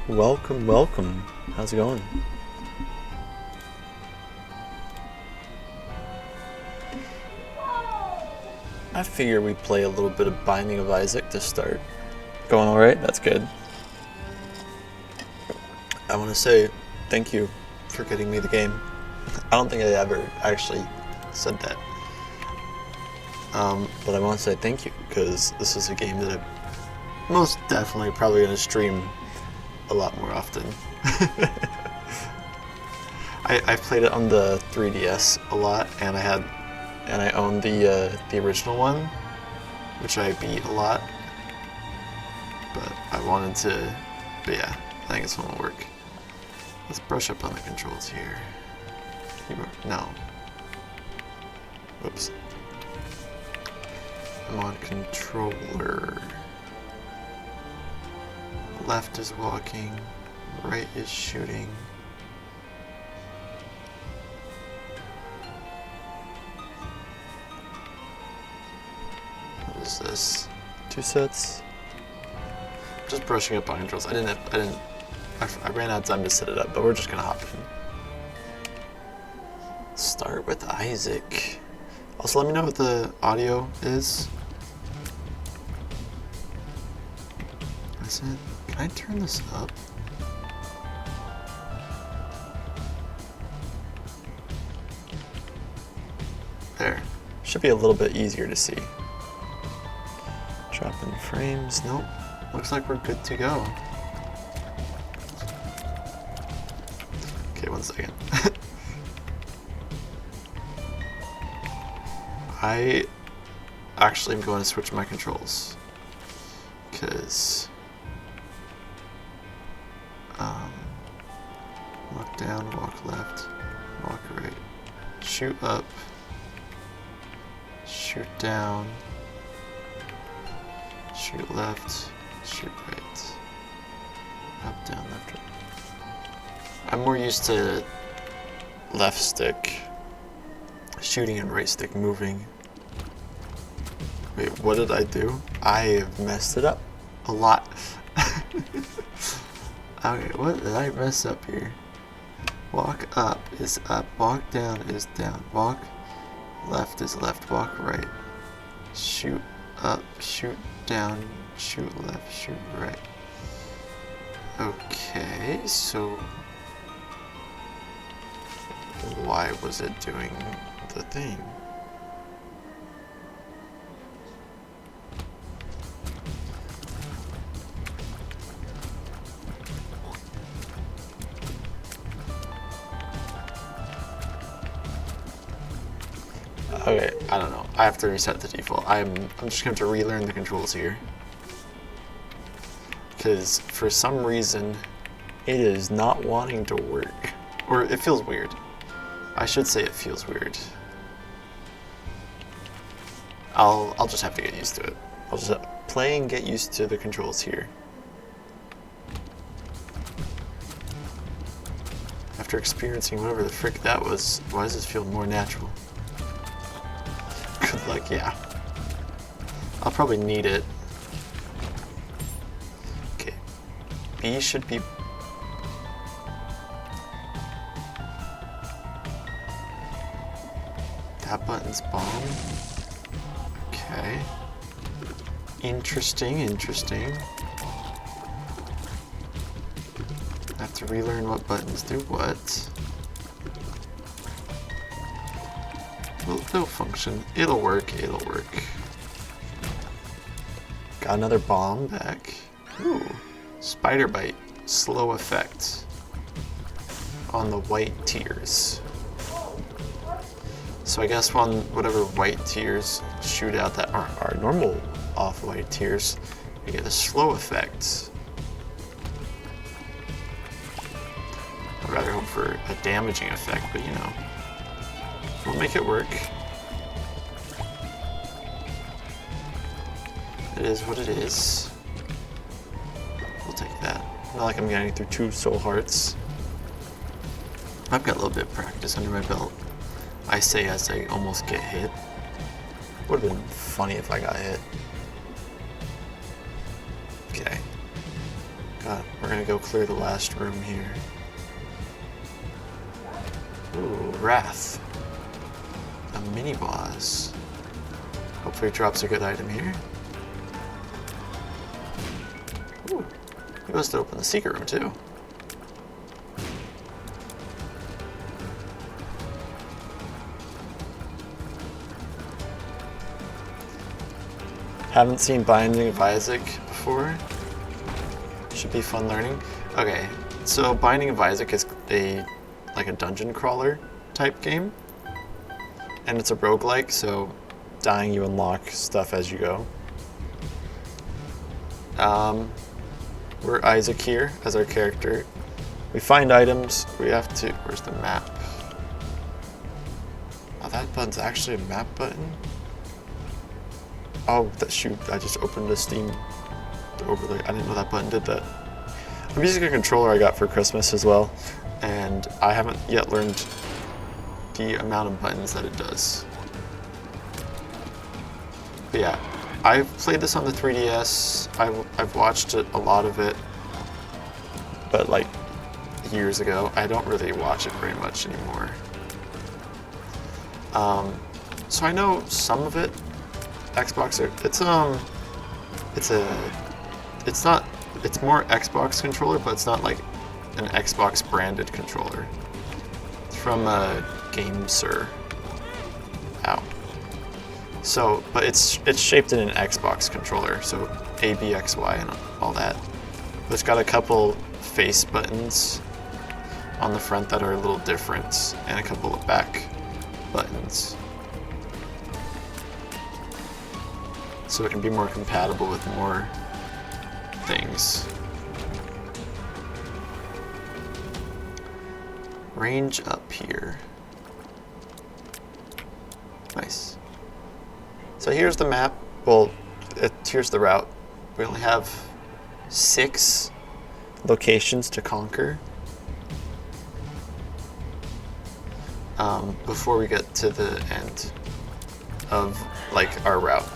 Welcome, welcome. How's it going? I figure we play a little bit of Binding of Isaac to start. Going alright? That's good. I want to say thank you for getting me the game. I don't think I ever actually said that. But I want to say thank you, because this is a game that I'm most definitely probably going to stream a lot more often. I've played it on the 3DS a lot, and I own the original one, which I beat a lot. But yeah, I think it's gonna work. Let's brush up on the controls here. No. Whoops. I'm on controller. Left is walking, right is shooting. What is this? 2 sets? Just brushing up on controls. I ran out of time to set it up, but we're just gonna hop in. Start with Isaac. Also, let me know what the audio is. I said, can I turn this up? There. Should be a little bit easier to see. Drop in frames. Nope. Looks like we're good to go. Okay, 1 second. I actually am going to switch my controls. Because walk down, walk left, walk right, shoot up, shoot down, shoot left, shoot right, up, down, left, right. I'm more used to left stick shooting and right stick moving. Wait, what did I do? I have messed it up a lot. Okay, what did I mess up here? Walk up is up, walk down is down, walk left is left, walk right. Shoot up, shoot down, shoot left, shoot right. Okay, so why was it doing the thing? Okay, I don't know. I have to reset the default. I'm just going to have to relearn the controls here. Because for some reason, it is not wanting to work. Or it feels weird. I should say it feels weird. I'll just have to get used to it. I'll just play and get used to the controls here. After experiencing whatever the frick that was, why does this feel more natural? Good luck, yeah. I'll probably need it. Okay. B should be... That button's bomb. Okay. Interesting, interesting. I have to relearn what buttons do what. It'll function. It'll work. It'll work. Got another bomb back. Ooh. Spider bite. Slow effect on the white tears. So I guess when whatever white tears shoot out that are normal off-white tears, you get a slow effect. I'd rather hope for a damaging effect, but you know. We'll make it work. It is what it is. We'll take that. Not like I'm getting through 2 soul hearts. I've got a little bit of practice under my belt. I say as I almost get hit. Would have been funny if I got hit. Okay. God, we're gonna go clear the last room here. Ooh, Wrath. A mini boss. Hopefully it drops a good item here. Ooh, he must open the secret room too. Haven't seen Binding of Isaac before. Should be fun learning. Okay, so Binding of Isaac is like a dungeon crawler type game. And it's a roguelike, so dying you unlock stuff as you go. We're Isaac here as our character. We find items, we have to, where's the map? Oh, that button's actually a map button? Oh, shoot, I just opened a Steam overlay. I didn't know that button did that. I'm using a controller I got for Christmas as well, and I haven't yet learned the amount of buttons that it does. But yeah, I've played this on the 3DS. I've watched a lot of it, but like years ago. I don't really watch it very much anymore. So I know some of it. Xbox, it's more Xbox controller, but it's not like an Xbox branded controller. It's from GameSir. Ow. So, but it's shaped in an Xbox controller, so A, B, X, Y, and all that. But it's got a couple face buttons on the front that are a little different, and a couple of back buttons. So it can be more compatible with more things. Range up here. Nice. So here's the map. Well, here's the route. We only have 6 locations to conquer before we get to the end of like our route.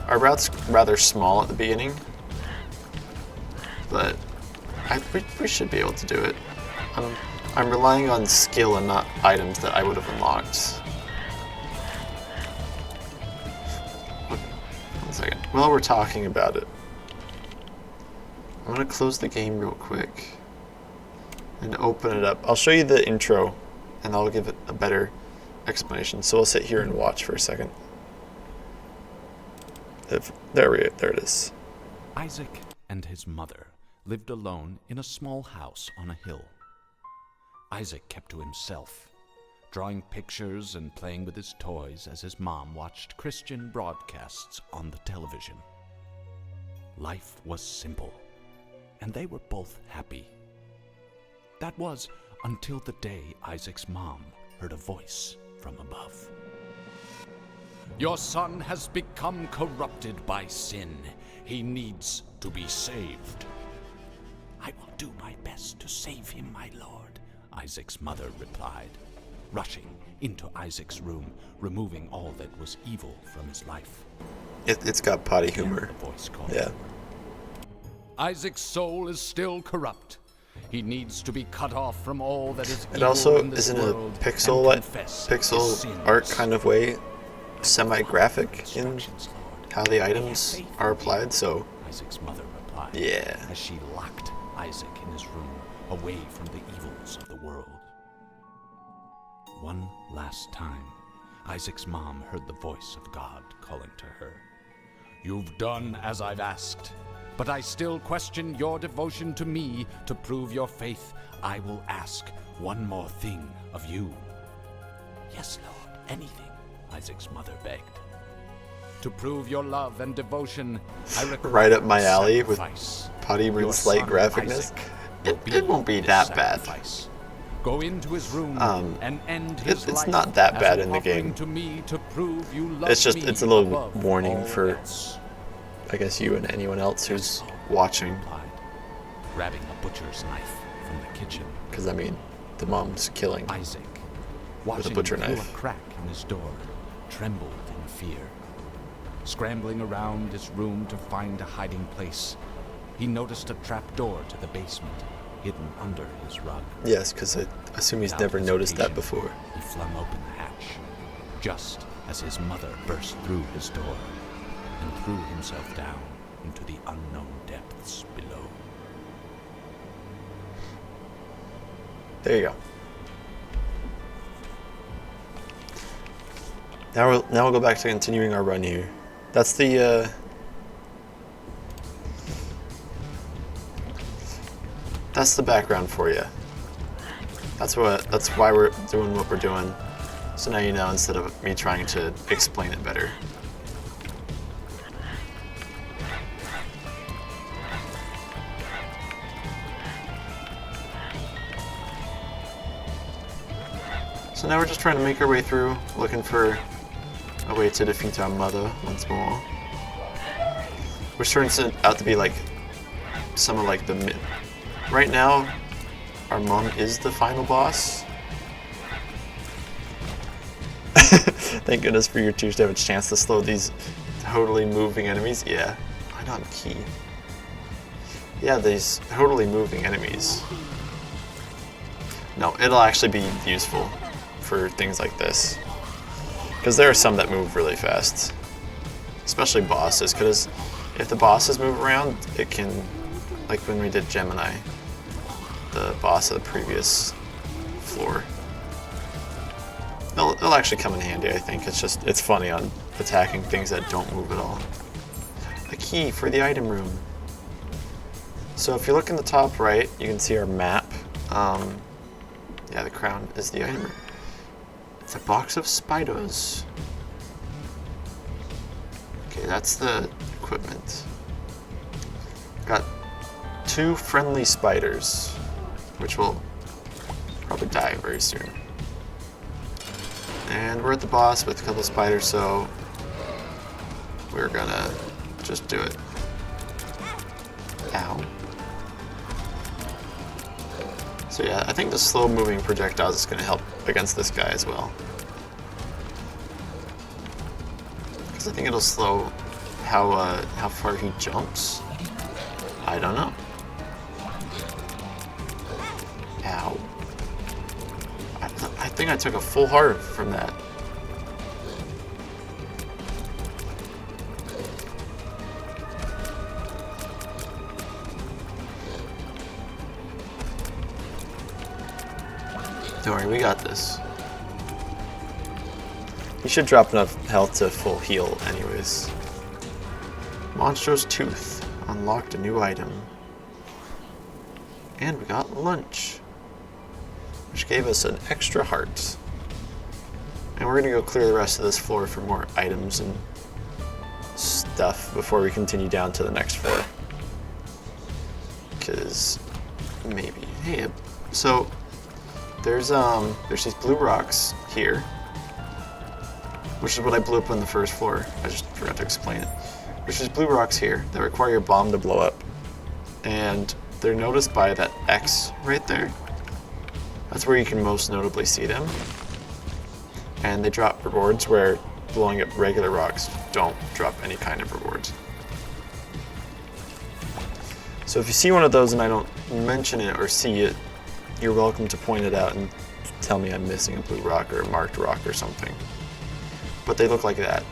Our route's rather small at the beginning, but we should be able to do it. I'm relying on skill and not items that I would have unlocked. One second. While we're talking about it, I'm gonna close the game real quick and open it up. I'll show you the intro and I'll give it a better explanation. So we'll sit here and watch for a second. There it is. Isaac and his mother lived alone in a small house on a hill. Isaac kept to himself, drawing pictures and playing with his toys as his mom watched Christian broadcasts on the television. Life was simple, and they were both happy. That was until the day Isaac's mom heard a voice from above. Your son has become corrupted by sin. He needs to be saved. I will do my best to save him, my lord, Isaac's mother replied, rushing into Isaac's room, removing all that was evil from his life. It's got potty humor. The voice called. Yeah. Isaac's soul is still corrupt. He needs to be cut off from all that is evil. It also in this is in a world pixel art kind of way, semi-graphic in how the items are applied, so Isaac's mother replied, yeah. as she locked Isaac in his room, away from the evils of the world. One last time, Isaac's mom heard the voice of God calling to her. You've done as I've asked, but I still question your devotion to me. To prove your faith, I will ask one more thing of you. Yes, Lord, anything, Isaac's mother begged. To prove your love and devotion, I require right up my alley with sacrifice. potty Your slight son, graphicness. Isaac, will It won't be his that bad. sacrifice. Go into his room and end his It's life not that as bad an in the offering game. to me to prove you love It's just me it's a little above warning all for else. I guess you and anyone else who's watching, Replied, grabbing a butcher's knife from the kitchen. because I mean, the mom's killing. Isaac, watching butcher through knife. a crack in his door, trembled in fear. Scrambling around his room to find a hiding place, he noticed a trapdoor to the basement, hidden under his rug. Yes, because I assume he's Without never noticed that hesitation, before. He flung open the hatch, just as his mother burst through his door and threw himself down into the unknown depths below. There you go. Now we'll go back to continuing our run here. That's the background for you. That's why we're doing what we're doing. So now you know instead of me trying to explain it better. So now we're just trying to make our way through, looking for a way to defeat our mother once more. Which turns out to be like some of like the mid. Right now, our mom is the final boss. Thank goodness for your Tuesday have a chance to slow these totally moving enemies. Yeah, I know I'm key. Yeah, these totally moving enemies. No, it'll actually be useful for things like this. Because there are some that move really fast. Especially bosses, because if the bosses move around, it can, like when we did Gemini, the boss of the previous floor. It'll actually come in handy, I think. It's funny on attacking things that don't move at all. A key for the item room. So if you look in the top right, you can see our map. Yeah, the crown is the item room. It's a box of spiders. Okay, that's the equipment. Got 2 friendly spiders, which will probably die very soon. And we're at the boss with a couple spiders, so we're gonna just do it. Ow. So yeah, I think the slow-moving projectiles is going to help against this guy as well. Because I think it'll slow how far he jumps. I don't know. Ow. I think I took a full heart from that. Don't worry, we got this. He should drop enough health to full heal anyways. Monstro's Tooth. Unlocked a new item. And we got lunch, which gave us an extra heart. And we're gonna go clear the rest of this floor for more items and stuff before we continue down to the next floor. Because maybe. Hey, so there's these blue rocks here, which is what I blew up on the first floor. I just forgot to explain it. There's these blue rocks here that require your bomb to blow up, and they're noticed by that X right there. That's where you can most notably see them. And they drop rewards where blowing up regular rocks don't drop any kind of rewards. So if you see one of those and I don't mention it or see it, you're welcome to point it out and tell me I'm missing a blue rock or a marked rock or something. But they look like that.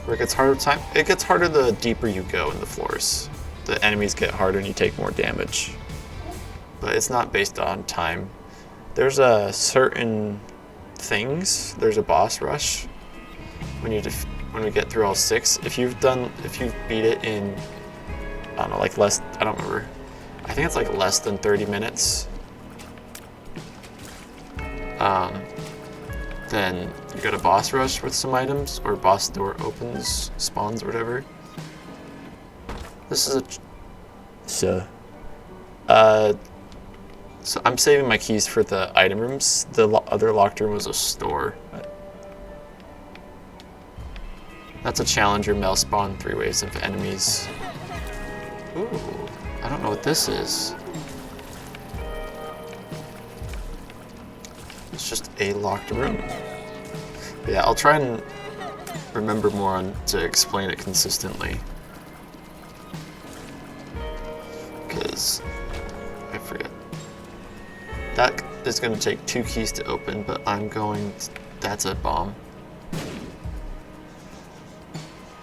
Where it gets harder the deeper you go in the floors. The enemies get harder and you take more damage. But it's not based on time. There's a certain things. There's a boss rush when we get through all 6. If you've beat it in, I don't know, like I don't remember. I think it's like less than 30 minutes. Then you got a boss rush with some items, or boss door opens, spawns, or whatever. This is so I'm saving my keys for the item rooms. The other locked room was a store. That's a challenger Mel spawn 3 waves of enemies. Ooh, I don't know what this is. It's just a locked room. But yeah, I'll try and remember more on to explain it consistently. Because I forget. That is going to take 2 keys to open, but I'm going... That's a bomb.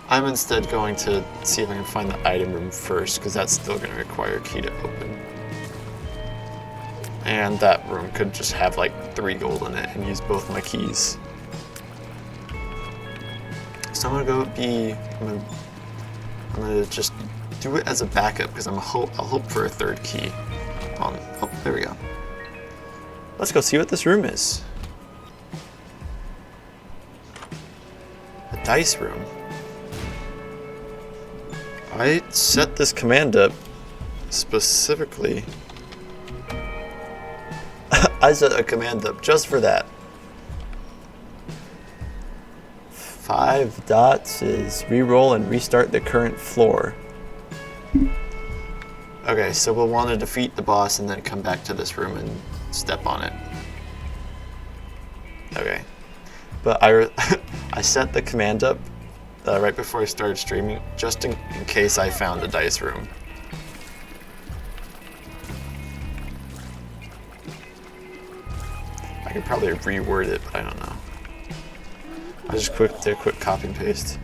I'm instead going to see if I can find the item room first, because that's still going to require a key to open. And that room could just have like 3 gold in it and use both my keys. So I'm gonna just do it as a backup because I'll hope for a 3rd key. Oh, there we go. Let's go see what this room is. A dice room. I set this command up specifically. I set a command up just for that. 5 dots is reroll and restart the current floor. Okay, so we'll want to defeat the boss and then come back to this room and step on it. Okay. But I set the command up right before I started streaming, just in case I found a dice room. I could probably reword it, but I don't know. I just did a quick copy and paste.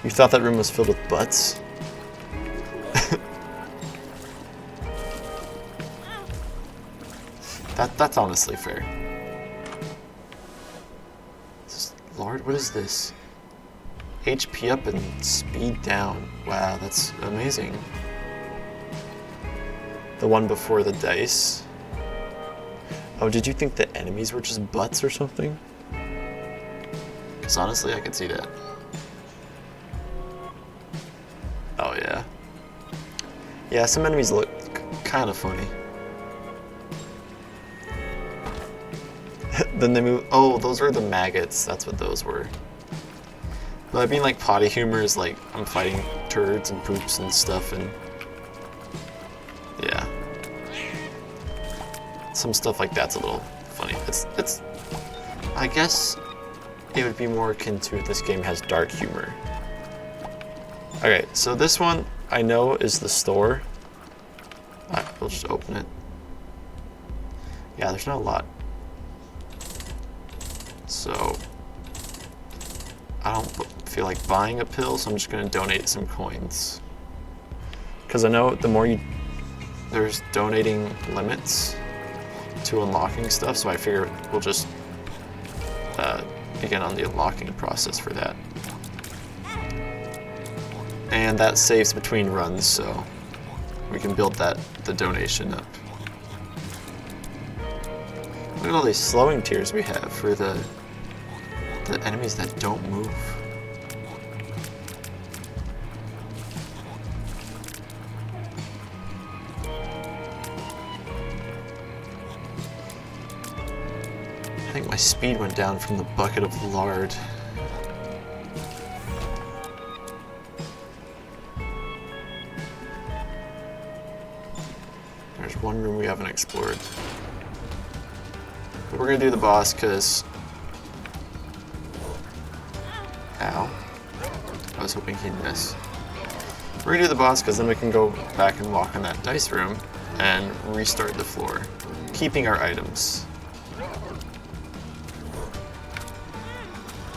You thought that room was filled with butts? That's honestly fair. Lord, what is this? HP up and speed down. Wow, that's amazing. The one before the dice. Oh, did you think the enemies were just butts or something? Because honestly, I could see that. Oh, yeah. Yeah, some enemies look kind of funny. Then they move. Oh, those are the maggots. That's what those were. But I mean, like, potty humor is like I'm fighting turds and poops and stuff, and yeah, some stuff like that's a little funny. It's. I guess it would be more akin to if this game has dark humor. Okay, so this one I know is the store. Alright, we'll just open it. Yeah, there's not a lot. So I don't feel like buying a pill, so I'm just gonna donate some coins. Because I know the more there's donating limits to unlocking stuff, so I figure we'll just begin on the unlocking process for that. And that saves between runs, so we can build the donation up. Look at all these slowing tiers we have for the enemies that don't move. I think my speed went down from the bucket of lard. There's one room we haven't explored. But we're gonna do the boss because... Ow. I was hoping he'd miss. We're gonna do the boss because then we can go back and walk in that dice room and restart the floor, keeping our items.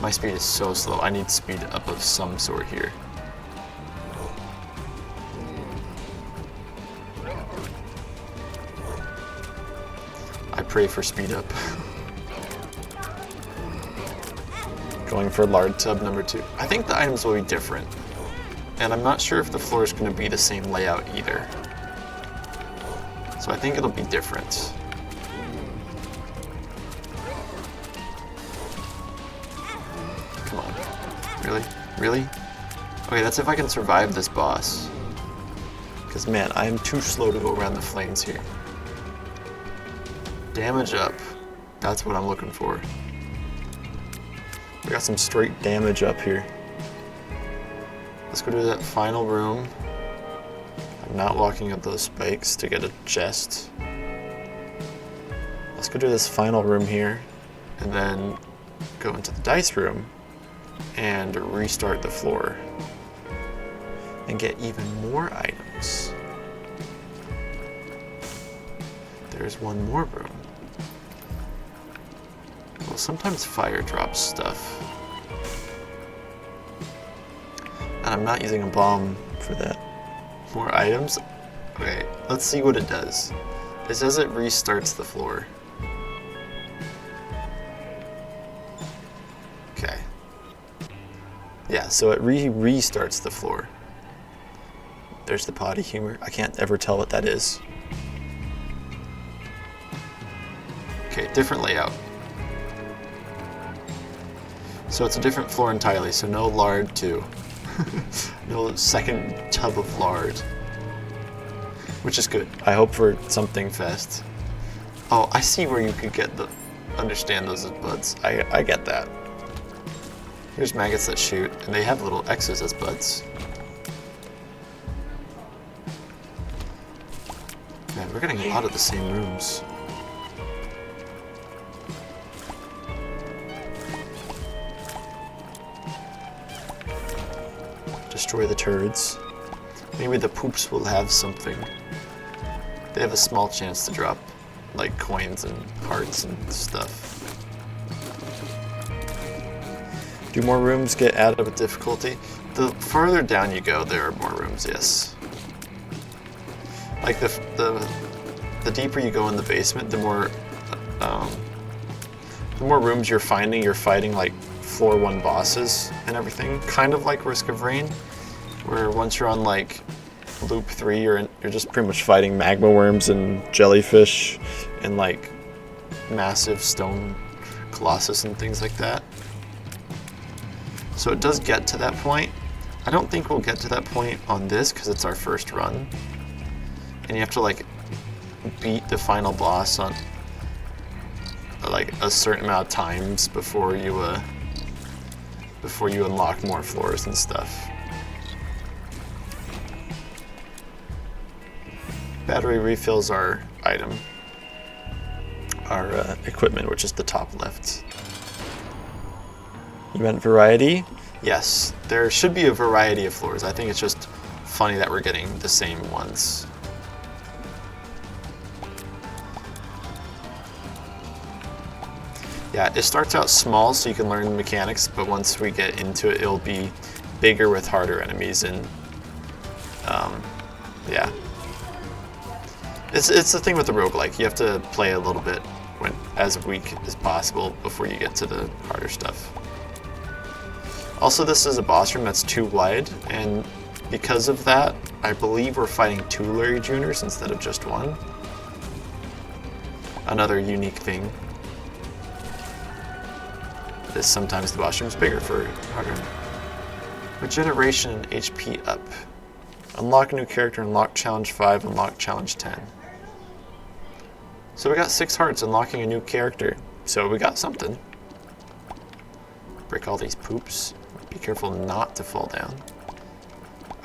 My speed is so slow. I need speed up of some sort here. I pray for speed up. Going for lard tub number 2. I think the items will be different. And I'm not sure if the floor is going to be the same layout either. So I think it'll be different. Come on. Really? Really? Okay, that's if I can survive this boss. Because man, I am too slow to go around the flames here. Damage up. That's what I'm looking for. We got some straight damage up here. Let's go to that final room. I I'm not walking up those spikes to get a chest. Let's go to this final room here, and then go into the dice room and restart the floor and get even more items. There's one more room. Well, sometimes fire drops stuff. And I'm not using a bomb for that. More items? Okay, let's see what it does. It says it restarts the floor. Okay. Yeah, so it restarts the floor. There's the potty humor. I can't ever tell what that is. Okay, different layout. So it's a different floor entirely, so no lard too. No second tub of lard. Which is good. I hope for something fast. Oh, I see where you could get understand those as buds. I get that. Here's maggots that shoot, and they have little X's as buds. Man, we're getting a lot of the same rooms. Destroy the turds. Maybe the poops will have something. They have a small chance to drop, like coins and hearts and stuff. Do more rooms get added with difficulty? The farther down you go, there are more rooms, yes. Like the deeper you go in the basement, the more rooms you're fighting like floor 1 bosses and everything. Kind of like Risk of Rain, where once you're on like loop 3, you're just pretty much fighting magma worms and jellyfish and like massive stone colossus and things like that. So it does get to that point. I don't think we'll get to that point on this because it's our first run. And you have to like beat the final boss on like a certain amount of times before you unlock more floors and stuff. Battery refills our item, our equipment, which is the top left. You meant variety? Yes, there should be a variety of floors. I think it's just funny that we're getting the same ones. Yeah, it starts out small so you can learn the mechanics, but once we get into it, it'll be bigger with harder enemies, and yeah. It's the thing with the roguelike. You have to play a little bit as weak as possible before you get to the harder stuff. Also, this is a boss room that's too wide, and because of that, I believe we're fighting 2 Larry Juniors instead of just 1. Another unique thing is sometimes the boss room's bigger for harder. Regeneration and HP up. Unlock a new character, unlock challenge 5, unlock challenge 10. So we got 6 hearts unlocking a new character. So we got something. Break all these poops. Be careful not to fall down.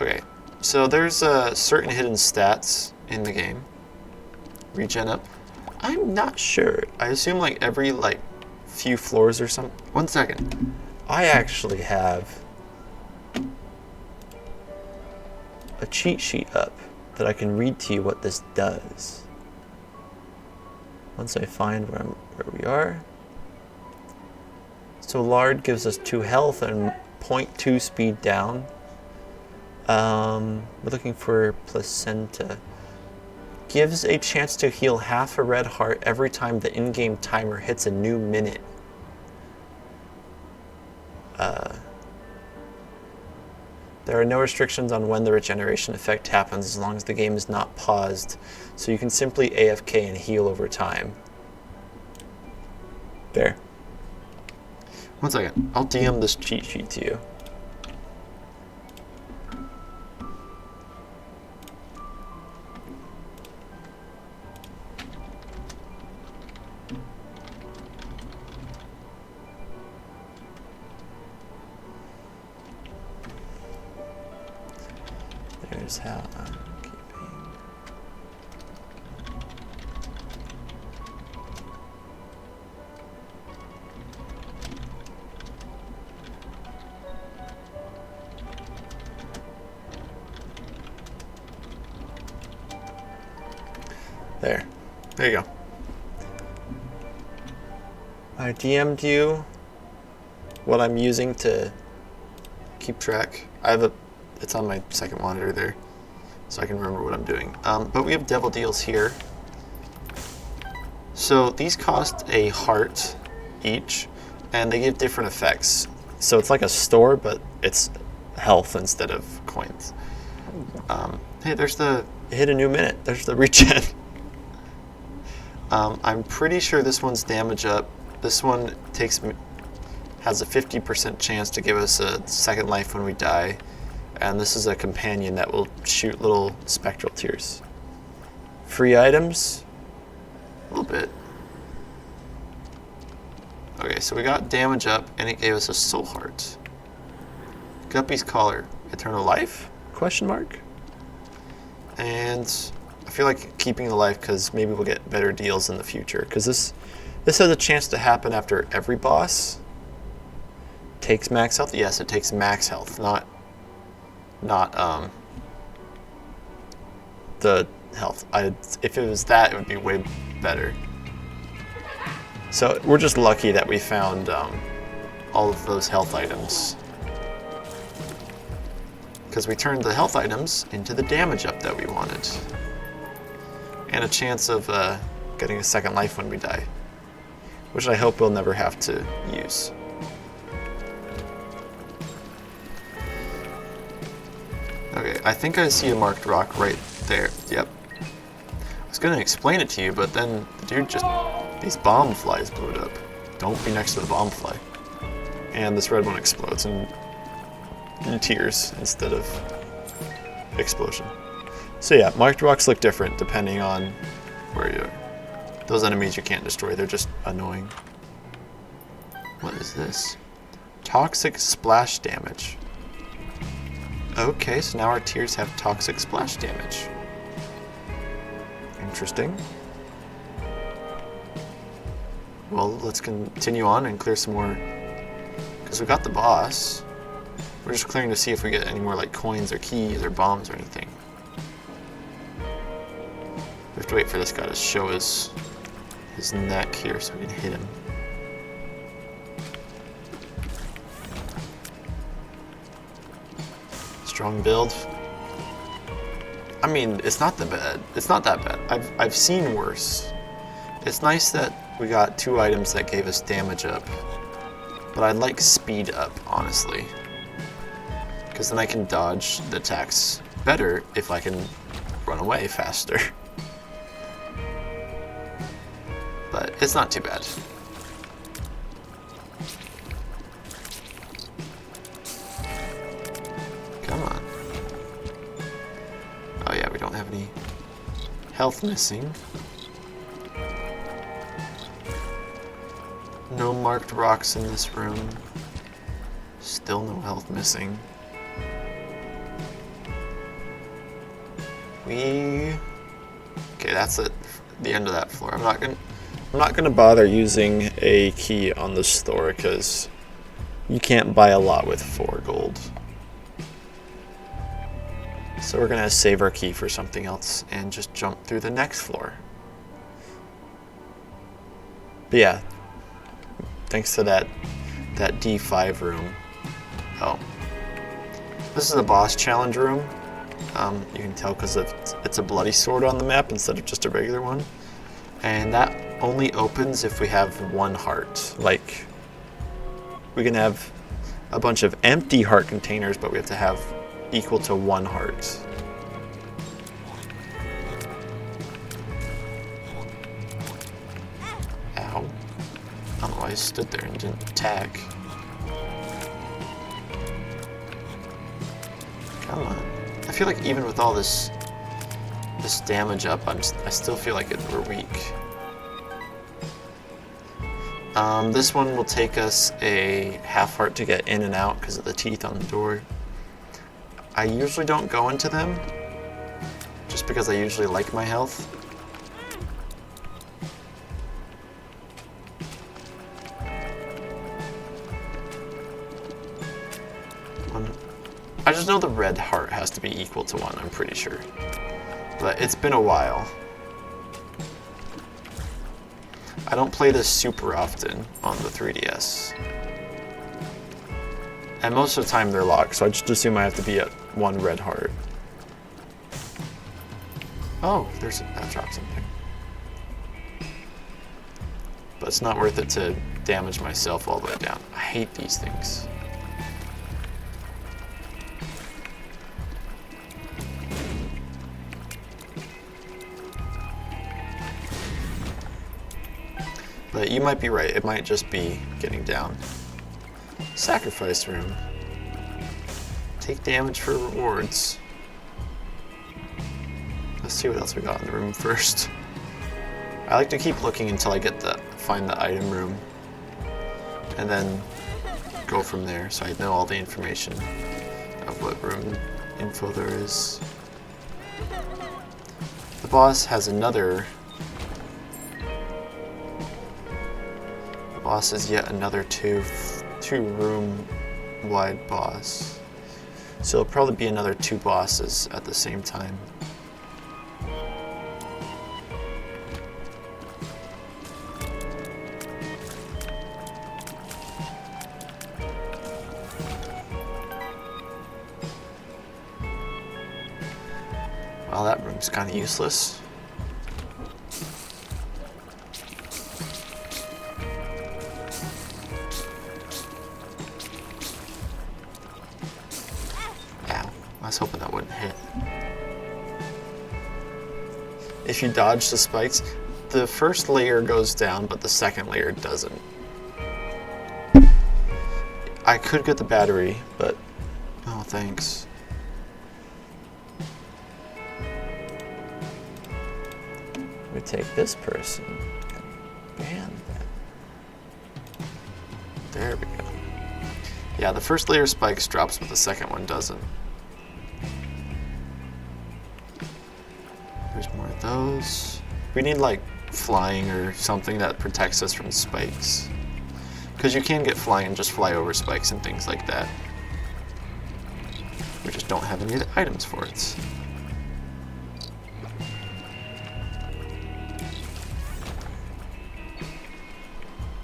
Okay, so there's certain hidden stats in the game. Regen up. I'm not sure. I assume like every like few floors or something. 1 second. I actually have a cheat sheet up that I can read to you what this does. Once I find where we are. So lard gives us 2 health and 0.2 speed down. We're looking for placenta. Gives a chance to heal half a red heart every time the in-game timer hits a new minute. There are no restrictions on when the regeneration effect happens as long as the game is not paused, so you can simply AFK and heal over time. There. 1 second, I'll DM this cheat sheet to you. There's how I'm keeping. There you go. I DM'd you what I'm using to keep track. It's on my second monitor there, so I can remember what I'm doing. But we have devil deals here. So these cost a heart each, and they give different effects. So it's like a store, but it's health instead of coins. Hey, hit a new minute. There's the regen. I'm pretty sure this one's damage up. This one has a 50% chance to give us a second life when we die. And this is a companion that will shoot little spectral tears. Free items? A little bit. Okay, so we got damage up, and it gave us a soul heart. Guppy's collar. Eternal life? Question mark? And I feel like keeping the life because maybe we'll get better deals in the future. Because this has a chance to happen after every boss. Takes max health? Yes, it takes max health, not the health. If it was that, it would be way better. So we're just lucky that we found all of those health items. Because we turned the health items into the damage up that we wanted. And a chance of getting a second life when we die. Which I hope we'll never have to use. Okay, I think I see a marked rock right there. Yep. I was going to explain it to you, but then the dude just... These bomb flies blew it up. Don't be next to the bomb fly. And this red one explodes in tears instead of explosion. So yeah, marked rocks look different depending on where you are. Those enemies you can't destroy, they're just annoying. What is this? Toxic splash damage. Okay, so now our tears have toxic splash damage. Interesting. Well, let's continue on and clear some more. Because we got the boss. We're just clearing to see if we get any more like coins or keys or bombs or anything. We have to wait for this guy to show his neck here so we can hit him. Strong build. I mean, it's not that bad. It's not that bad. I've seen worse. It's nice that we got 2 items that gave us damage up. But I'd like speed up, honestly. Because then I can dodge the attacks better if I can run away faster. But it's not too bad. Come on. Oh yeah, we don't have any health missing. No marked rocks in this room. Still no health missing. Okay, that's it. The end of that floor. I'm not gonna bother using a key on the store because you can't buy a lot with 4 gold. So we're gonna save our key for something else and just jump through the next floor. But yeah, thanks to that D5 room. Oh, this is the boss challenge room. You can tell because it's a bloody sword on the map instead of just a regular one. And that only opens if we have 1 heart. Like, we can have a bunch of empty heart containers, but we have to have equal to 1 heart. Ow. I don't know why I stood there and didn't attack. Come on. I feel like even with all this damage up, I still feel like we're weak. This one will take us a half heart to get in and out because of the teeth on the door. I usually don't go into them, just because I usually like my health. I just know the red heart has to be equal to 1, I'm pretty sure. But it's been a while. I don't play this super often on the 3DS. And most of the time they're locked, so I just assume I have to be at 1 red heart. Oh, that dropped something. But it's not worth it to damage myself all the way down. I hate these things. But you might be right, it might just be getting down. Sacrifice room. Take damage for rewards. Let's see what else we got in the room first. I like to keep looking until I find the item room. And then go from there so I know all the information of what room info there is. The boss has another... The boss is yet another two room wide boss. So it'll probably be another 2 bosses at the same time. Well, that room's kind of useless. Ow, I was hoping that wouldn't hit. If you dodge the spikes, the first layer goes down, but the second layer doesn't. I could get the battery, but oh, thanks. We take this person and ban them. There we go. Yeah, the first layer spikes drops, but the second one doesn't. There's more of those. We need like flying or something that protects us from spikes. Because you can get flying and just fly over spikes and things like that. We just don't have any items for it.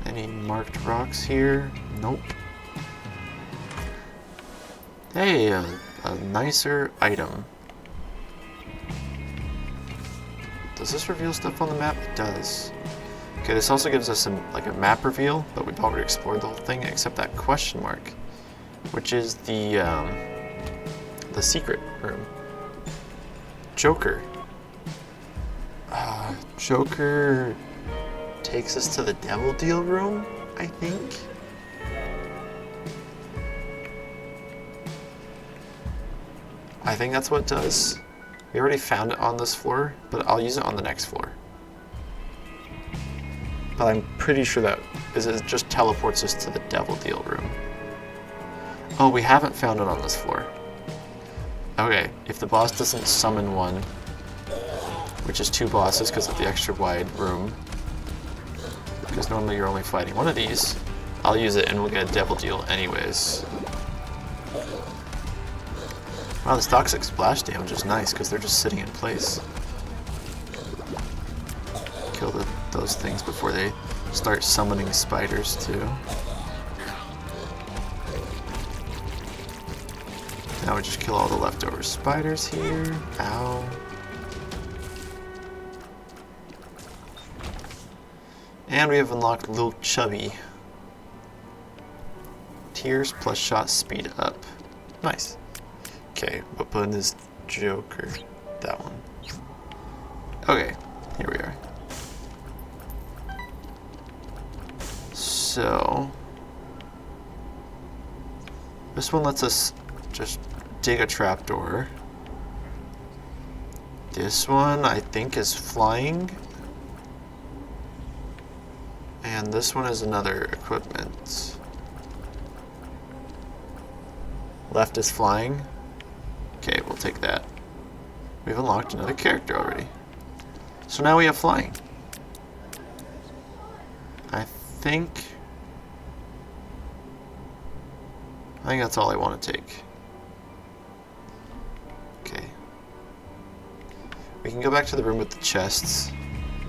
Any marked rocks here? Nope. Hey, a nicer item. Does this reveal stuff on the map? It does. Okay, this also gives us like a map reveal, but we've already explored the whole thing except that question mark, which is the secret room. Joker. Joker takes us to the Devil Deal room, I think. I think that's what it does. We already found it on this floor, but I'll use it on the next floor. But I'm pretty sure that it just teleports us to the Devil Deal room. Oh, we haven't found it on this floor. Okay, if the boss doesn't summon one, which is 2 bosses because of the extra wide room, because normally you're only fighting one of these, I'll use it and we'll get a Devil Deal anyways. Wow, this toxic splash damage is nice because they're just sitting in place. Kill those things before they start summoning spiders too. Now we just kill all the leftover spiders here. Ow. And we have unlocked Little Chubby. Tears plus shot speed up. Nice. Okay, what button is Joker? That one. Okay, here we are. So, this one lets us just dig a trapdoor. This one, I think, is flying. And this one is another equipment. Left is flying. Okay, we'll take that. We've unlocked another character already. So now we have flying. I think that's all I want to take. Okay. We can go back to the room with the chests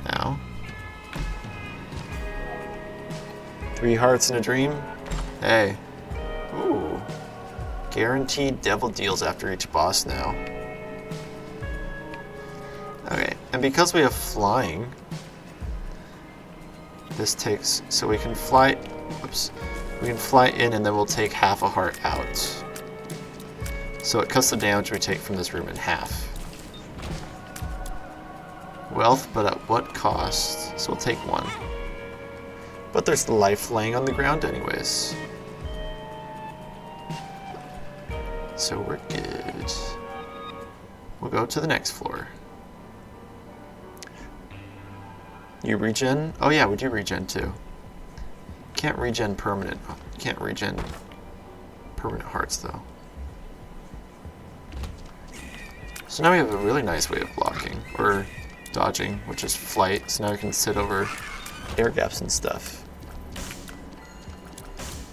now. 3 hearts in a dream? Hey. Ooh. Guaranteed devil deals after each boss now. Okay, and because we have flying, this takes, so we can fly, oops, we can fly in and then we'll take half a heart out. So it cuts the damage we take from this room in half. Wealth, but at what cost? So we'll take 1. But there's life laying on the ground anyways. So we're good. We'll go to the next floor. You regen? Oh yeah, we do regen too. Can't regen permanent. Can't regen permanent hearts though. So now we have a really nice way of blocking, or dodging, which is flight. So now we can sit over air gaps and stuff.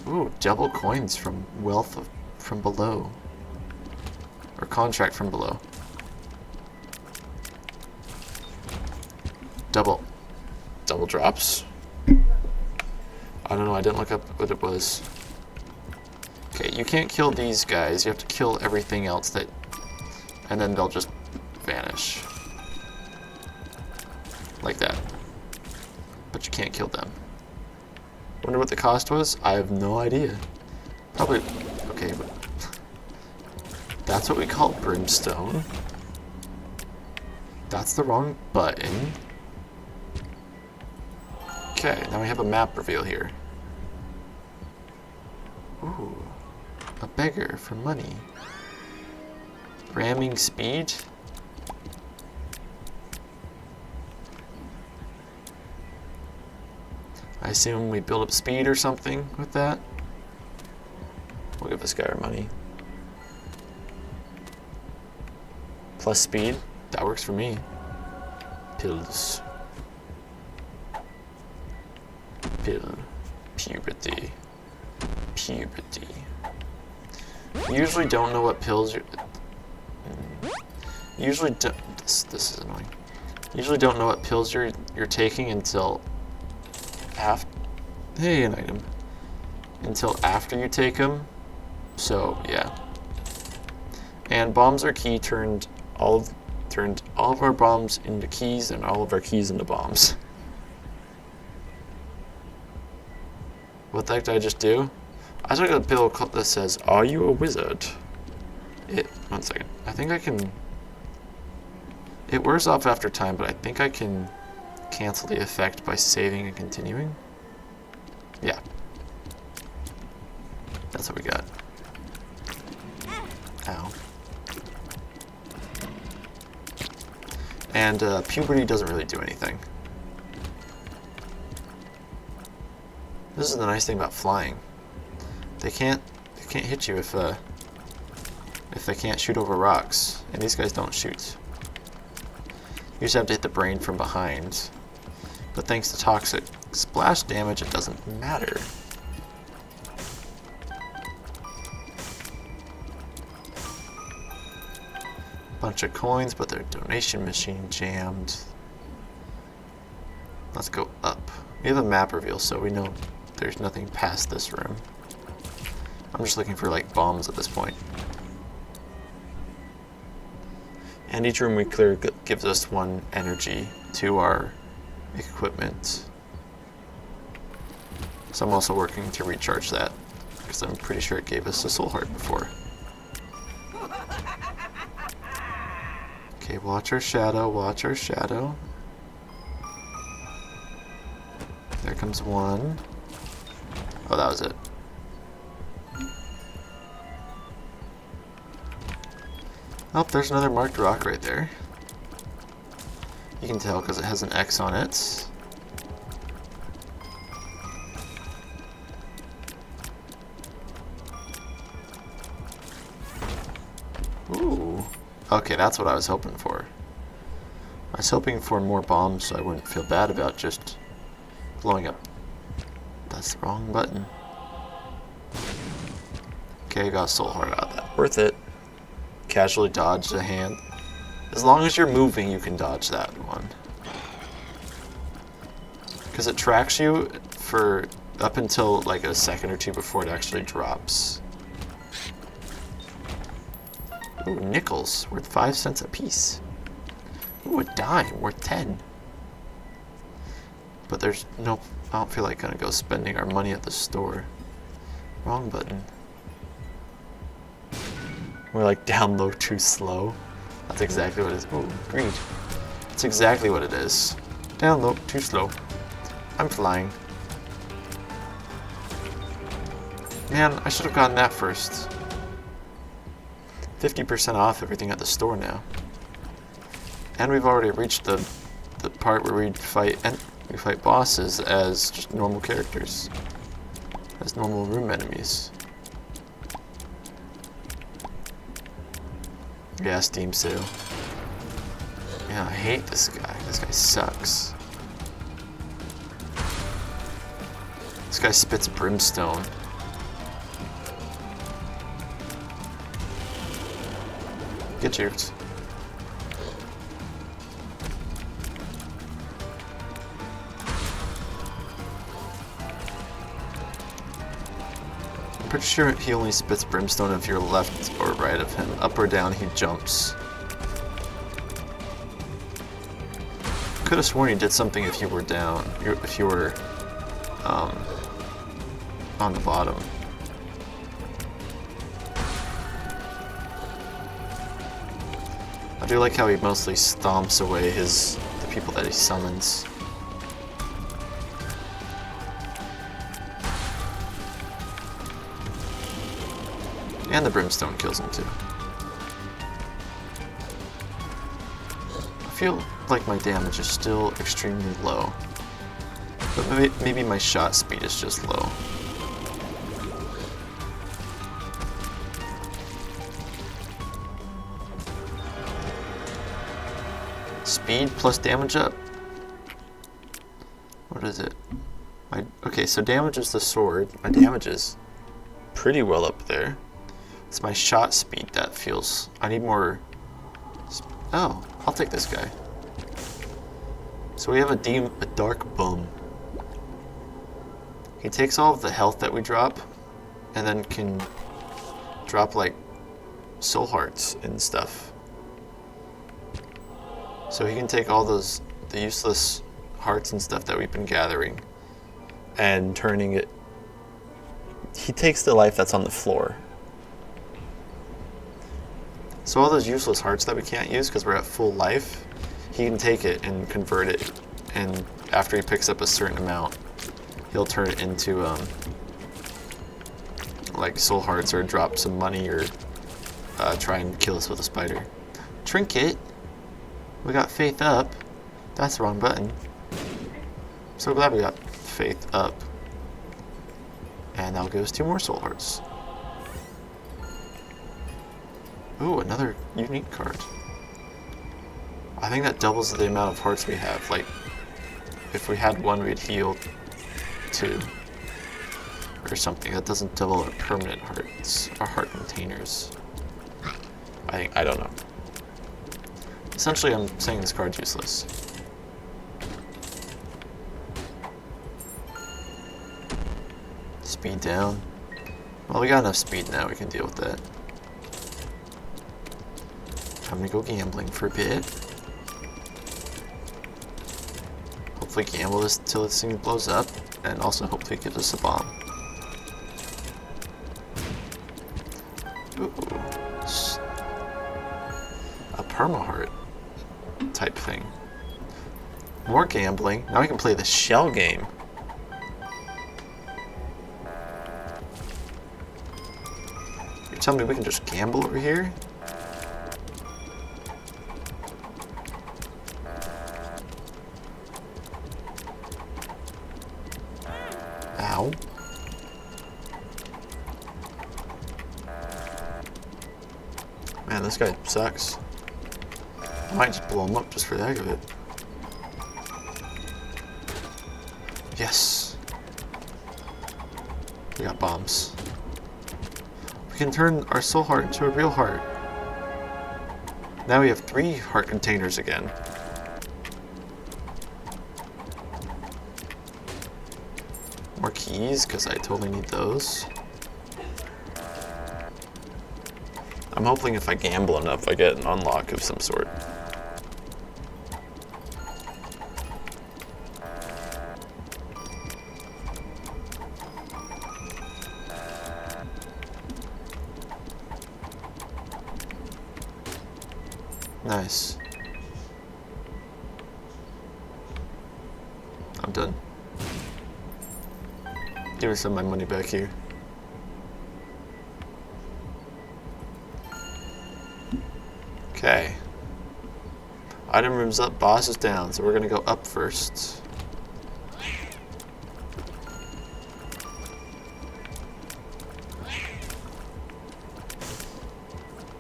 Ooh, double coins from wealth from below. Or contract from below. Double drops. I don't know, I didn't look up what it was. Okay, you can't kill these guys, you have to kill everything else that, and then they'll just vanish. Like that. But you can't kill them. Wonder what the cost was? I have no idea. Probably, okay, but that's what we call brimstone. That's the wrong button. Okay, now we have a map reveal here. Ooh, a beggar for money. Ramming speed. I assume we build up speed or something with that. We'll give this guy our money. Plus speed, that works for me. Pills. Pill. Puberty. Puberty. Usually don't know what pills you're... Usually don't... This is annoying. Usually don't know what pills you're taking until... after... Hey, an item. Until after you take them. So, yeah. And bombs are key, turned all of our bombs into keys and all of our keys into bombs. What the heck did I just do? I took a pill that says, "Are you a wizard?" One second. I think I can... It wears off after time, but I think I can cancel the effect by saving and continuing. Yeah. That's what we got. Ow. And puberty doesn't really do anything. This is the nice thing about flying. They can't hit you if they can't shoot over rocks, and these guys don't shoot. You just have to hit the brain from behind. But thanks to toxic splash damage, it doesn't matter. Bunch of coins, but their donation machine jammed. Let's go up. We have a map reveal, so we know there's nothing past this room. I'm just looking for like bombs at this point. And each room we clear gives us 1 energy to our equipment. So I'm also working to recharge that, because I'm pretty sure it gave us a soul heart before. Okay, watch our shadow, watch our shadow. There comes 1. Oh, that was it. Oh, there's another marked rock right there. You can tell because it has an X on it. Ooh. Okay, that's what I was hoping for. I was hoping for more bombs so I wouldn't feel bad about just blowing up. That's the wrong button. Okay, I got a soul heart out of that. Worth it. Casually dodge the hand. As long as you're moving, you can dodge that one. Because it tracks you for up until like a second or two before it actually drops. Ooh, nickels worth 5 cents a piece. Ooh, a dime worth 10. But there's no, I don't feel like gonna go spending our money at the store. Wrong button. We're like down low too slow. That's exactly what it is. Ooh, greed. That's exactly what it is. Down low too slow. I'm flying. Man, I should have gotten that first. 50% off everything at the store now. And we've already reached the part where we fight bosses as just normal characters. As normal room enemies. Yeah, Steam sale. Yeah, I hate this guy. This guy sucks. This guy spits brimstone. Get yours. I'm pretty sure he only spits brimstone if you're left or right of him. Up or down, he jumps. Could have sworn he did something if you were down, if you were on the bottom. I do like how he mostly stomps away the people that he summons. And the brimstone kills him too. I feel like my damage is still extremely low. But maybe my shot speed is just low. Speed plus damage up? What is it? Okay, so damage is the sword. My damage is pretty well up there. It's my shot speed that feels... I need more... Oh, I'll take this guy. So we have a dark bum. He takes all of the health that we drop, and then can drop like soul hearts and stuff. So he can take all the useless hearts and stuff that we've been gathering and turning it... He takes the life that's on the floor. So all those useless hearts that we can't use because we're at full life, he can take it and convert it, and after he picks up a certain amount, he'll turn it into like soul hearts or drop some money or try and kill us with a spider. Trinket? We got faith up. That's the wrong button. So glad we got faith up. And that'll give us 2 more soul hearts. Ooh, another unique card. I think that doubles the amount of hearts we have. Like, if we had 1, we'd heal 2. Or something. That doesn't double our permanent hearts. Our heart containers. I don't know. Essentially, I'm saying this card's useless. Speed down. Well, we got enough speed now, we can deal with that. Time to go gambling for a bit. Hopefully gamble this till this thing blows up, and also hopefully it gives us a bomb. Ooh. A perma-heart type thing. More gambling. Now we can play the shell game. You're telling me we can just gamble over here? Ow. Man, this guy sucks. I might just blow him up just for the heck of it. Yes. We got bombs. We can turn our soul heart into a real heart. Now we have 3 heart containers again. More key. keys, because I totally need those. I'm hoping if I gamble enough, I get an unlock of some sort. Nice. I'm done. Give me some of my money back here. Okay. Item room's up, boss is down, so we're gonna go up first.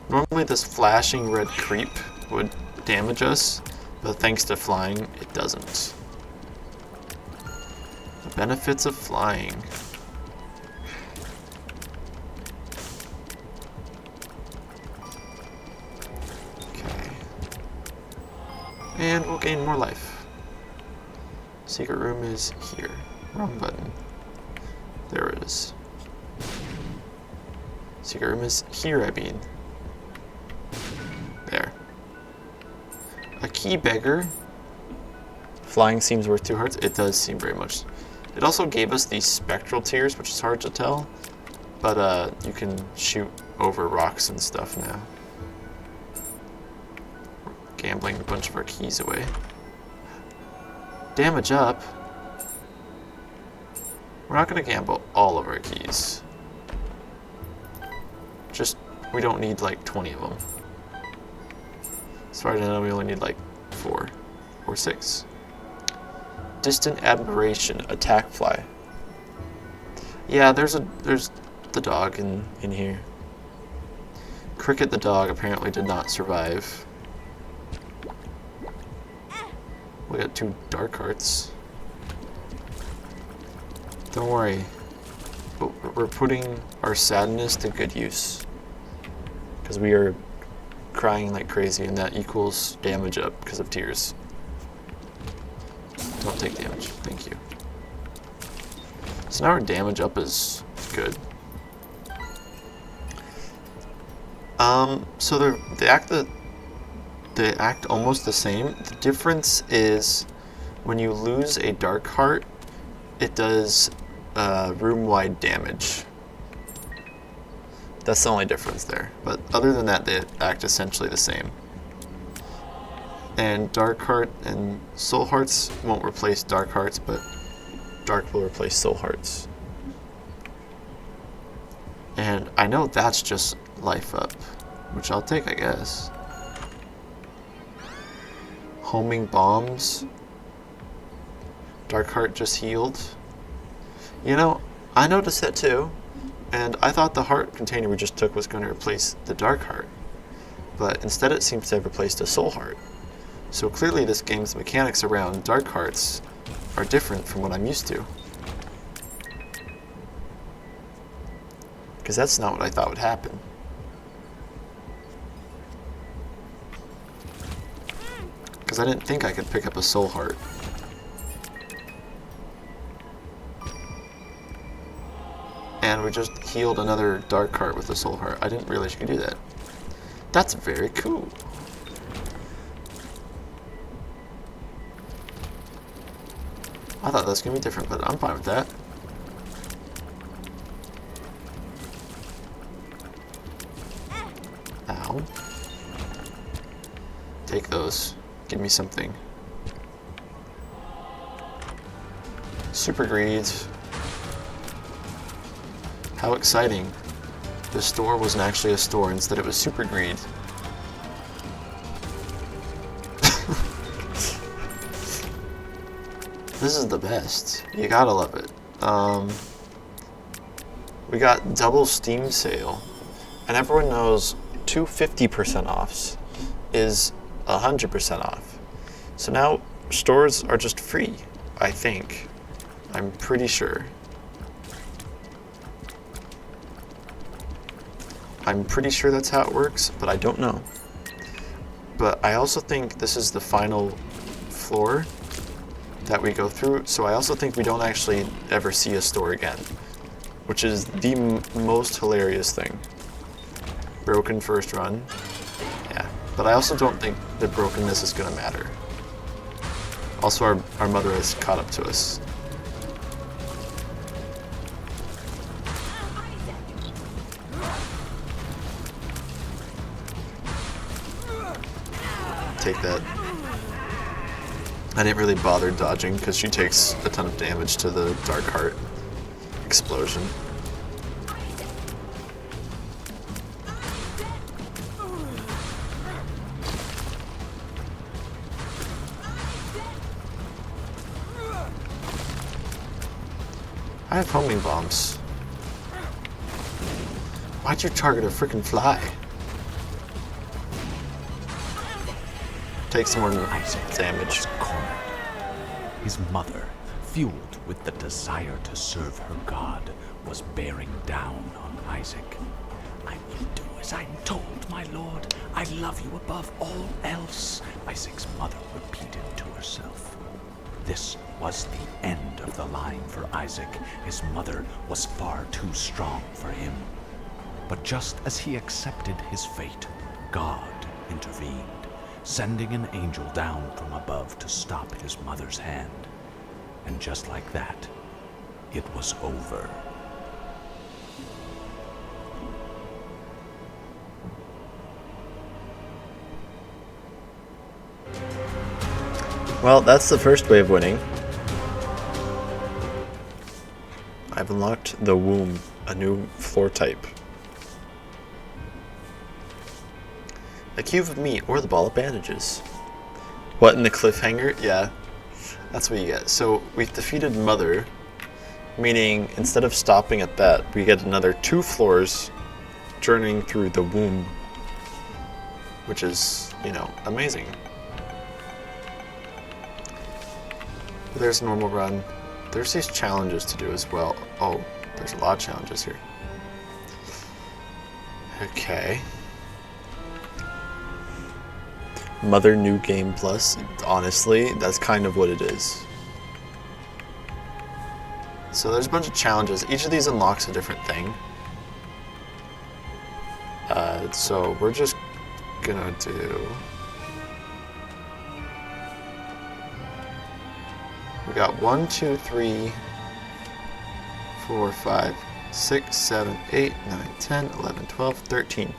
Normally this flashing red creep would damage us, but thanks to flying, it doesn't. The benefits of flying. Okay. And we'll gain more life. Secret room is here. Wrong button. There it is. Secret room is here, I mean. There. A key beggar. Flying seems worth 2 hearts. It does seem very much. It also gave us these spectral tears, which is hard to tell. But you can shoot over rocks and stuff now. Gambling a bunch of our keys away. Damage up. We're not going to gamble all of our keys. Just, we don't need like 20 of them. As far as I know, we only need like 4 or 6. Distant admiration, attack fly. Yeah, there's the dog in here. Cricket the dog apparently did not survive. We got 2 dark hearts. Don't worry. We're putting our sadness to good use. Because we are crying like crazy, and that equals damage up because of tears. Don't take damage. Thank you. So now our damage up is good. So they act almost the same. The difference is when you lose a dark heart, it does room-wide damage. That's the only difference there. But other than that, they act essentially the same. And Dark Heart and Soul Hearts won't replace Dark Hearts, but Dark will replace Soul Hearts. And I know that's just life up, which I'll take, I guess. Homing Bombs. Dark Heart just healed. You know, I noticed that too. And I thought the heart container we just took was going to replace the Dark Heart. But instead it seems to have replaced a Soul Heart. So clearly this game's mechanics around Dark Hearts are different from what I'm used to. Because that's not what I thought would happen. Because I didn't think I could pick up a Soul Heart. And we just healed another Dark Heart with a Soul Heart. I didn't realize you could do that. That's very cool. I thought that was going to be different, but I'm fine with that. Ow. Take those. Give me something. Super Greed. How exciting. The store wasn't actually a store, instead it was Super Greed. This is the best. You gotta love it. We got double Steam sale, and everyone knows 2 50% offs is 100% off. So now stores are just free, I think. I'm pretty sure. I'm pretty sure that's how it works, but I don't know. But I also think this is the final floor, that we go through. So I also think we don't actually ever see a store again, which is the most hilarious thing. Broken first run. Yeah, but I also don't think the brokenness is going to matter. Also, our mother has caught up to us. Take that. I didn't really bother dodging because she takes a ton of damage to the Dark Heart explosion. I have homing bombs. Why'd you target a freaking fly? Take some more damage. Cornered. His mother, fueled with the desire to serve her god, was bearing down on Isaac. I will do as I'm told, my lord. I love you above all else, Isaac's mother repeated to herself. This was the end of the line for Isaac. His mother was far too strong for him. But just as he accepted his fate, God intervened, sending an angel down from above to stop his mother's hand. And just like that, it was over. Well, that's the first way of winning. I've unlocked the womb, a new floor type. A cube of meat or the ball of bandages. What, in the cliffhanger? Yeah, that's what you get. So we've defeated Mother, meaning instead of stopping at that, we get another 2 floors journeying through the womb, which is, you know, amazing. There's a normal run. There's these challenges to do as well. Oh, there's a lot of challenges here. Okay. Mother New Game Plus. Honestly, that's kind of what it is. So there's a bunch of challenges. Each of these unlocks a different thing. So we're just gonna do... We got 1, 2, 3, 4, 5, 6, 7, 8, 9, 10, 11, 12, 13.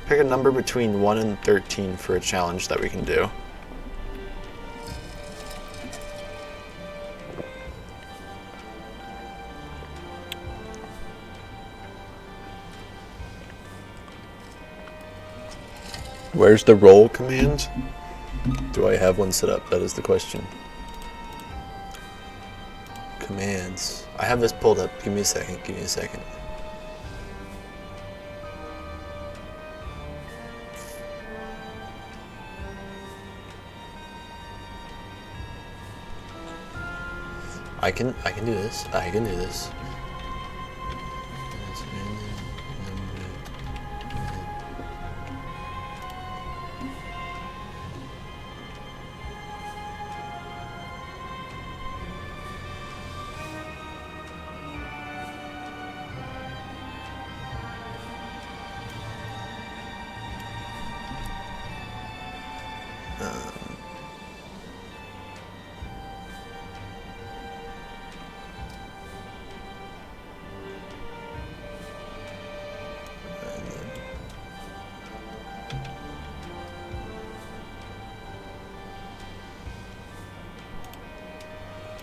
Pick a number between 1 and 13 for a challenge that we can do. Where's the roll command? Do I have one set up? That is the question. Commands. I have this pulled up. Give me a second. Give me a second. I can do this. I can do this.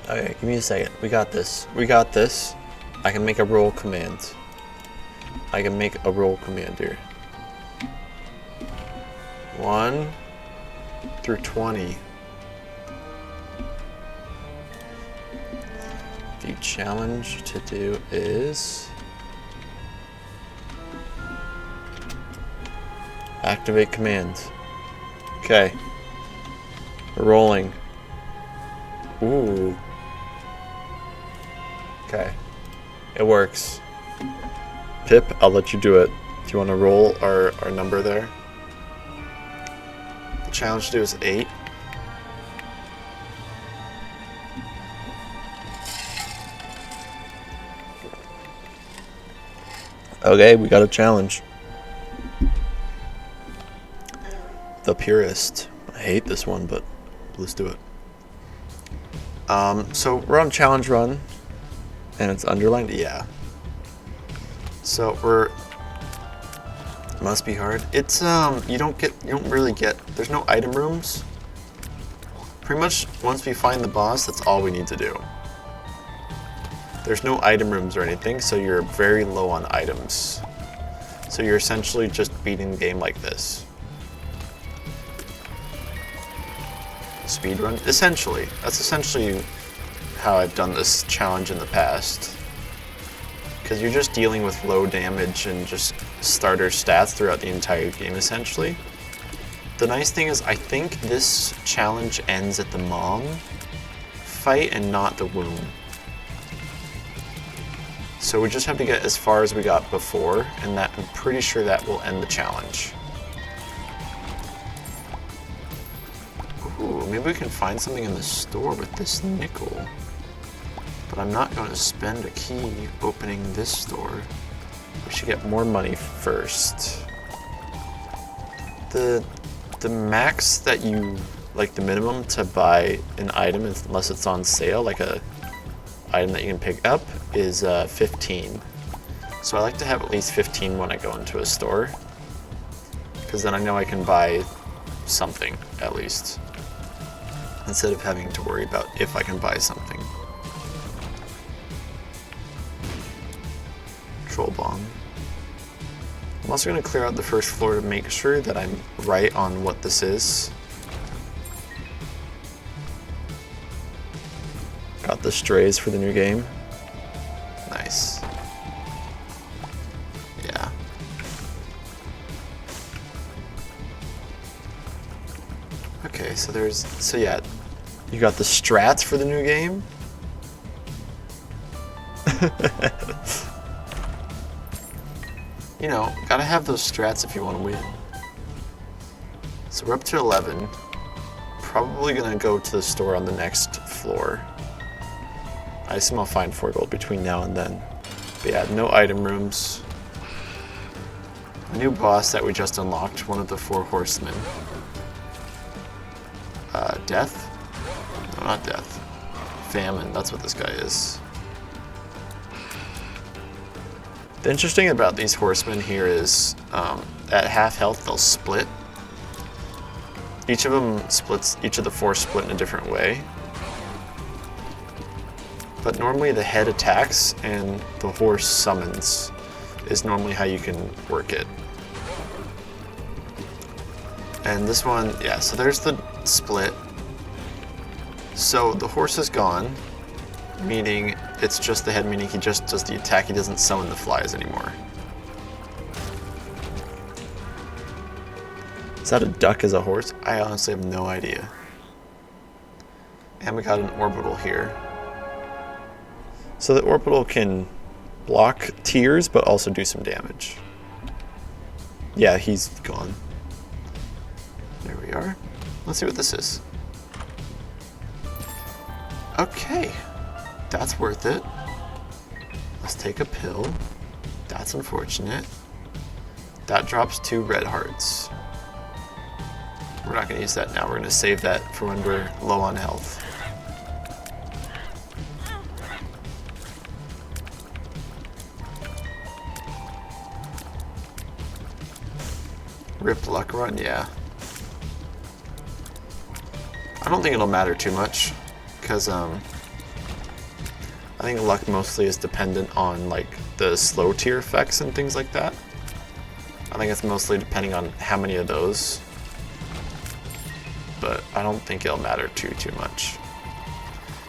Okay, give me a second. We got this. We got this. I can make a roll command. I can make a roll command here. 1 through 20. The challenge to do is activate command. Okay. We're rolling. Ooh. Okay. It works. Pip, I'll let you do it. Do you want to roll our number there? The challenge to do is 8. Okay, we got a challenge. The Purist. I hate this one, but let's do it. So we're on challenge run, and it's underlined. Yeah. So we're must be hard. It's you don't really get. There's no item rooms. Pretty much once we find the boss, that's all we need to do. There's no item rooms or anything, so you're very low on items. So you're essentially just beating the game like this. Speedrun? Essentially. That's essentially how I've done this challenge in the past. Because you're just dealing with low damage and just starter stats throughout the entire game, essentially. The nice thing is, I think this challenge ends at the mom fight and not the womb. So we just have to get as far as we got before, and that I'm pretty sure that will end the challenge. Ooh, maybe we can find something in the store with this nickel. But I'm not going to spend a key opening this store. We should get more money first. The max that you, like the minimum to buy an item, unless it's on sale, like a item that you can pick up, is 15. So I like to have at least 15 when I go into a store, because then I know I can buy something at least, instead of having to worry about if I can buy something. Troll bomb. I'm also going to clear out the first floor to make sure that I'm right on what this is. Got the strays for the new game. Nice. Yeah. Okay, so yeah, you got the strats for the new game. You know, gotta have those strats if you want to win. So we're up to 11. Probably gonna go to the store on the next floor. I assume I'll find 4 gold between now and then. But yeah, no item rooms. A new boss that we just unlocked, one of the 4 horsemen. Death? No, not death. Famine, that's what this guy is. The interesting about these horsemen here is, at half health they'll split. Each of the 4 split in a different way. But normally the head attacks and the horse summons is normally how you can work it. And this one, yeah, so there's the split. So the horse is gone, meaning it's just the head, meaning he just does the attack, he doesn't summon the flies anymore. Is that a duck as a horse? I honestly have no idea. And we got an orbital here. So the orbital can block tears, but also do some damage. Yeah, he's gone. There we are. Let's see what this is. Okay. That's worth it. Let's take a pill. That's unfortunate. That drops 2 red hearts. We're not going to use that now. We're going to save that for when we're low on health. Rip luck run, yeah. I don't think it'll matter too much, because I think luck mostly is dependent on like the slow tier effects and things like that. I think it's mostly depending on how many of those, but I don't think it'll matter too much,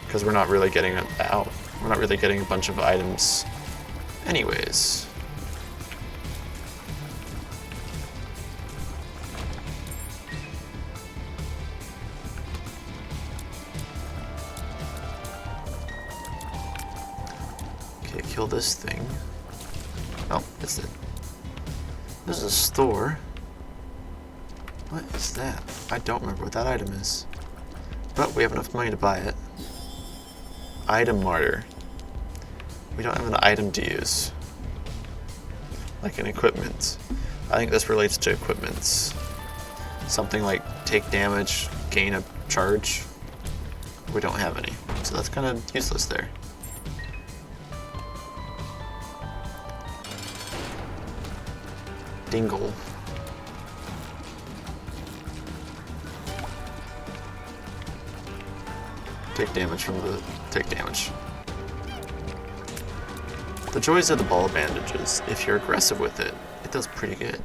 because we're not really getting it out. We're not really getting a bunch of items anyways. Kill this thing. Oh, that's it. There's a store. What is that? I don't remember what that item is. But we have enough money to buy it. Item martyr. We don't have an item to use. like an equipment. I think this relates to equipments. Something like take damage, gain a charge. We don't have any, so that's kind of useless there. Dingle. Take damage from the... take damage. The joys of the ball bandages, if you're aggressive with it, it does pretty good.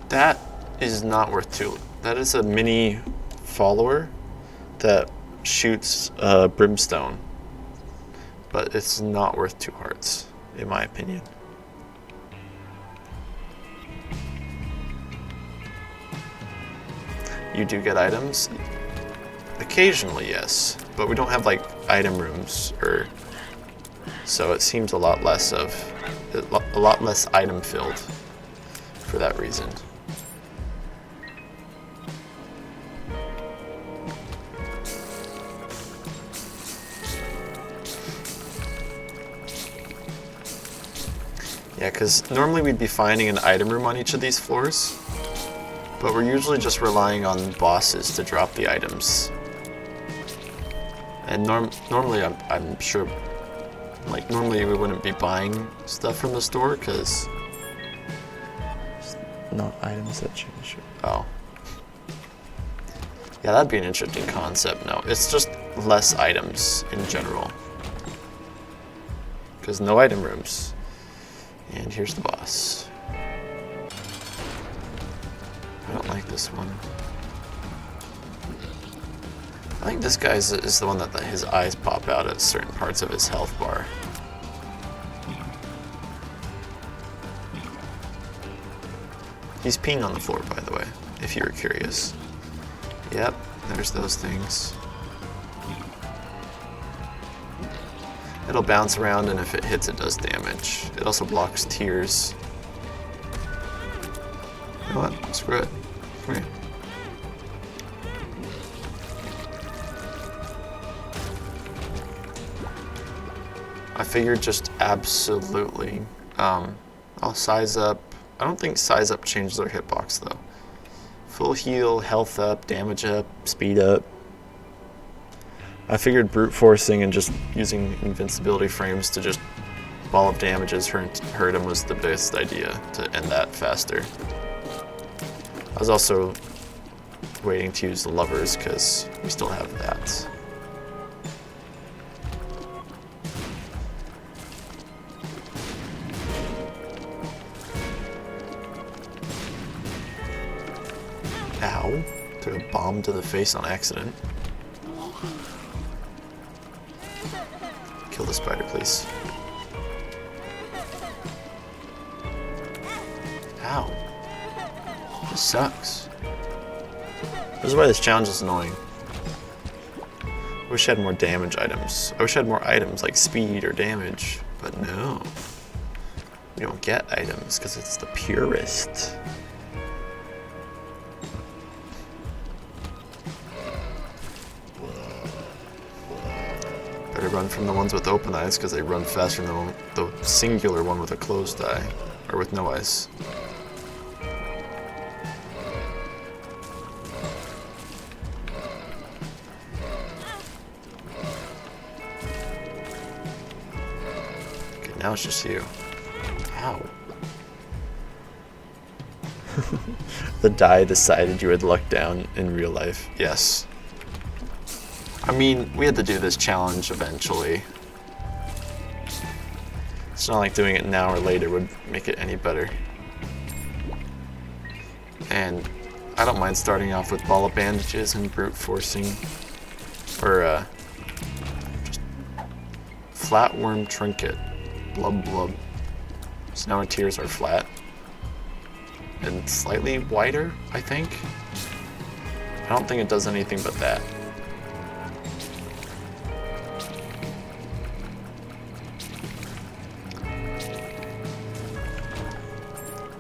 That is not worth two. That is a mini follower that shoots brimstone, but it's not worth 2 hearts, in my opinion. You do get items. Occasionally, yes, but we don't have like item rooms, or so it seems a lot less item filled for that reason. Yeah, because normally we'd be finding an item room on each of these floors, but we're usually just relying on bosses to drop the items. And normally I'm sure, like normally we wouldn't be buying stuff from the store because not items that change. Oh. Yeah, that'd be an interesting concept. No, it's just less items in general. Because no item rooms. And here's the boss. I don't like this one. I think this guy is the one that his eyes pop out at certain parts of his health bar. He's peeing on the floor, by the way, if you were curious. Yep, there's those things. It'll bounce around, and if it hits, it does damage. It also blocks tears. You know what? Screw it. Come here. I figured just absolutely. I'll size up. I don't think size up changes our hitbox though. Full heal, health up, damage up, speed up. I figured brute forcing and just using invincibility frames to just ball up damages hurt him was the best idea to end that faster. I was also waiting to use the lovers because we still have that. Ow. Took a bomb to the face on accident. Kill the spider, please. Ow. This sucks. This is why this challenge is annoying. I wish I had more damage items. I wish I had more items like speed or damage, but no. We don't get items because it's the purest. Better run from the ones with open eyes because they run faster than the singular one with a closed eye, or with no eyes. Okay, now it's just you. Ow. The die decided you had luck down in real life. Yes. I mean, we had to do this challenge eventually. It's not like doing it now or later would make it any better. And I don't mind starting off with ball of bandages and brute forcing. Or, just flatworm trinket. Blub blub. So now our tears are flat. And slightly wider, I think. I don't think it does anything but that.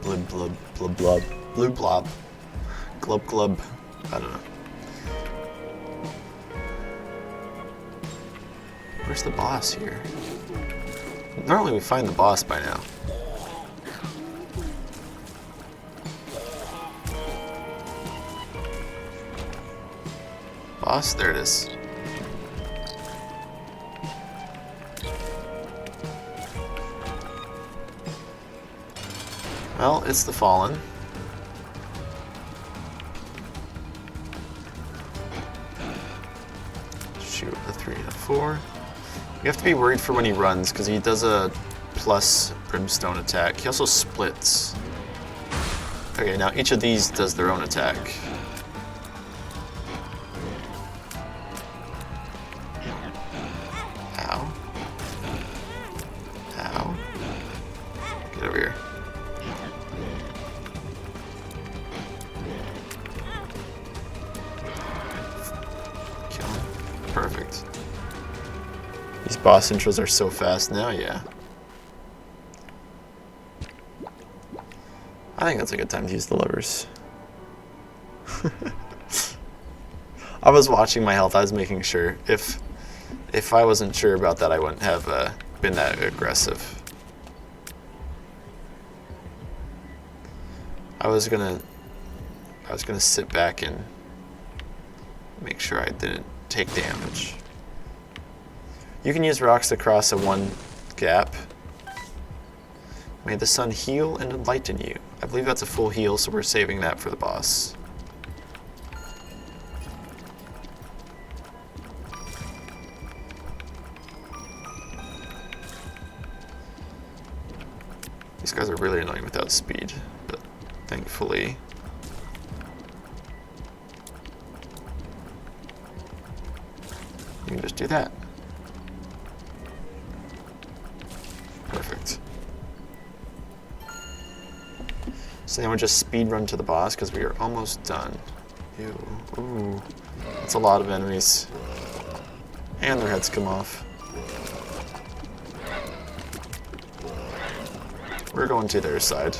Blub blub blub blub blue blob glub glub. I don't know. Where's the boss here? Normally we find the boss by now. Boss? There it is. Well, it's the Fallen. Shoot, a 3 and a 4. You have to be worried for when he runs, because he does a plus brimstone attack. He also splits. Okay, now each of these does their own attack. Ow. Ow. Get over here. Kill him. Perfect. These boss intros are so fast now, yeah. I think that's a good time to use the levers. I was watching my health. I was making sure. If I wasn't sure about that, I wouldn't have been that aggressive. I was gonna sit back and make sure I didn't take damage. You can use rocks to cross a one gap. May the sun heal and enlighten you. I believe that's a full heal, so we're saving that for the boss. These guys are really annoying without speed, but thankfully... you can just do that. Perfect. So now we'll just speed run to the boss because we are almost done. Ew. Ooh. That's a lot of enemies. And their heads come off. We're going to their side.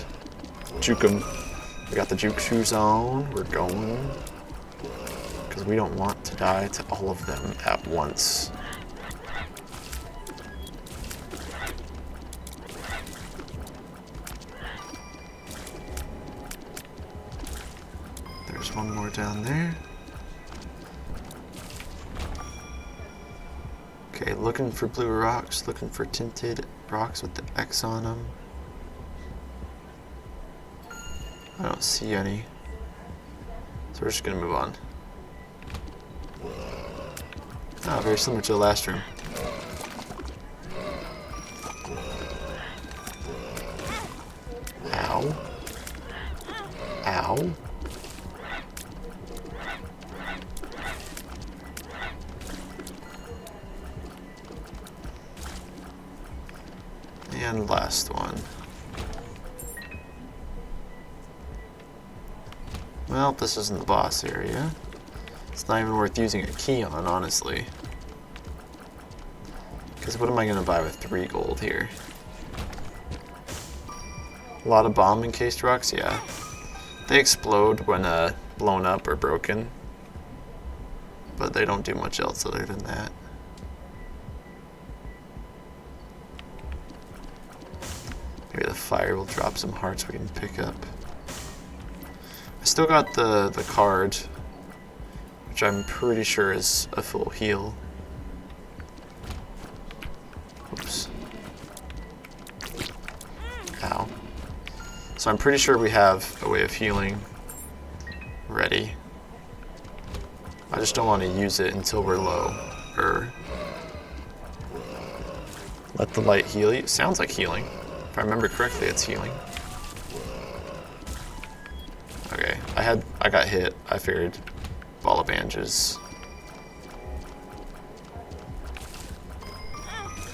Juke them. We got the juke shoes on. We're going. Because we don't want to die to all of them at once. There's one more down there. Okay, looking for blue rocks, looking for tinted rocks with the X on them. I don't see any. So we're just gonna move on. Oh, very similar to the last room. Ow. Ow. And last one. Well, this isn't the boss area. It's not even worth using a key on, honestly. Because what am I going to buy with 3 gold here? A lot of bomb encased rocks, yeah. They explode when blown up or broken. But they don't do much else other than that. Maybe the fire will drop some hearts we can pick up. I still got the card, which I'm pretty sure is a full heal. Oops. Ow. So I'm pretty sure we have a way of healing ready. I just don't want to use it until we're low. Let the light heal you. Sounds like healing. If I remember correctly, it's healing. Okay, I got hit. I figured ball of bandages.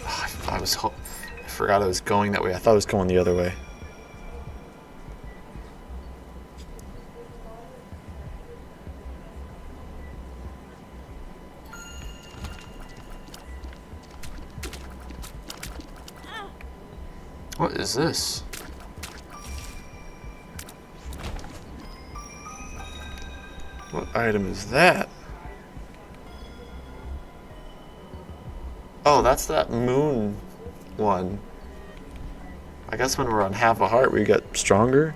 I forgot I was going that way. I thought I was going the other way. What is this? What item is that? Oh, that's that moon one. I guess when we're on half a heart, we get stronger.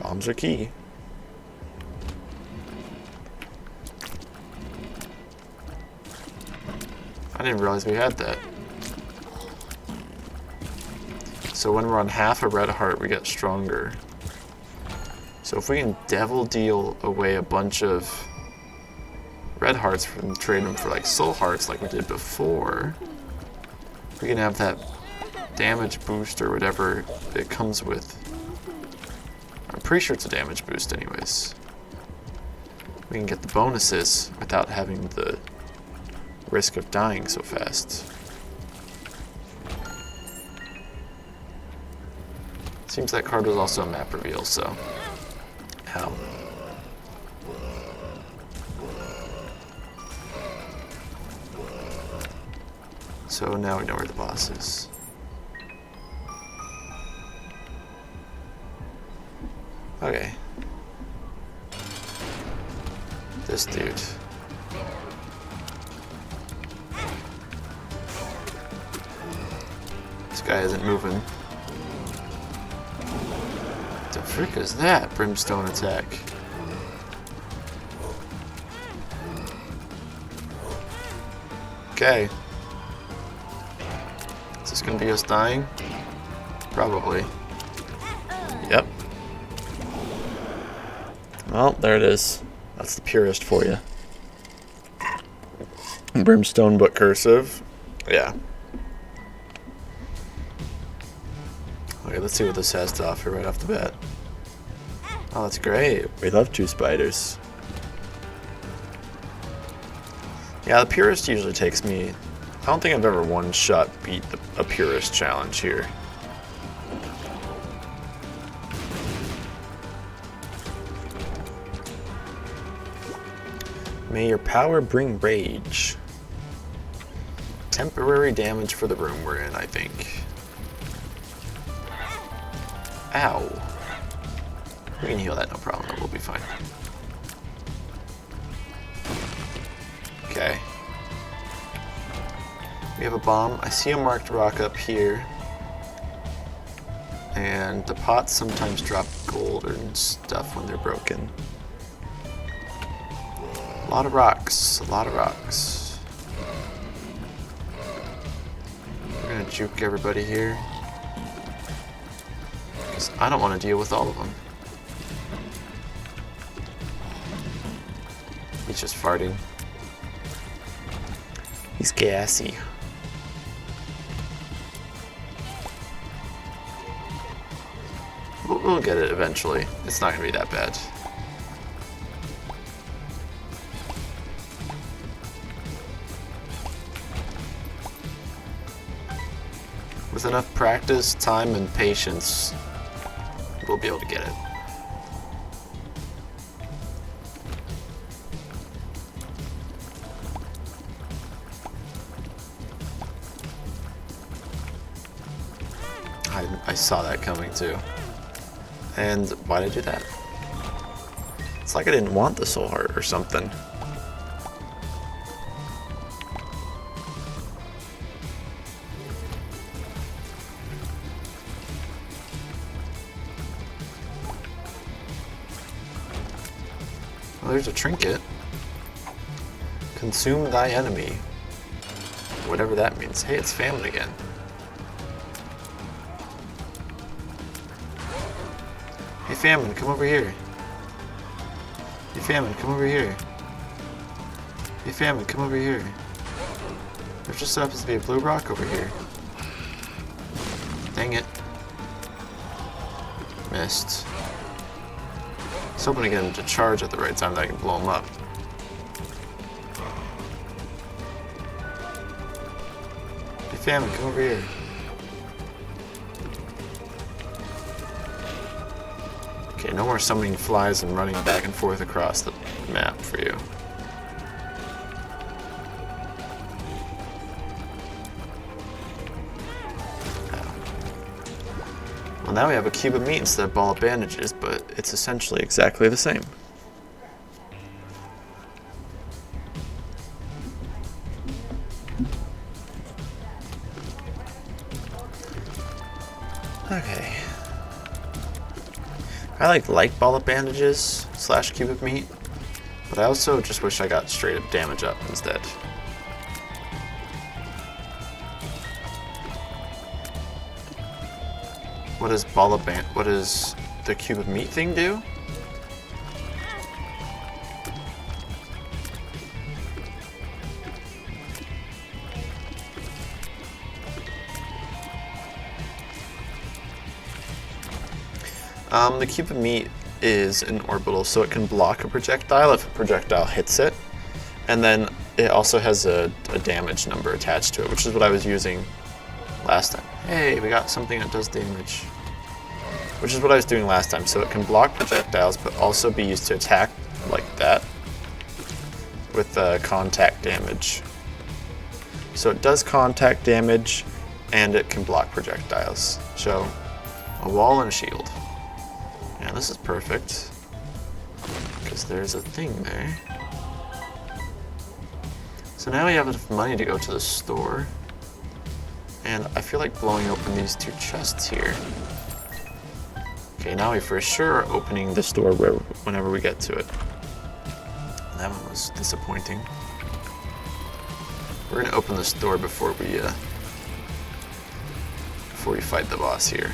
Bombs are key. I didn't realize we had that. So when we're on half a red heart, we get stronger. So if we can devil deal away a bunch of red hearts from trading them for like soul hearts like we did before, we can have that damage boost or whatever it comes with. I'm pretty sure it's a damage boost anyways. We can get the bonuses without having the risk of dying so fast. Seems that card was also a map reveal, so... Ow. So now we know where the boss is. Okay. This dude. This guy isn't moving. The frick is that? Brimstone attack. Okay. Is this gonna be us dying? Probably. Yep. Well, there it is. That's the purist for you. Brimstone but cursive. Yeah. Okay, let's see what this has to offer right off the bat. Oh, that's great. We love 2 spiders. Yeah, the purist usually takes me... I don't think I've ever one-shot beat a purist challenge here. May your power bring rage. Temporary damage for the room we're in, I think. Ow. We can heal that, no problem. We'll be fine. Okay. We have a bomb. I see a marked rock up here. And the pots sometimes drop gold and stuff when they're broken. A lot of rocks. A lot of rocks. We're gonna juke everybody here. Because I don't want to deal with all of them. He's just farting. He's gassy. We'll get it eventually. It's not going to be that bad. With enough practice, time, and patience, we'll be able to get it. I saw that coming too. And why did I do that? It's like I didn't want the soul heart or something. Well, there's a trinket. Consume thy enemy. Whatever that means. Hey, it's family again. Hey Famine, come over here. Hey Famine, come over here. Hey Famine, come over here. There's just happens to be a blue rock over here. Dang it. Missed. I was hoping to get him to charge at the right time that I can blow him up. Hey Famine, come over here. Okay, no more summoning flies and running back and forth across the map for you. Oh. Well, now we have a cube of meat instead of ball of bandages, but it's essentially exactly the same. Okay. I like ball up bandages / cube of meat, but I also just wish I got straight up damage up instead. What does what does the cube of meat thing do? The cube of meat is an orbital, so it can block a projectile if a projectile hits it. And then it also has a damage number attached to it, which is what I was using last time. Hey, we got something that does damage. Which is what I was doing last time. So it can block projectiles, but also be used to attack like that with contact damage. So it does contact damage, and it can block projectiles. So a wall and a shield. Yeah, this is perfect, because there's a thing there. So now we have enough money to go to the store, and I feel like blowing open these 2 chests here. Okay, now we for sure are opening the store whenever we get to it. That one was disappointing. We're gonna open the store before we fight the boss here.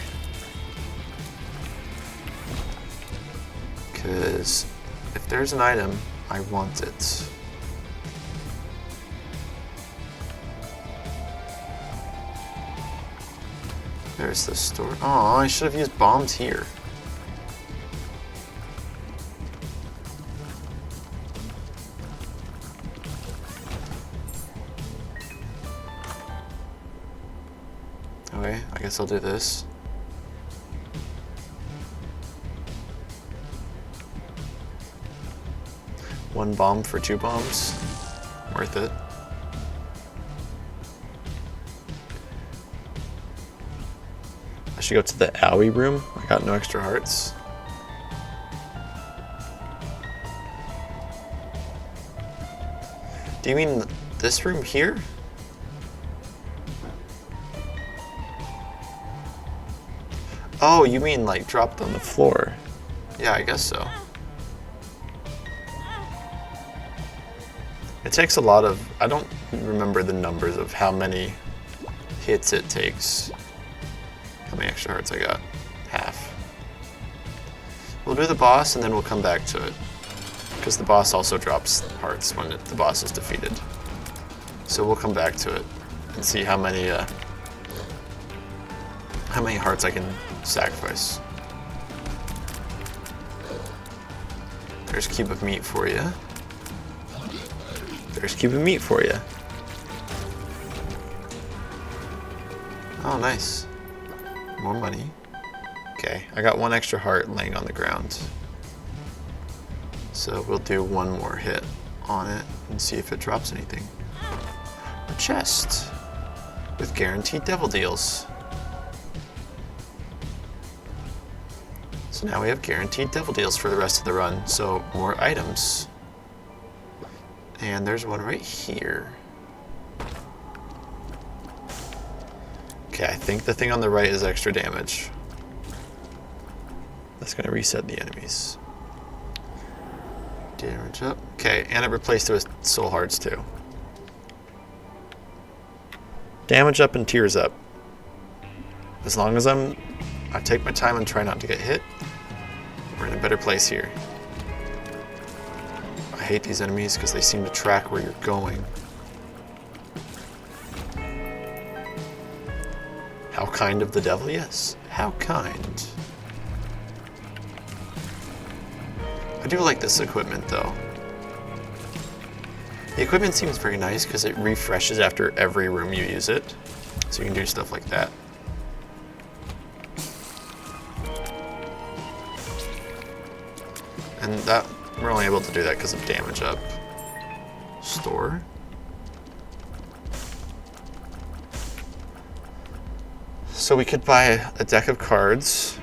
Because if there's an item, I want it. There's the store. Oh, I should have used bombs here. Okay, I guess I'll do this. One bomb for 2 bombs. Worth it. I should go to the owie room. I got no extra hearts. Do you mean this room here? Oh, you mean like dropped on the floor? Yeah, I guess so. It takes a lot of... I don't remember the numbers of how many hits it takes. How many extra hearts I got? Half. We'll do the boss and then we'll come back to it. Because the boss also drops hearts when the boss is defeated. So we'll come back to it and see how many hearts I can sacrifice. There's cube of meat for you. There's cube of meat for you. Oh, nice. More money. Okay, I got 1 extra heart laying on the ground. So we'll do 1 more hit on it and see if it drops anything. A chest with guaranteed devil deals. So now we have guaranteed devil deals for the rest of the run. So more items. And there's one right here. Okay, I think the thing on the right is extra damage. That's gonna reset the enemies. Damage up. Okay, and it replaced it with soul hearts too. Damage up and tears up. As long as I take my time and try not to get hit, we're in a better place here. I hate these enemies because they seem to track where you're going. How kind of the devil, yes. How kind. I do like this equipment though. The equipment seems very nice because it refreshes after every room you use it. So you can do stuff like that. And that we're only able to do that because of damage up. Store. So we could buy a deck of cards,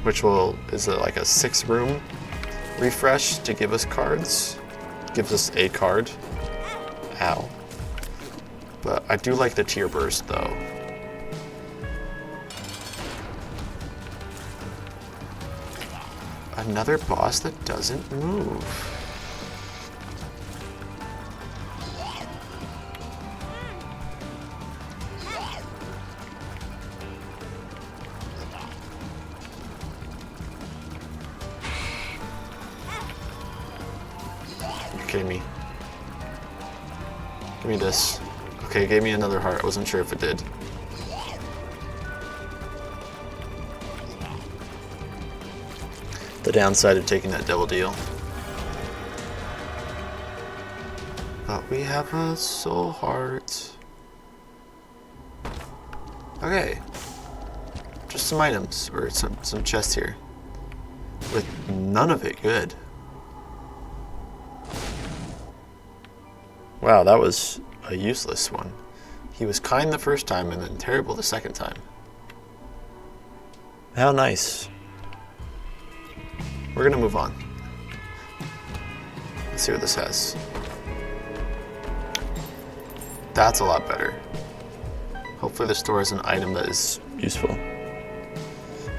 which is like a 6-room refresh to give us cards. Gives us a card. Ow. But I do like the tier burst though. Another boss that doesn't move. You're kidding me. Give me this. Okay, it gave me another heart. I wasn't sure if it did. The downside of taking that double deal. But we have a soul heart. Okay. Just some items, or some chests here. With none of it good. Wow, that was a useless one. He was kind the first time and then terrible the second time. How nice. We're gonna move on. Let's see what this has. That's a lot better. Hopefully the store has an item that is useful.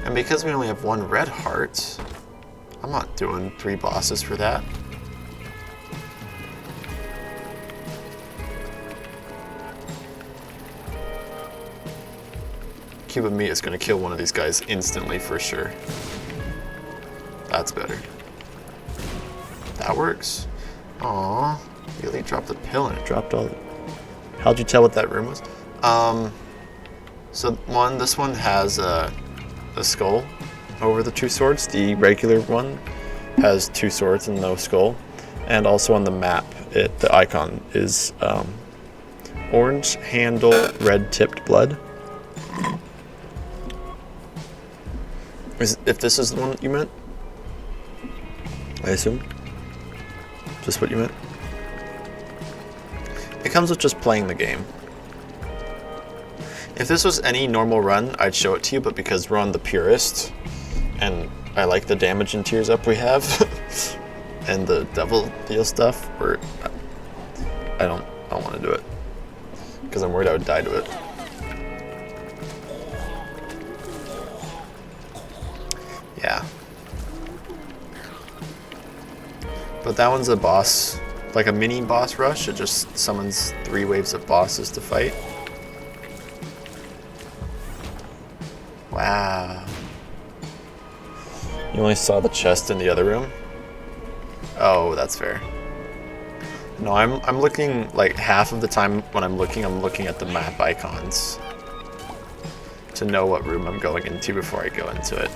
And because we only have one red heart, I'm not doing 3 bosses for that. Cube of meat is gonna kill one of these guys instantly for sure. That's better. That works. Aww. Really dropped the pill and it dropped all the... How'd you tell what that room was? So this one has a skull over the 2 swords. The regular one has 2 swords and no skull. And also on the map, the icon is orange handle, red tipped blood. If this is the one you meant? I assume. Is this what you meant? It comes with just playing the game. If this was any normal run, I'd show it to you, but because we're on the purist, and I like the damage and tears up we have, and the devil deal stuff, I don't want to do it. Because I'm worried I would die to it. Yeah. But that one's a boss, like a mini boss rush. It just summons 3 waves of bosses to fight. Wow. You only saw the chest in the other room? Oh, that's fair. No, I'm looking, like half of the time when I'm looking at the map icons to know what room I'm going into before I go into it.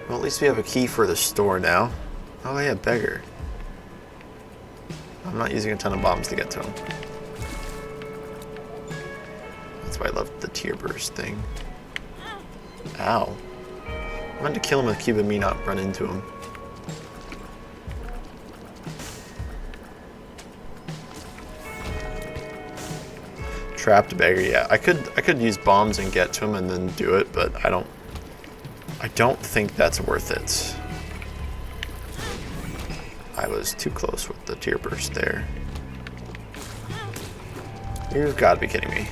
Well, at least we have a key for the store now. Oh yeah, beggar. I'm not using a ton of bombs to get to him. That's why I love the tear burst thing. Ow. I meant to kill him with cube of me, not run into him. Trapped beggar, yeah. I could use bombs and get to him and then do it, but I don't think that's worth it. I was too close with the tear burst there. You've got to be kidding me.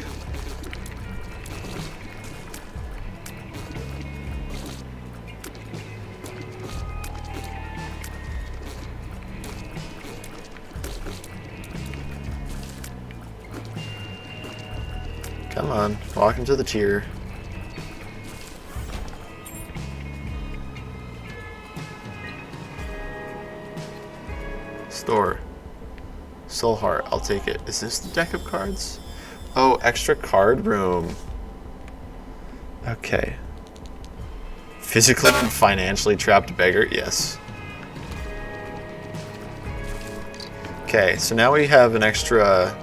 Come on, walk into the tier. Store. Soul heart, I'll take it. Is this the deck of cards? Oh, extra card room. Okay. Physically and financially trapped beggar, yes. Okay, so now we have an extra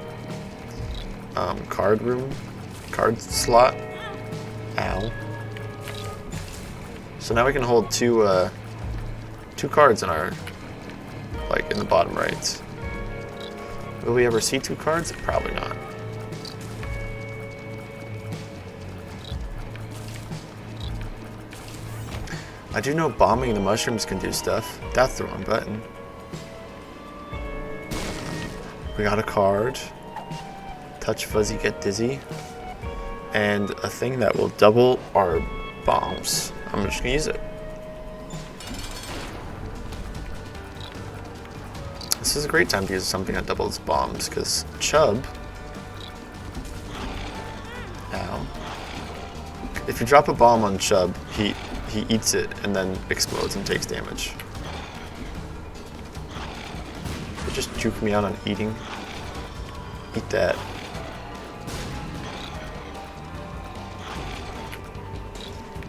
card room, card slot. Ow. So now we can hold two cards in our, like in the bottom right. Will we ever see 2 cards? Probably not. I do know bombing the mushrooms can do stuff. That's the wrong button. We got a card. touch fuzzy, get dizzy, and a thing that will double our bombs. I'm just gonna use it. This is a great time to use something that doubles bombs, because Chub, ow, if you drop a bomb on Chub, he eats it and then explodes and takes damage. It just juke me out on eating. Eat that.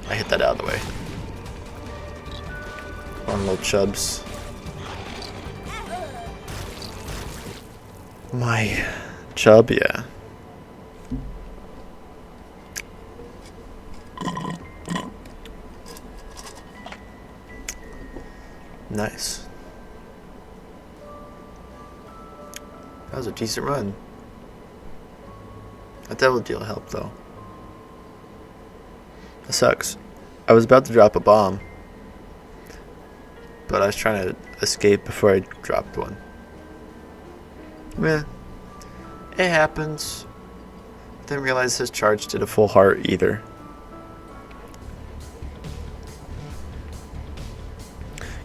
I hit that out of the way. On little Chubs. My Chub, yeah. Nice. That was a decent run. That devil deal helped though. That sucks. I was about to drop a bomb, but I was trying to escape before I dropped one. Meh. It happens. Didn't realize his charge did a full heart either.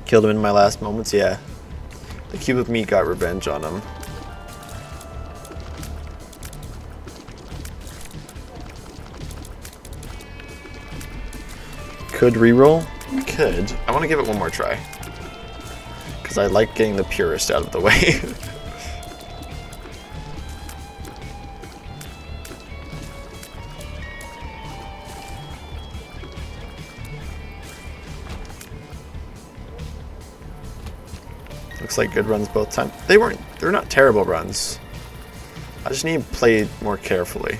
Killed him in my last moments, yeah. The cube of meat got revenge on him. Could reroll? Could. I want to give it one more try. Because I like getting the purist out of the way. Looks like good runs both times. They're not terrible runs. I just need to play more carefully.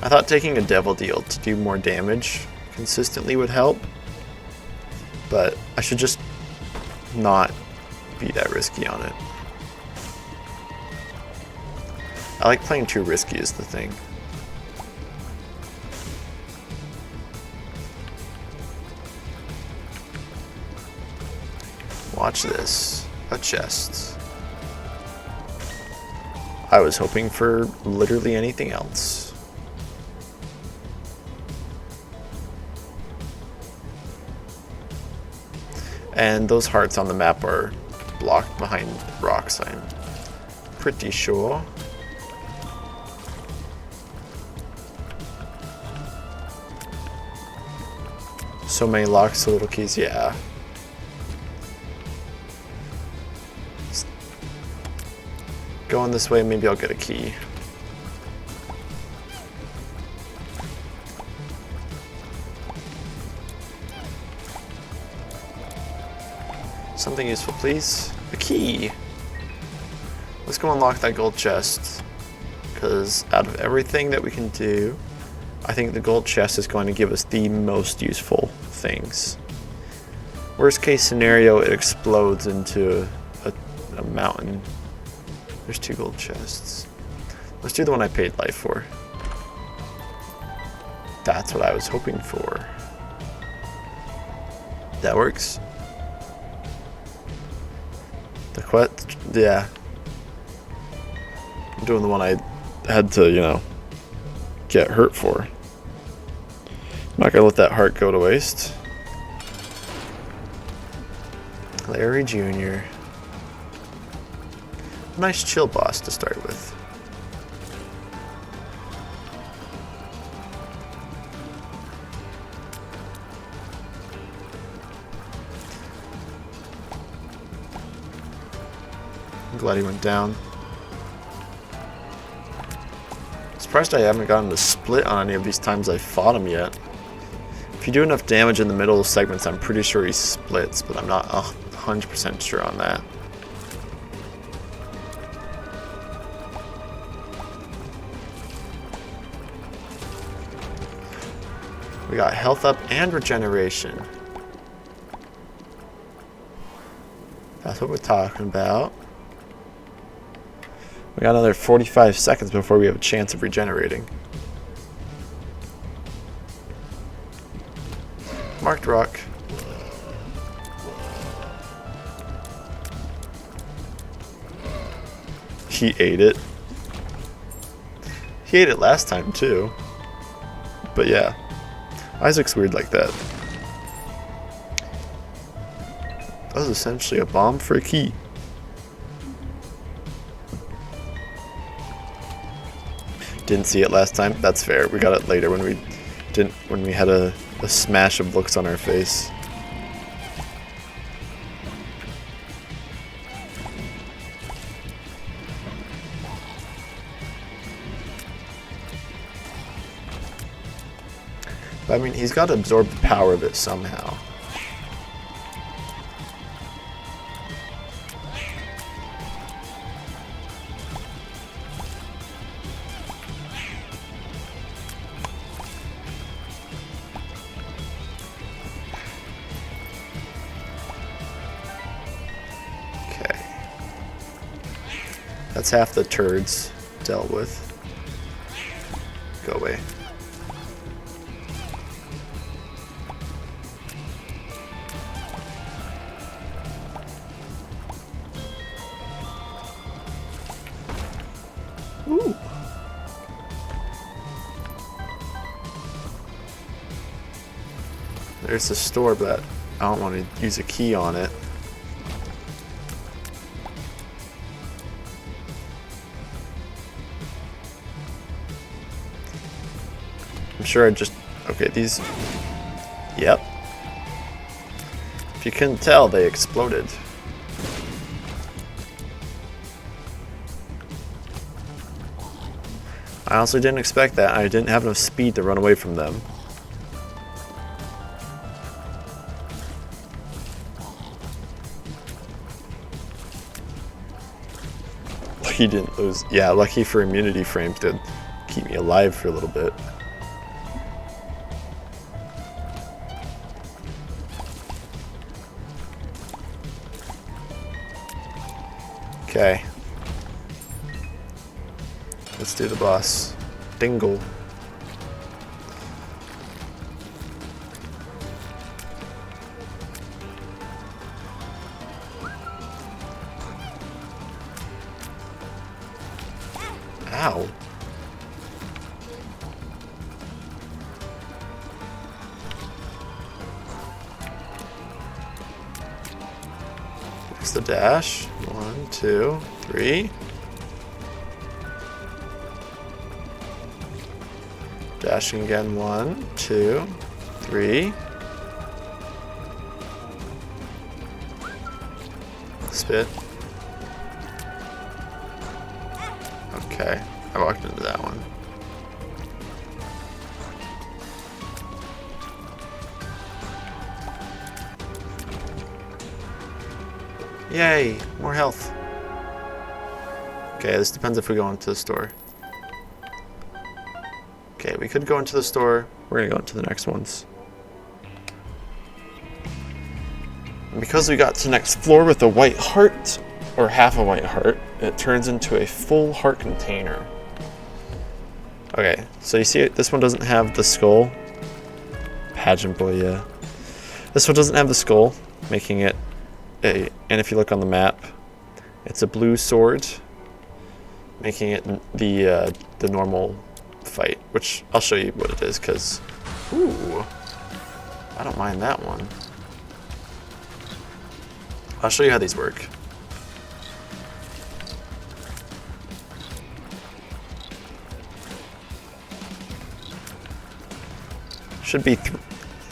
I thought taking a devil deal to do more damage consistently would help, but I should just not be that risky on it. I like playing too risky is the thing. Watch this. A chest. I was hoping for literally anything else. And those hearts on the map are blocked behind rocks, I'm pretty sure. So many locks, so little keys, yeah. Going this way, maybe I'll get a key. Something useful, please. A key! Let's go unlock that gold chest. Because out of everything that we can do, I think the gold chest is going to give us the most useful things. Worst case scenario, it explodes into a mountain. There's 2 gold chests. Let's do the one I paid life for. That's what I was hoping for. That works. The quest, yeah. I'm doing the one I had to, you know, get hurt for. I'm not gonna let that heart go to waste. Larry Jr. Nice chill boss to start with. I'm glad he went down. Surprised I haven't gotten to split on any of these times I fought him yet. If you do enough damage in the middle segments, I'm pretty sure he splits, but I'm not 100% sure on that. We got health up and regeneration. That's what we're talking about. We got another 45 seconds before we have a chance of regenerating. Marked rock. He ate it. He ate it last time too. But yeah, Isaac's weird like that. That was essentially a bomb for a key. Didn't see it last time. That's fair. We got it later when we had a smash of looks on our face. I mean, he's got to absorb the power of it somehow. Okay. That's half the turds dealt with. Go away. Ooh. There's the store, but I don't want to use a key on it. I'm sure I just... Okay, these... Yep. If you couldn't tell, they exploded. I honestly didn't expect that. I didn't have enough speed to run away from them. Lucky didn't lose. Yeah, lucky for immunity frames to keep me alive for a little bit. Okay. Let's do the boss. Dingle. Ow. Next the dash. 1, 2, 3. Dashing again. 1, 2, 3. Spit. Okay, I walked into that one. Yay, more health. Okay, this depends if we go into the store. Okay, we could go into the store. We're gonna go into the next ones. And because we got to next floor with a white heart, or half a white heart, it turns into a full heart container. Okay, so you see it, this one doesn't have the skull. Pageant boy, yeah. This one doesn't have the skull, making it a, and if you look on the map, it's a blue sword, making it the normal fight, which I'll show you what it is, because, ooh, I don't mind that one. I'll show you how these work. Should be,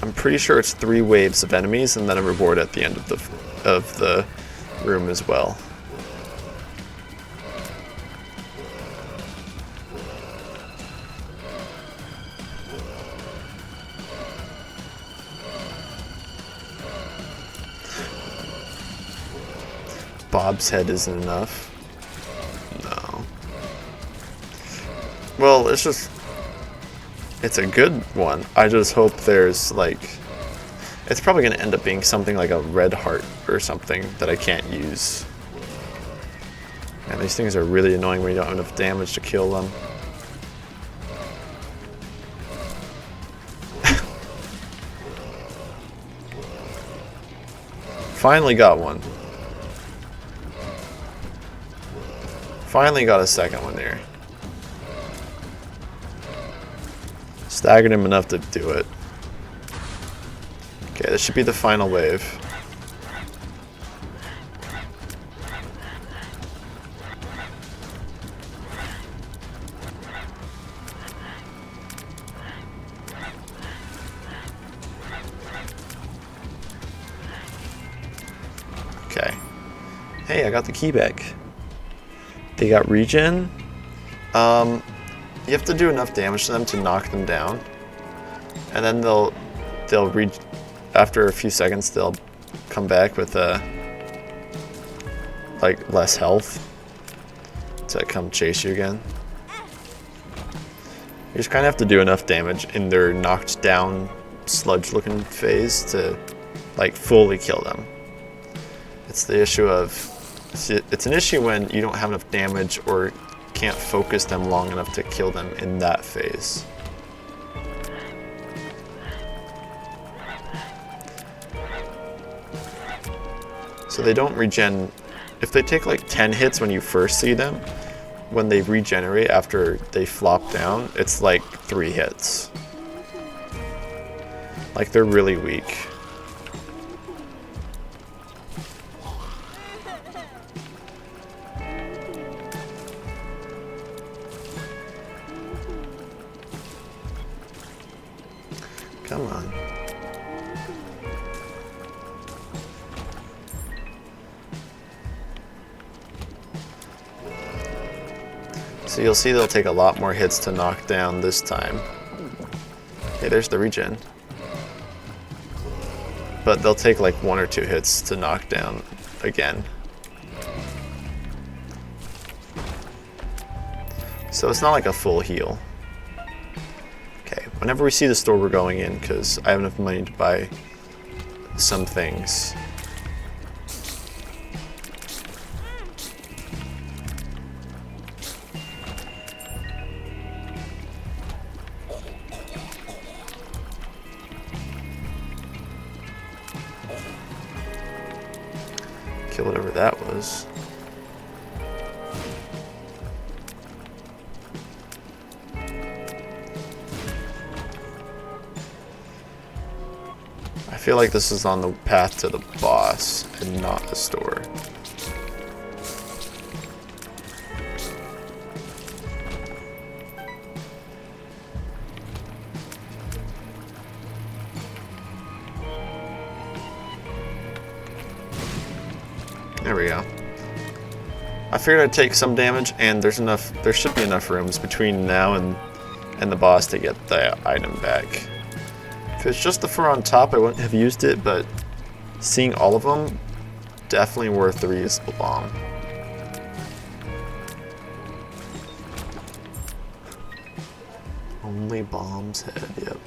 I'm pretty sure it's 3 waves of enemies and then a reward at the end of the room as well. Bob's head isn't enough. No. Well, it's just... It's a good one. I just hope there's, like... It's probably going to end up being something like a red heart or something that I can't use. And these things are really annoying when you don't have enough damage to kill them. Finally got one. Finally got a second one there. Staggered him enough to do it. Okay, this should be the final wave. Okay. Hey, I got the key back. They got regen. You have to do enough damage to them to knock them down, and then they'll after a few seconds they'll come back with like less health to come chase you again. You just kind of have to do enough damage in their knocked down sludge-looking phase to like fully kill them. It's the issue of it's an issue when you don't have enough damage or can't focus them long enough to kill them in that phase. So they don't regen. If they take like 10 hits when you first see them, when they regenerate after they flop down, it's like 3 hits. Like they're really weak. Come on. So you'll see they'll take a lot more hits to knock down this time. Okay, there's the regen. But they'll take like 1 or 2 hits to knock down again. So it's not like a full heal. Okay, whenever we see the store, we're going in because I have enough money to buy some things. Kill whatever that was. I feel like this is on the path to the boss and not the store. There we go. I figured I'd take some damage, and there should be enough rooms between now and the boss to get the item back. If it's just the fur on top, I wouldn't have used it, but seeing all of them, definitely worth the reusable bomb. Only bomb's head, yep.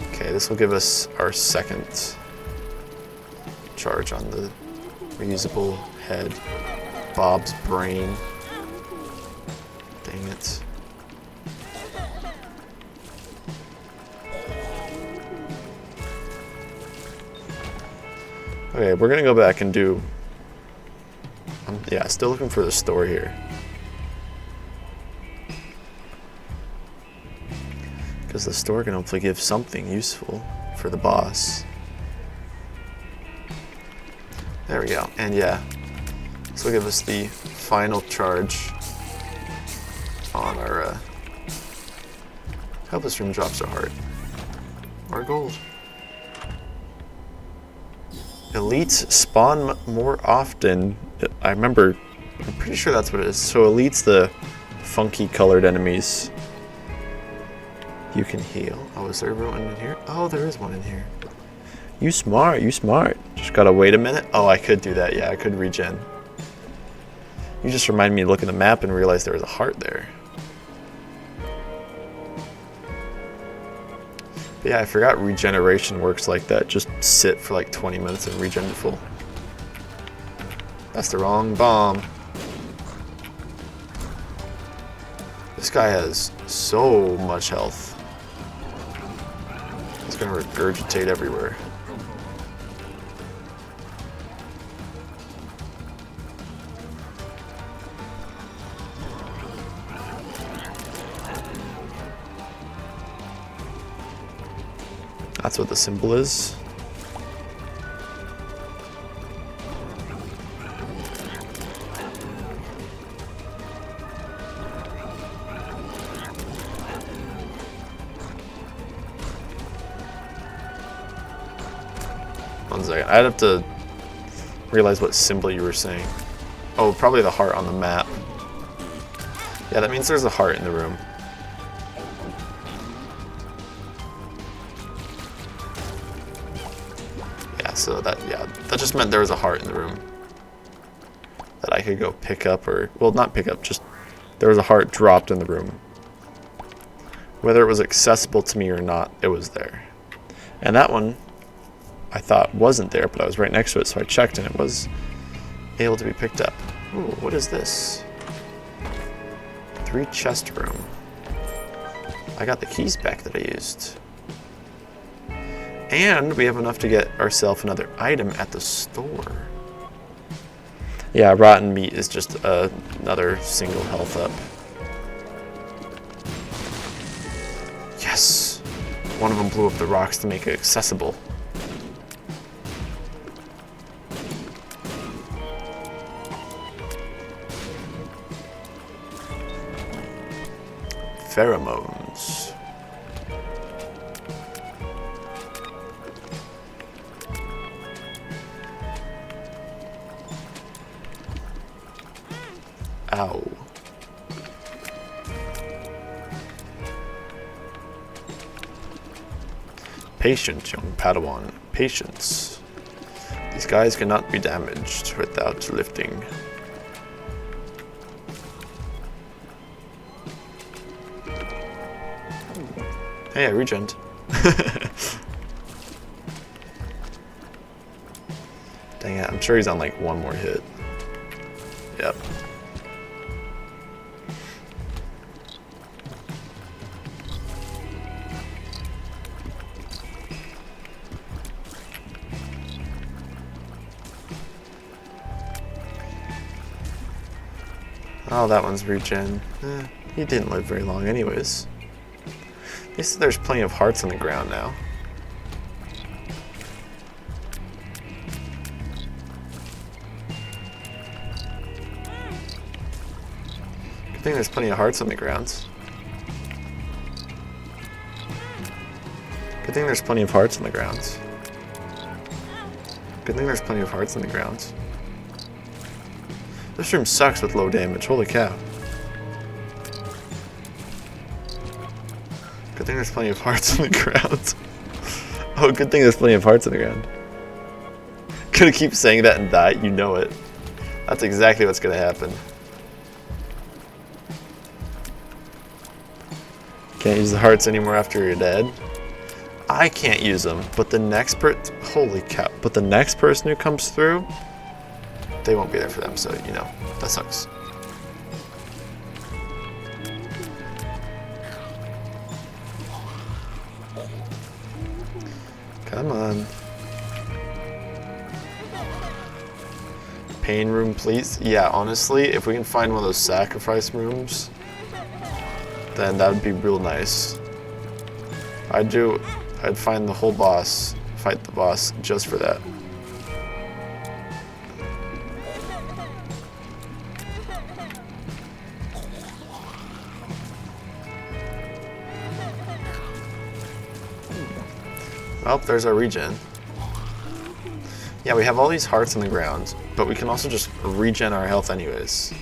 Okay, this will give us our second charge on the reusable head. Bob's brain. Dang it. Okay, we're gonna go back and do... yeah, still looking for the store here. Because the store can hopefully give something useful for the boss. There we go, and yeah, this will give us the final charge on our, hope this room drops a heart. Or gold. Elites spawn more often. I'm pretty sure that's what it is. So elites, the funky colored enemies, you can heal. Oh, is there one in here? Oh, there is one in here. You smart, you smart. Just gotta wait a minute. Oh, I could do that. Yeah, I could regen. You just reminded me to look at the map and realize there was a heart there. But yeah, I forgot regeneration works like that. Just sit for like 20 minutes and regen to full. That's the wrong bomb. This guy has so much health. He's gonna regurgitate everywhere. That's what the symbol is. One second. I'd have to realize what symbol you were saying. Oh, probably the heart on the map. Yeah, that means there's a heart in the room. Yeah, so that just meant there was a heart in the room that I could go pick up, or, well, not pick up, just there was a heart dropped in the room. Whether it was accessible to me or not, it was there. And that one I thought wasn't there, but I was right next to it, so I checked and it was able to be picked up. Ooh, what is this? 3 chest room. I got the keys back that I used. And we have enough to get ourselves another item at the store. Yeah, rotten meat is just another single health up. Yes! One of them blew up the rocks to make it accessible. Pheromones. Ow. Patience, young Padawan. Patience. These guys cannot be damaged without lifting. Hey, I regened. Dang it, I'm sure he's on like one more hit. Yep. Oh, that one's regen. He didn't live very long anyways. At least there's plenty of hearts on the ground now. Good thing there's plenty of hearts on the ground. Good thing there's plenty of hearts on the ground. Good thing there's plenty of hearts on the ground. This room sucks with low damage, holy cow. Good thing there's plenty of hearts on the ground. Oh, good thing there's plenty of hearts on the ground. Gonna keep saying that and die, you know it. That's exactly what's gonna happen. Can't use the hearts anymore after you're dead. I can't use them, but the next holy cow, but the next person who comes through, they won't be there for them, so, you know, that sucks. Come on. Pain room, please. Yeah, honestly, if we can find one of those sacrifice rooms, then that would be real nice. I'd find the whole boss, fight the boss just for that. Oh, there's our regen. Yeah, we have all these hearts on the ground, but we can also just regen our health anyways.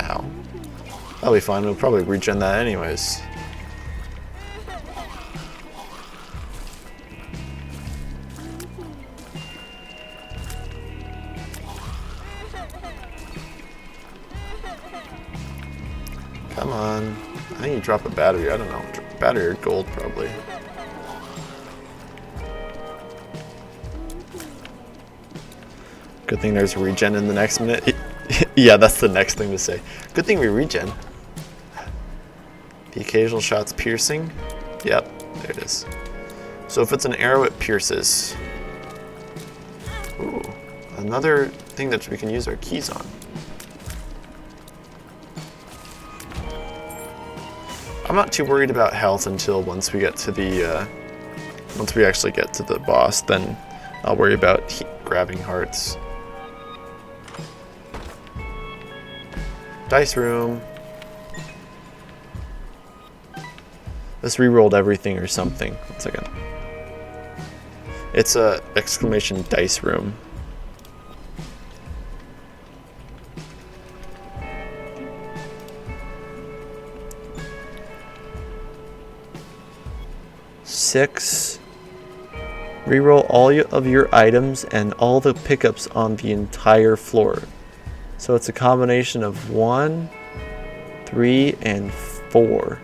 Ow. That'll be fine, we'll probably regen that anyways. Come on. I think you drop a battery, I don't know. Battery or gold, probably. Good thing there's a regen in the next minute. Yeah, that's the next thing to say. Good thing we regen. The occasional shot's piercing. Yep, there it is. So if it's an arrow, it pierces. Ooh, another thing that we can use our keys on. I'm not too worried about health until once we get to the, once we actually get to the boss, then I'll worry about grabbing hearts. Dice room. Let's re-rolled everything or something. 1 second. It's a exclamation dice room. Six. Reroll all of your items and all the pickups on the entire floor. So it's a combination of 1, 3, and 4.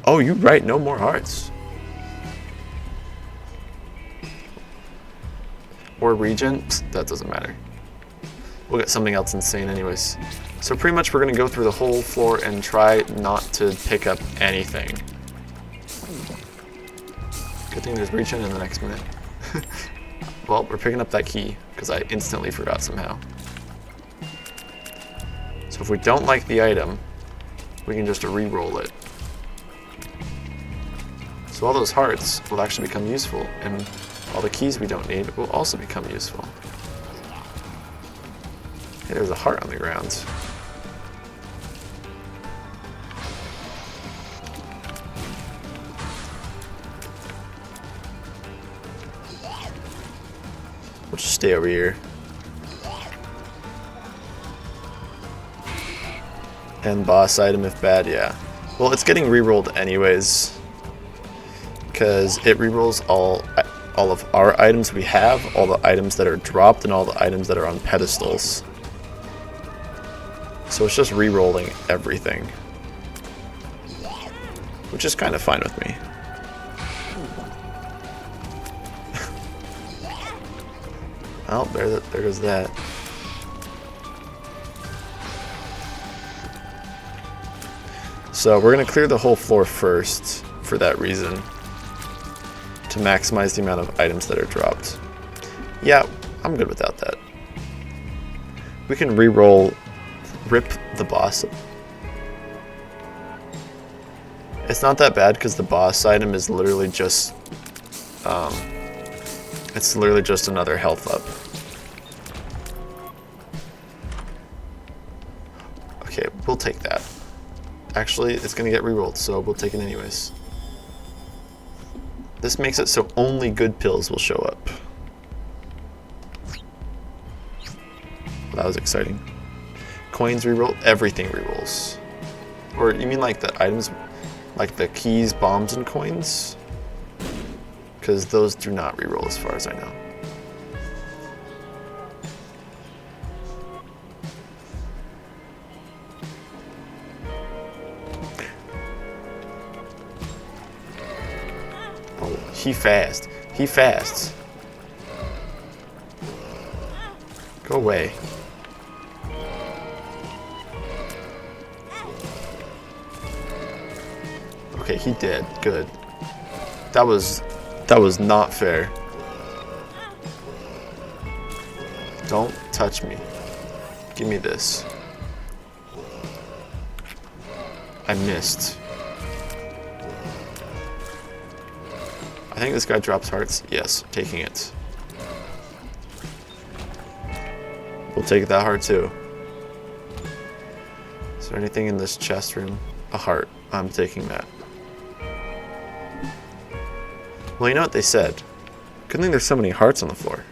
Oh, you're right, no more hearts. Or regen, that doesn't matter. We'll get something else insane anyways. So pretty much we're gonna go through the whole floor and try not to pick up anything. Good thing there's regen in the next minute. Well, we're picking up that key, because I instantly forgot somehow. So if we don't like the item, we can just re-roll it. So all those hearts will actually become useful, and all the keys we don't need will also become useful. Hey, there's a heart on the ground. We'll just stay over here. And boss item if bad, yeah. Well, it's getting re-rolled anyways, because it re-rolls all of our items we have, all the items that are dropped, and all the items that are on pedestals. So it's just re-rolling everything, which is kind of fine with me. Oh, there goes that. So we're going to clear the whole floor first for that reason, to maximize the amount of items that are dropped. Yeah, I'm good without that. We can re-roll, rip the boss. It's not that bad because the boss item is literally just, it's literally just another health up. Okay, we'll take that. Actually, it's gonna get re-rolled, so we'll take it anyways. This makes it so only good pills will show up. Well, that was exciting. Coins re-roll, everything re-rolls. Or you mean like the items, like the keys, bombs, and coins? Because those do not re-roll as far as I know. Oh, he fast. He fasts. Go away. Okay, he did. Good. That was not fair. Don't touch me. Give me this. I missed. I think this guy drops hearts. Yes, taking it. We'll take that heart too. Is there anything in this chest room? A heart. I'm taking that. Well, you know what they said. Good thing there's so many hearts on the floor.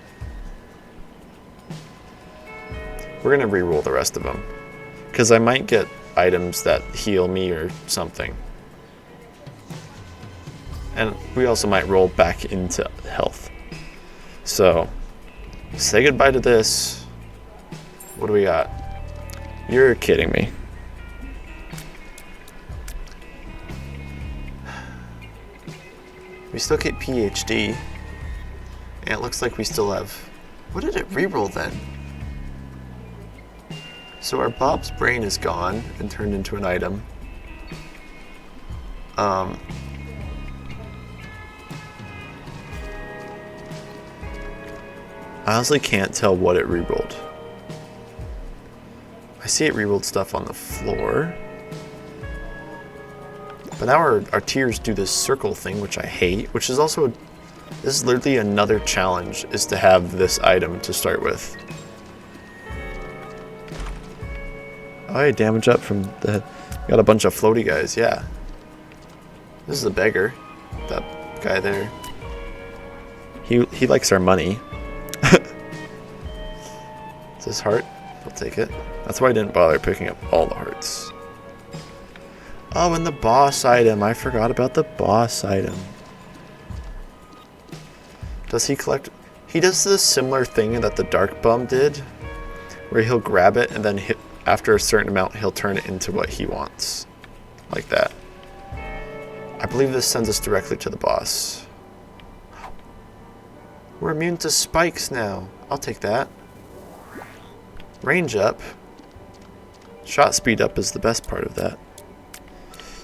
We're gonna re-roll the rest of them, because I might get items that heal me or something. And we also might roll back into health. So, say goodbye to this. What do we got? You're kidding me. We still get PhD, and it looks like we still have... What did it re-roll then? So our Bob's brain is gone and turned into an item. I honestly can't tell what it rerolled. I see it rerolled stuff on the floor. But now our tiers do this circle thing, which I hate, which is also, this is literally another challenge, is to have this item to start with. Oh, yeah, damage up from the, got a bunch of floaty guys, yeah. This is a beggar, that guy there. He likes our money. Is this heart? I'll take it. That's why I didn't bother picking up all the hearts. Oh, and the boss item. I forgot about the boss item. Does he collect... He does this similar thing that the Dark Bum did, where he'll grab it and then after a certain amount he'll turn it into what he wants. Like that. I believe this sends us directly to the boss. We're immune to spikes now. I'll take that. Range up. Shot speed up is the best part of that.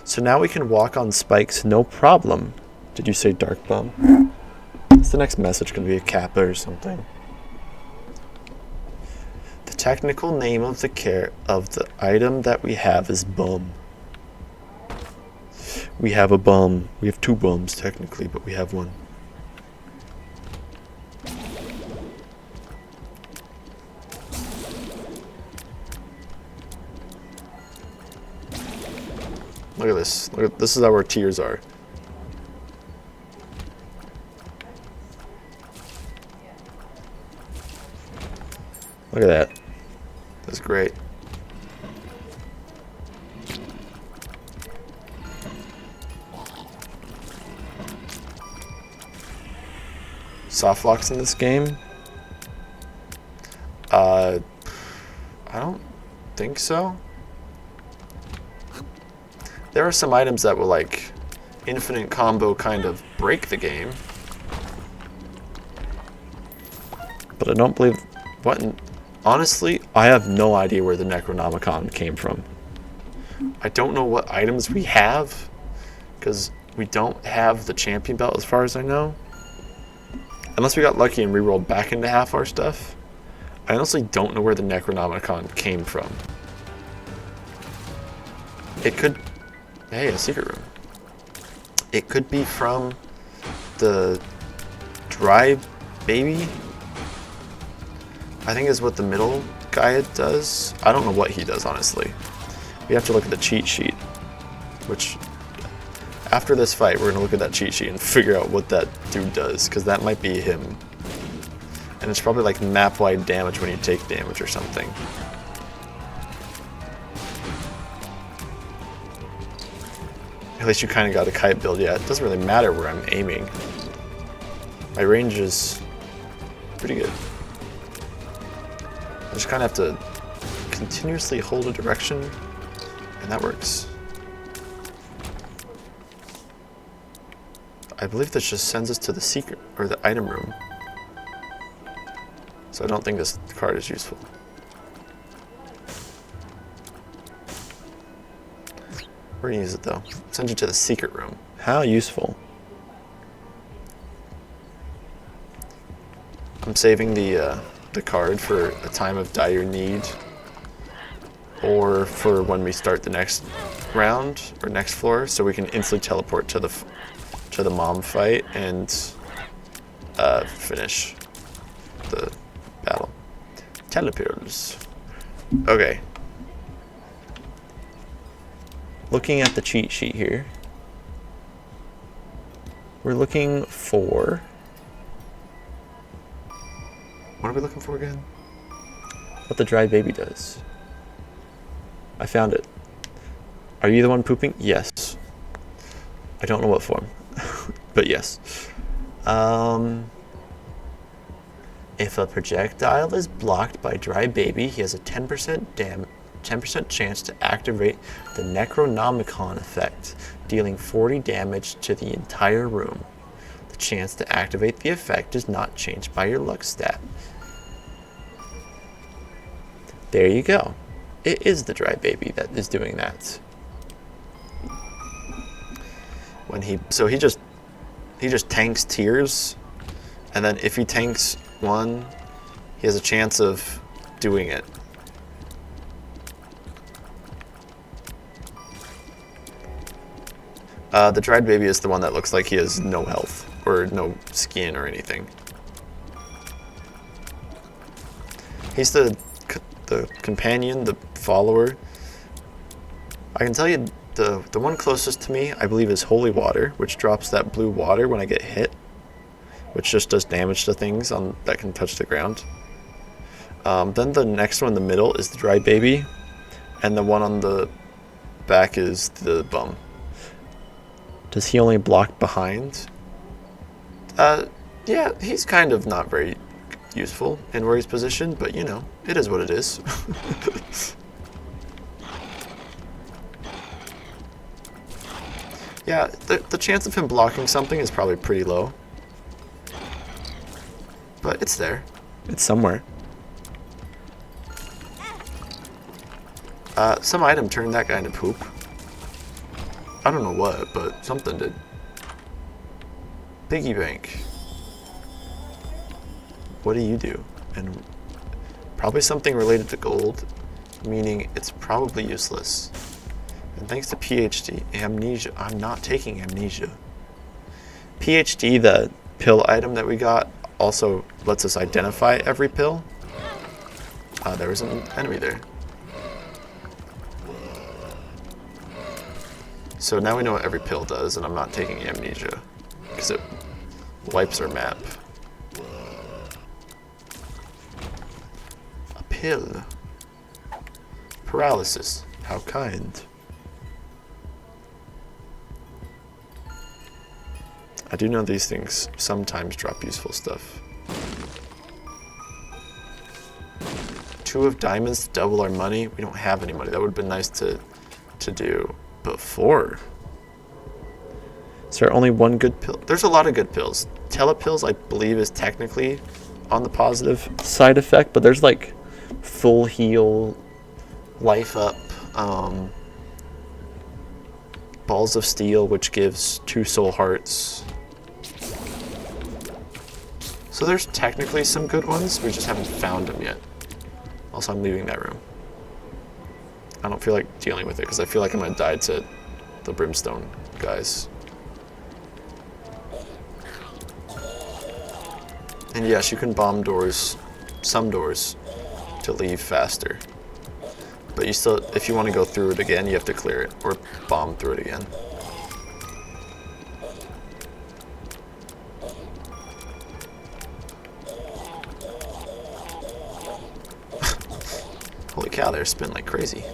So now we can walk on spikes no problem. Did you say Dark Bum? Is the next message going to be a Kappa or something? The technical name of the item that we have is Bum. We have a bum. We have two bums technically, but we have one. Look at this. This is how our tiers are. Look at that. That's great. Soft locks in this game? I don't think so. There are some items that will, like, infinite combo kind of break the game. But I don't believe... Honestly, I have no idea where the Necronomicon came from. I don't know what items we have, because we don't have the champion belt as far as I know. Unless we got lucky and rerolled back into half our stuff. I honestly don't know where the Necronomicon came from. It could... Hey, a secret room. It could be from the dry baby. I think is what the middle guy does. I don't know what he does, honestly. We have to look at the cheat sheet. Which, after this fight, we're going to look at that cheat sheet and figure out what that dude does. Because that might be him. And it's probably like map-wide damage when you take damage or something. At least you kind of got a kite build. Yeah, it doesn't really matter where I'm aiming. My range is pretty good. I just kind of have to continuously hold a direction, and that works. I believe this just sends us to the secret, or the item room. So I don't think this card is useful. We're gonna use it though. Send you to the secret room. How useful. I'm saving the card for a time of dire need, or for when we start the next round or next floor, so we can instantly teleport to the mom fight and finish the battle. Teleporters. Okay. Looking at the cheat sheet here, we're looking for... What are we looking for again? What the dry baby does. I found it. Are you the one pooping? Yes. I don't know what form, but yes. If a projectile is blocked by dry baby, he has a 10% chance to activate the Necronomicon effect, dealing 40 damage to the entire room. The chance to activate the effect is not changed by your luck stat. There you go. It is the dry baby that is doing that. When he just tanks tears, and then if he tanks one, he has a chance of doing it. The dried baby is the one that looks like he has no health or no skin or anything. He's the companion, the follower. I can tell you the one closest to me, I believe, is holy water, which drops that blue water when I get hit, which just does damage to things that can touch the ground. Then the next one in the middle is the dried baby, and the one on the back is the bum. Does he only block behind? Yeah, he's kind of not very useful in where he's positioned, but you know, it is what it is. Yeah, the chance of him blocking something is probably pretty low. But it's there. It's somewhere. Some item turned that guy into poop. I don't know what, but something did. Piggy bank. What do you do? And probably something related to gold, meaning it's probably useless. And thanks to PhD, amnesia. I'm not taking amnesia. PhD, the pill item that we got, also lets us identify every pill. There was an enemy there. So now we know what every pill does, and I'm not taking amnesia, because it wipes our map. A pill. Paralysis. How kind. I do know these things sometimes drop useful stuff. 2 of diamonds to double our money. We don't have any money. That would have been nice to do. But 4. Is there only one good pill? There's a lot of good pills. Telepills, I believe, is technically on the positive side effect, but there's like full heal, life up, balls of steel, which gives 2 soul hearts. So there's technically some good ones. We just haven't found them yet. Also, I'm leaving that room. I don't feel like dealing with it because I feel like I'm gonna die to the brimstone guys. And yes, you can bomb doors, some doors, to leave faster. But you still, if you want to go through it again, you have to clear it or bomb through it again. Holy cow, they're spinning like crazy.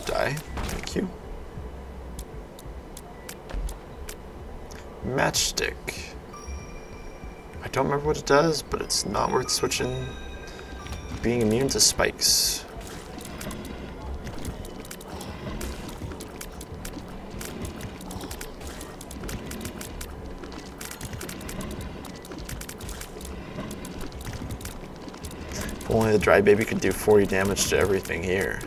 Die. Thank you. Matchstick. I don't remember what it does, but it's not worth switching. Being immune to spikes. If only the dry baby could do 40 damage to everything here.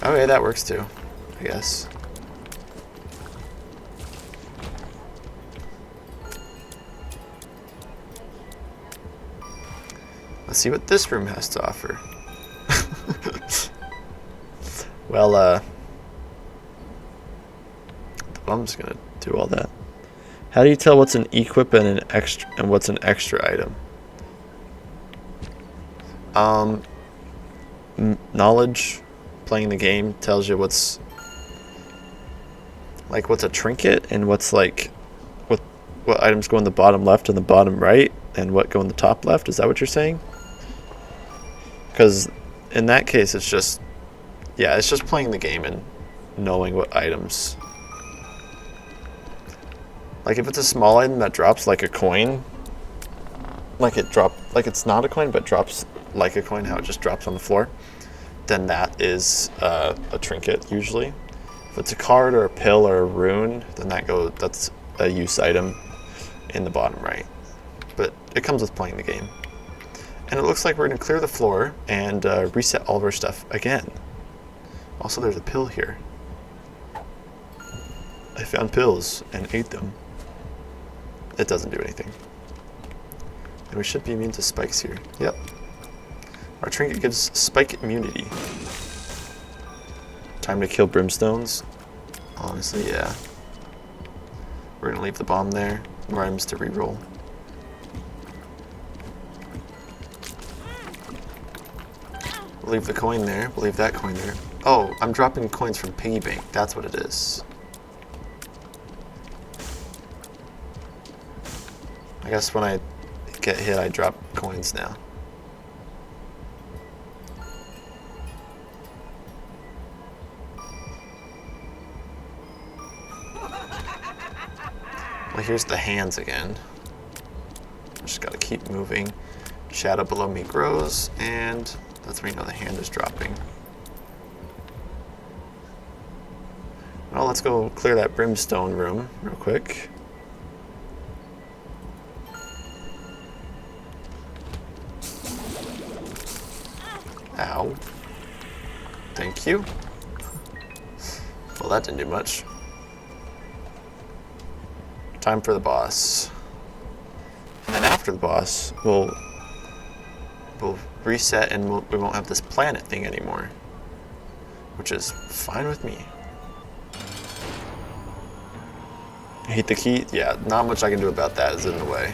Okay, that works too, I guess. Let's see what this room has to offer. Well, the bum's gonna do all that. How do you tell what's an equip and an extra and what's an extra item? Knowledge, playing the game tells you what's a trinket and what's like what items go in the bottom left and the bottom right and what go in the top left. Is that what you're saying? Because in that case, it's just playing the game and knowing what items. Like if it's a small item that drops like a coin, like it's not a coin but drops like a coin, how it just drops on the floor, then that is a trinket usually. If it's a card or a pill or a rune, then that's a use item in the bottom right. But it comes with playing the game. And it looks like we're going to clear the floor and reset all of our stuff again. Also, there's a pill here. I found pills and ate them. it doesn't do anything. And we should be immune to spikes here. Yep. Our trinket gives spike immunity. Time to kill brimstones? Honestly, yeah. We're gonna leave the bomb there. More items to reroll. We'll leave the coin there. We'll leave that coin there. Oh, I'm dropping coins from piggy bank. That's what it is. I guess when I get hit, I drop coins now. Well, here's the hands again. Just gotta keep moving. Shadow below me grows, and that's when you know the hand is dropping. Well, let's go clear that brimstone room real quick. Ow. Thank you. Well, that didn't do much. Time for the boss. And then after the boss, we'll reset and we won't have this planet thing anymore. Which is fine with me. Hate the key? Yeah, not much I can do about that is in the way.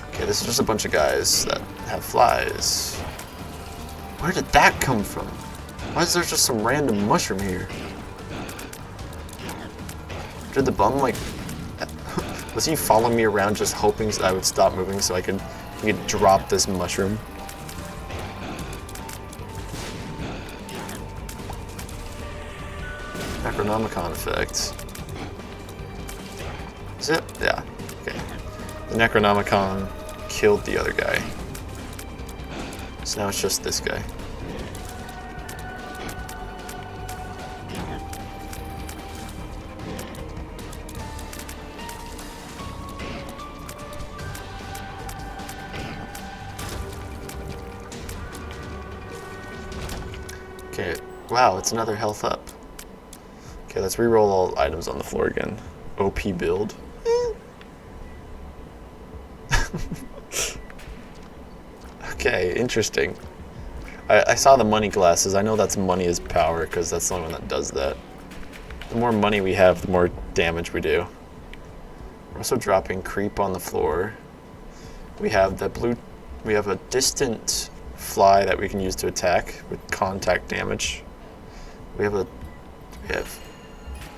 Okay, this is just a bunch of guys that have flies. Where did that come from? Why is there just some random mushroom here? Did the bum, like... was he following me around just hoping I would stop moving so he could drop this mushroom? Necronomicon effect. Is it? Yeah. Okay. The Necronomicon killed the other guy. So now it's just this guy. Okay, wow, it's another health up. Okay, let's reroll all items on the floor again. OP build. Okay, interesting. I saw the money glasses. I know that's money is power because that's the only one that does that. The more money we have, the more damage we do. We're also dropping creep on the floor. We have the blue. We have a distant fly that we can use to attack with contact damage. We have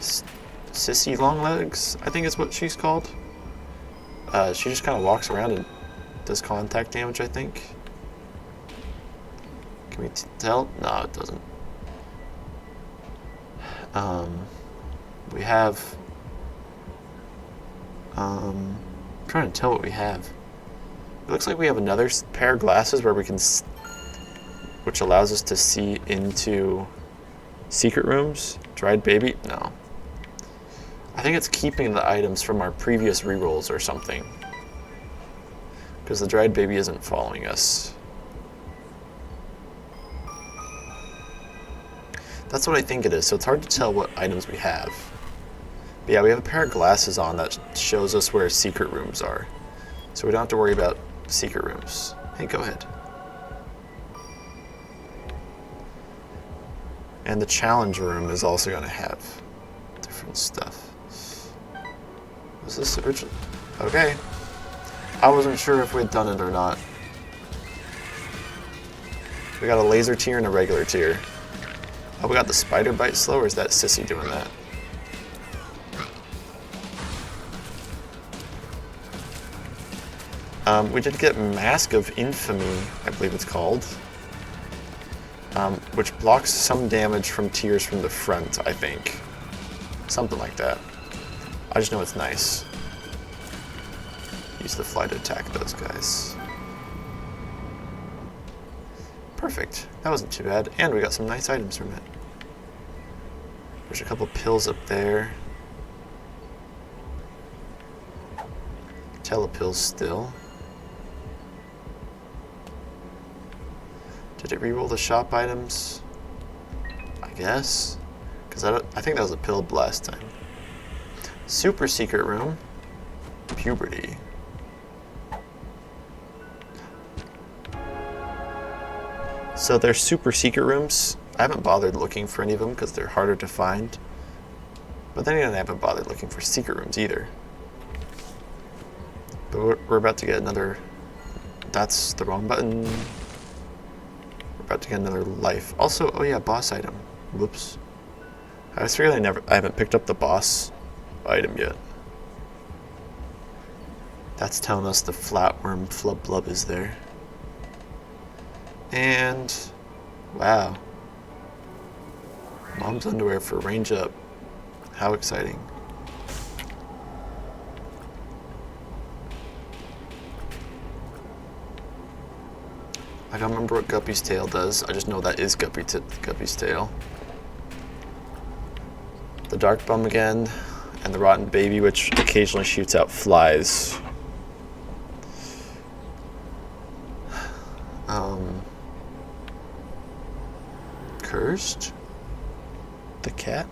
Sissy Longlegs, I think is what she's called. She just kind of walks around and does contact damage, I think. Can we tell? No, it doesn't. We have... I'm trying to tell what we have. It looks like we have another pair of glasses where we can... which allows us to see into secret rooms. Dried baby? No. I think it's keeping the items from our previous rerolls or something. Because the dried baby isn't following us. That's what I think it is, so it's hard to tell what items we have. But yeah, we have a pair of glasses on that shows us where secret rooms are. So we don't have to worry about secret rooms. Hey, go ahead. And the challenge room is also going to have different stuff. Was this original? Okay. I wasn't sure if we'd done it or not. We got a laser tier and a regular tier. Oh, we got the spider bite slow, or is that Sissy doing that? We did get Mask of Infamy, I believe it's called. Which blocks some damage from tiers from the front, I think. Something like that. I just know it's nice. Use the fly to attack those guys. Perfect. That wasn't too bad. And we got some nice items from it. There's a couple pills up there. Telepills still. Did it reroll the shop items? I guess. Because I think that was a pill last time. Super secret room. Puberty. So they're super secret rooms. I haven't bothered looking for any of them because they're harder to find. But then again, I haven't bothered looking for secret rooms either. But we're about to get another... That's the wrong button. We're about to get another life. Also, oh yeah, boss item. Whoops. I just figured I haven't picked up the boss item yet. That's telling us the flatworm flub blub is there. And wow. Mom's underwear for range up. How exciting. I don't remember what Guppy's tail does. I just know that is Guppy's tail. The dark bum again, and the rotten baby, which occasionally shoots out flies. Cursed? The cat?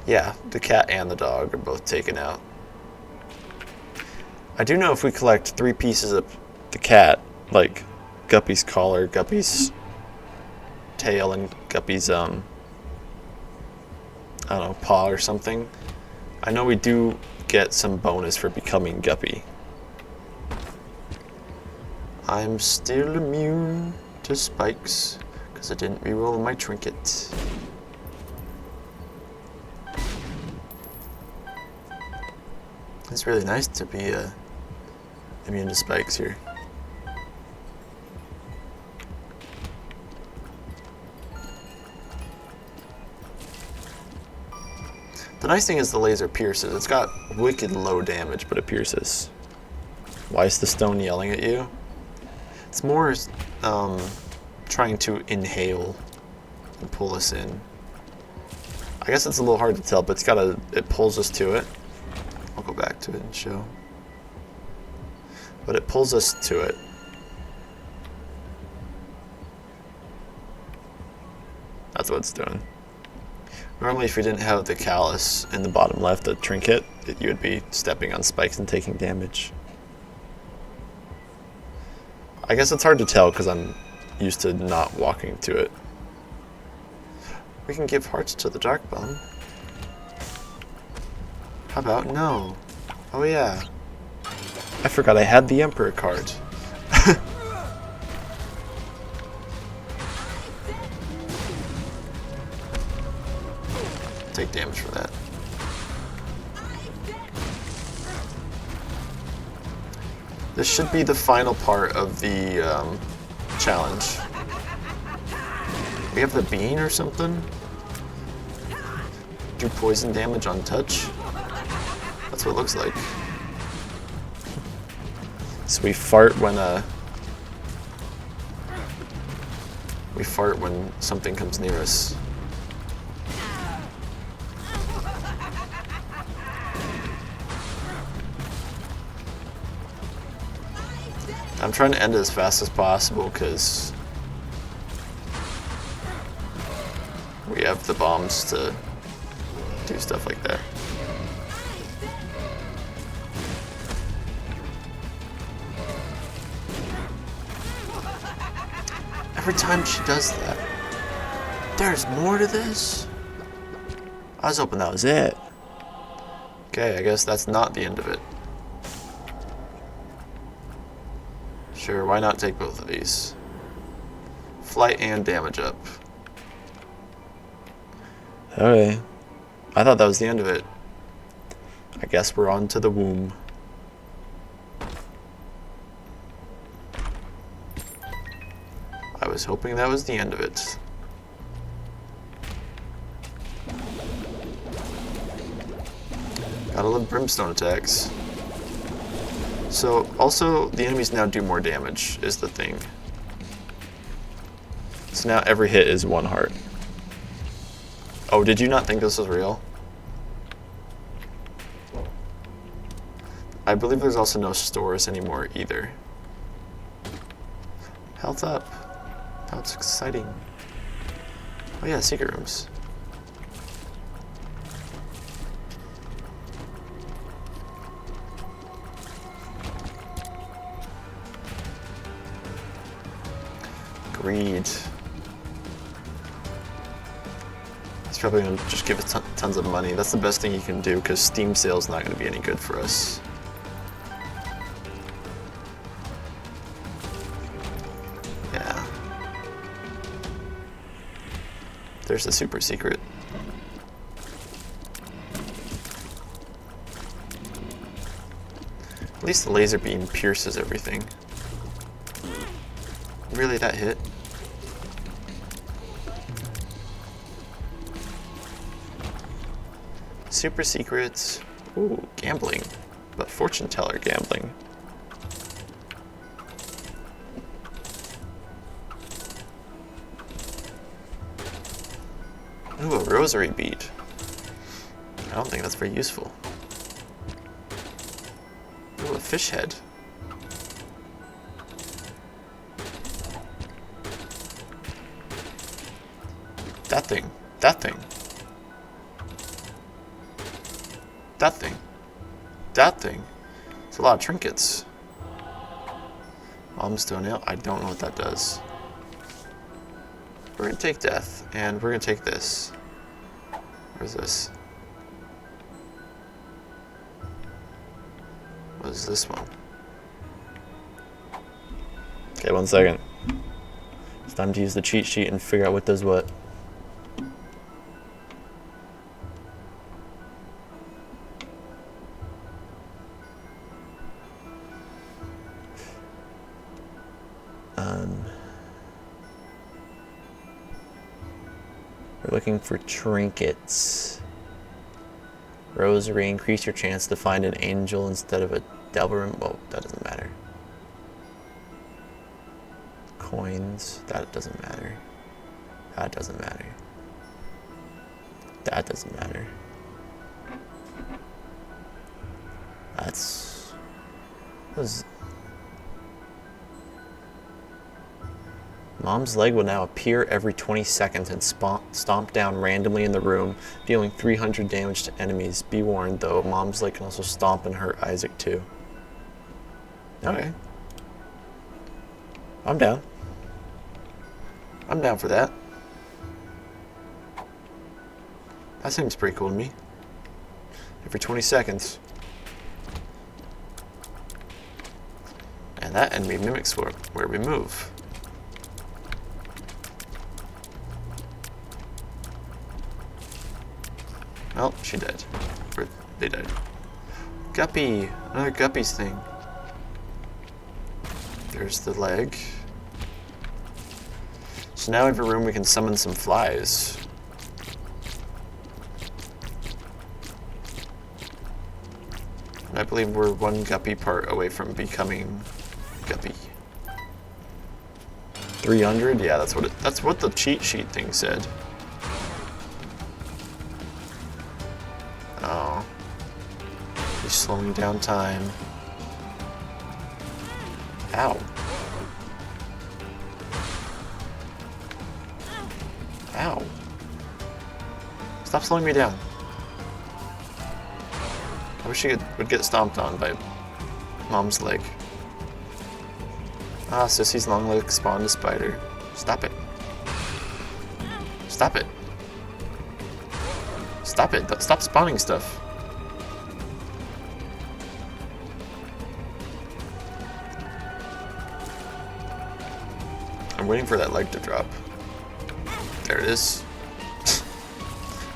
Yeah, the cat and the dog are both taken out. I do know if we collect 3 pieces of the cat, like Guppy's collar, Guppy's tail, and Guppy's, I don't know, paw or something. I know we do get some bonus for becoming Guppy. I'm still immune to spikes, because I didn't reroll my trinket. It's really nice to be immune to spikes here. The nice thing is the laser pierces. It's got wicked low damage, but it pierces. Why is the stone yelling at you? It's more trying to inhale and pull us in. I guess it's a little hard to tell, but it pulls us to it. I'll go back to it and show. But it pulls us to it. That's what it's doing. Normally, if you didn't have the callus in the bottom left, the trinket, you would be stepping on spikes and taking damage. I guess it's hard to tell because I'm used to not walking to it. We can give hearts to the dark bum. How about no? Oh yeah. I forgot I had the Emperor card. Take damage for that. This should be the final part of the challenge. We have the bean or something? Do poison damage on touch? That's what it looks like. So we fart when something comes near us. I'm trying to end it as fast as possible because we have the bombs to do stuff like that. Every time she does that, there's more to this? I was hoping that was it. Okay, I guess that's not the end of it. Sure, why not take both of these? Flight and damage up. Okay. I thought that was the end of it. I guess we're on to the womb. I was hoping that was the end of it. Gotta love brimstone attacks. So, also, the enemies now do more damage, is the thing. So now every hit is 1 heart. Oh, did you not think this was real? I believe there's also no stores anymore either. Health up. That's exciting. Oh yeah, secret rooms. Greed. He's probably going to just give us tons of money. That's the best thing you can do, because Steam sale's not going to be any good for us. Yeah. There's the super secret. At least the laser beam pierces everything. Really, that hit? Super secrets. Ooh, gambling. But fortune teller gambling. Ooh, a rosary bead. I don't think that's very useful. Ooh, a fish head. That thing. That thing. That thing. That thing. It's a lot of trinkets. Mom's toenail. I don't know what that does. We're gonna take death, and we're gonna take this. Where's this? What is this one? Okay, 1 second. It's time to use the cheat sheet and figure out what does what. We're looking for trinkets. Rosary, increase your chance to find an angel instead of a devil. Well, that doesn't matter. Coins, that doesn't matter. That doesn't matter. That doesn't matter. That's... Mom's leg will now appear every 20 seconds and stomp down randomly in the room, dealing 300 damage to enemies. Be warned, though, Mom's leg can also stomp and hurt Isaac, too. Okay. I'm down. I'm down for that. That seems pretty cool to me. Every 20 seconds. And that enemy mimics where we move. Well, she died. Or they died. Guppy! Another Guppy's thing. There's the leg. So now we have a room we can summon some flies. And I believe we're one Guppy part away from becoming Guppy. 300? Yeah, that's what the cheat sheet thing said. Oh. He's slowing down time. Ow. Ow. Stop slowing me down. I wish he would get stomped on by Mom's leg. Ah, Sissy's long leg spawned a spider. Stop it. Stop it. Stop it. Stop spawning stuff. I'm waiting for that leg to drop. There it is.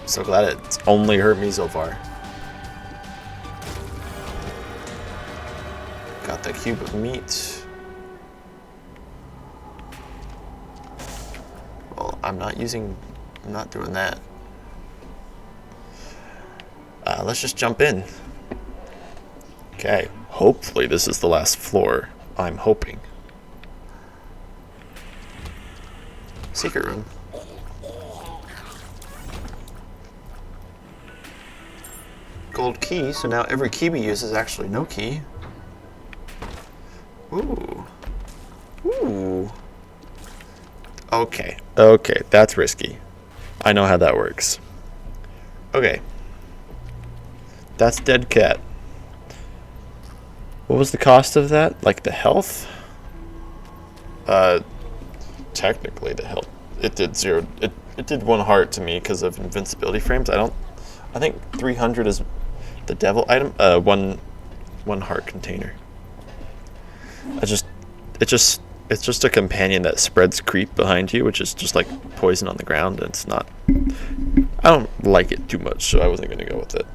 So glad it's only hurt me so far. Got that cube of meat. Well, I'm not doing that. Let's just jump in. Okay, hopefully this is the last floor. I'm hoping. Secret room. Gold key, so now every key we use is actually no key. Ooh. Ooh. Okay, that's risky. I know how that works. Okay. That's dead cat. What was the cost of that? Like the health? technically the health. It did zero. It did 1 heart to me because of invincibility frames. I think 300 is the devil item. One heart container. It's just a companion that spreads creep behind you, which is just like poison on the ground, and it's not. I don't like it too much, so I wasn't gonna go with it.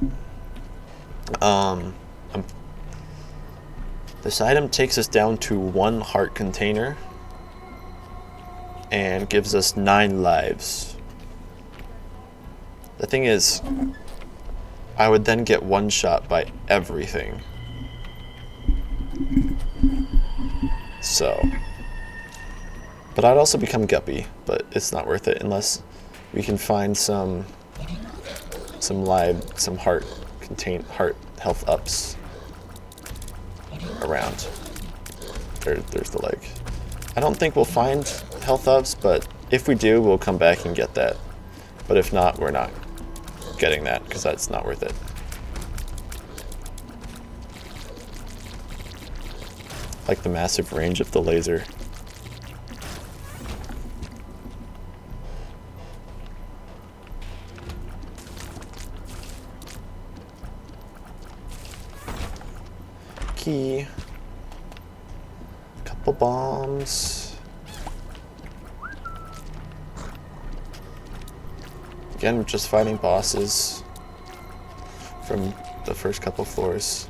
This item takes us down to 1 heart container and gives us 9 lives. The thing is, I would then get one shot by everything. So, but I'd also become Guppy, but it's not worth it unless we can find some heart health ups around. There's the leg. I don't think we'll find health ups, but if we do, we'll come back and get that. But if not, we're not getting that because that's not worth it. Like the massive range of the laser. Key. Couple bombs. Again, we're just fighting bosses from the first couple floors.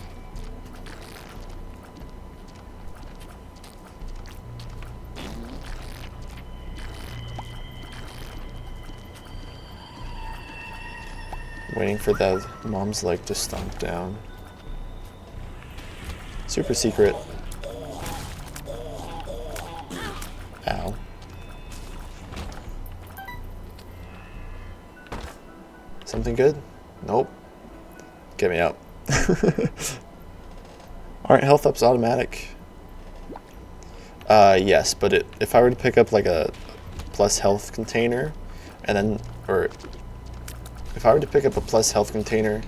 Waiting for that mom's leg to stomp down. Super secret. Ow. Something good? Nope. Get me out. Aren't health ups automatic? Yes, but if I were to pick up like a plus health container, and then, or if I were to pick up a plus health container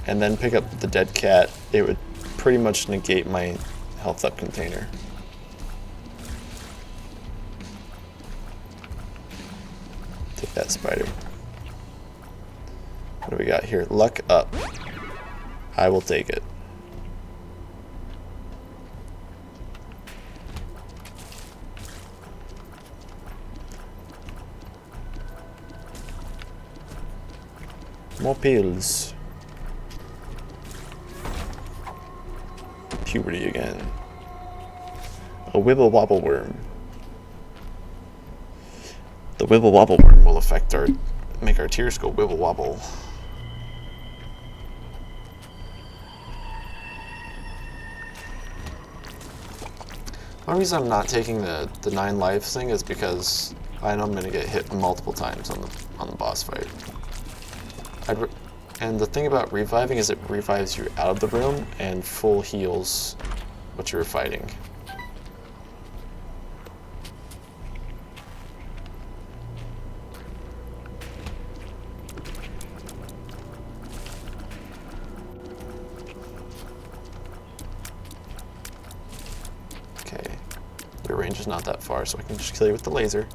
and then pick up the dead cat, it would pretty much negate my health up container. Take that, spider. What do we got here? Luck up. I will take it. More pills. Puberty again. A wibble wobble worm. The wibble wobble worm will make our tears go wibble wobble. The only reason I'm not taking the 9 lives thing is because I know I'm gonna get hit multiple times on the boss fight. And the thing about reviving is it revives you out of the room and full heals what you were fighting. Okay, your range is not that far, so I can just kill you with the laser.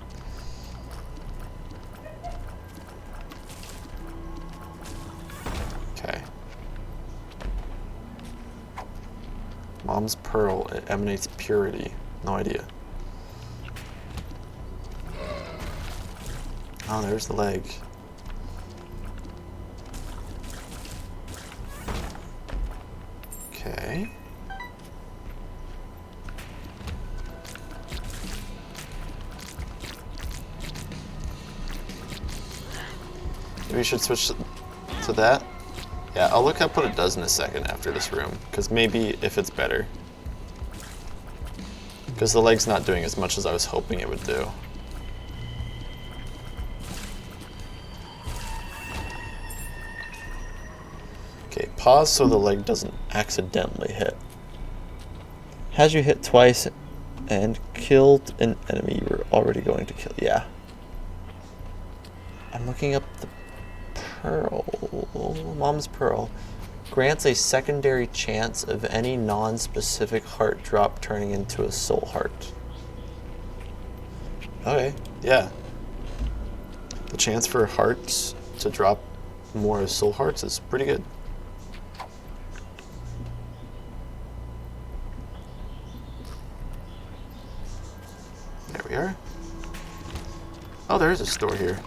Mom's pearl, it emanates purity. No idea. Oh, there's the leg. Okay. Maybe we should switch to that. Yeah, I'll look up what it does in a second after this room, because maybe if it's better. Because the leg's not doing as much as I was hoping it would do. Okay, pause so the leg doesn't accidentally hit. Has you hit twice and killed an enemy you were already going to kill? Yeah. I'm looking up the pearl. Mom's pearl grants a secondary chance of any non-specific heart drop turning into a soul heart. Okay, yeah. The chance for hearts to drop more soul hearts is pretty good. There we are. Oh, there is a store here.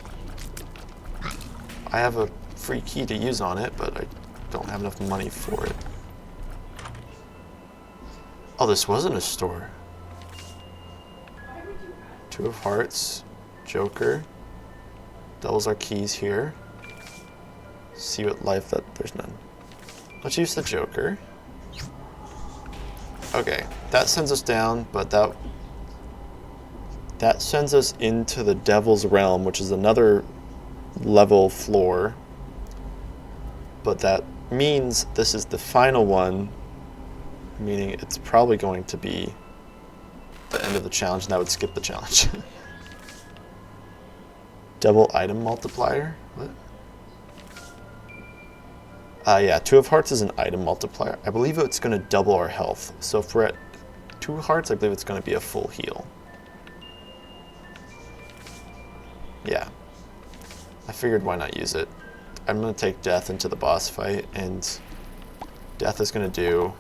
I have a free key to use on it, but I don't have enough money for it. Oh, this wasn't a store. Two of Hearts, Joker. Doubles our keys here. See what life that there's none. Let's use the Joker. Okay, that sends us down, but that sends us into the Devil's Realm, which is another level floor. But that means this is the final one, meaning it's probably going to be the end of the challenge, and that would skip the challenge. Double item multiplier? What? Yeah, Two of Hearts is an item multiplier. I believe it's going to double our health. So if we're at 2 hearts, I believe it's going to be a full heal. Yeah. I figured why not use it. I'm going to take Death into the boss fight, and Death is going to do...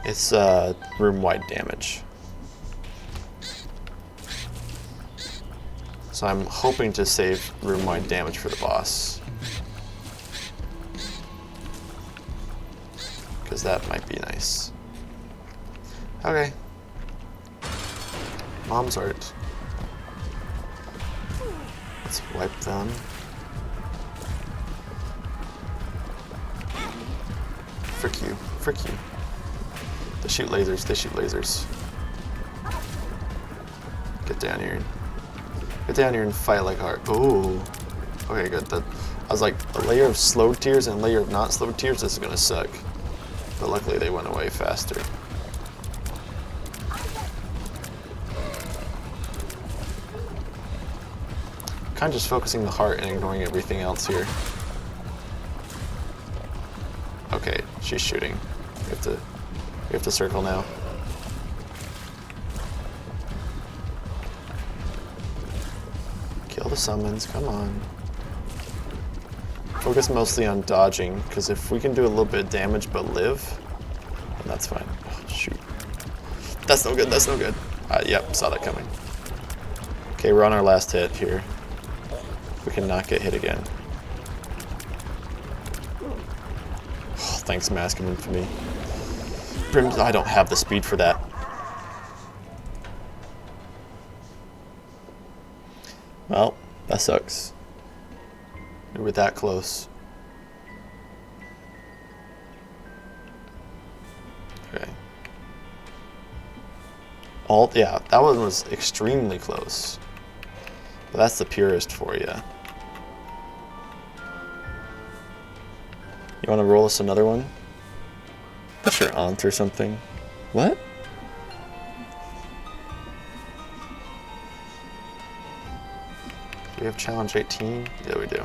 It's room-wide damage. So I'm hoping to save room-wide damage for the boss. Because that might be nice. Okay. Mom's art. Let's wipe them. Frick you. Frick you. They shoot lasers. They shoot lasers. Get down here. Get down here and fight like hard. Ooh. Okay, good. I was like, a layer of slow tears and a layer of not slow tears, this is gonna suck. But luckily they went away faster. Kind of just focusing the heart and ignoring everything else here. Okay, she's shooting. We have to circle now. Kill the summons, come on. Focus mostly on dodging, because if we can do a little bit of damage but live, then that's fine. Oh, shoot. That's no good, that's no good. Yep, saw that coming. Okay, we're on our last hit here. We cannot get hit again. Oh, thanks, Masking Infamy. I don't have the speed for that. Well, that sucks. We were that close. Okay. Yeah, that one was extremely close. But that's the purest for you. You want to roll us another one? That's your aunt or something. What? Do we have challenge 18? Yeah, we do.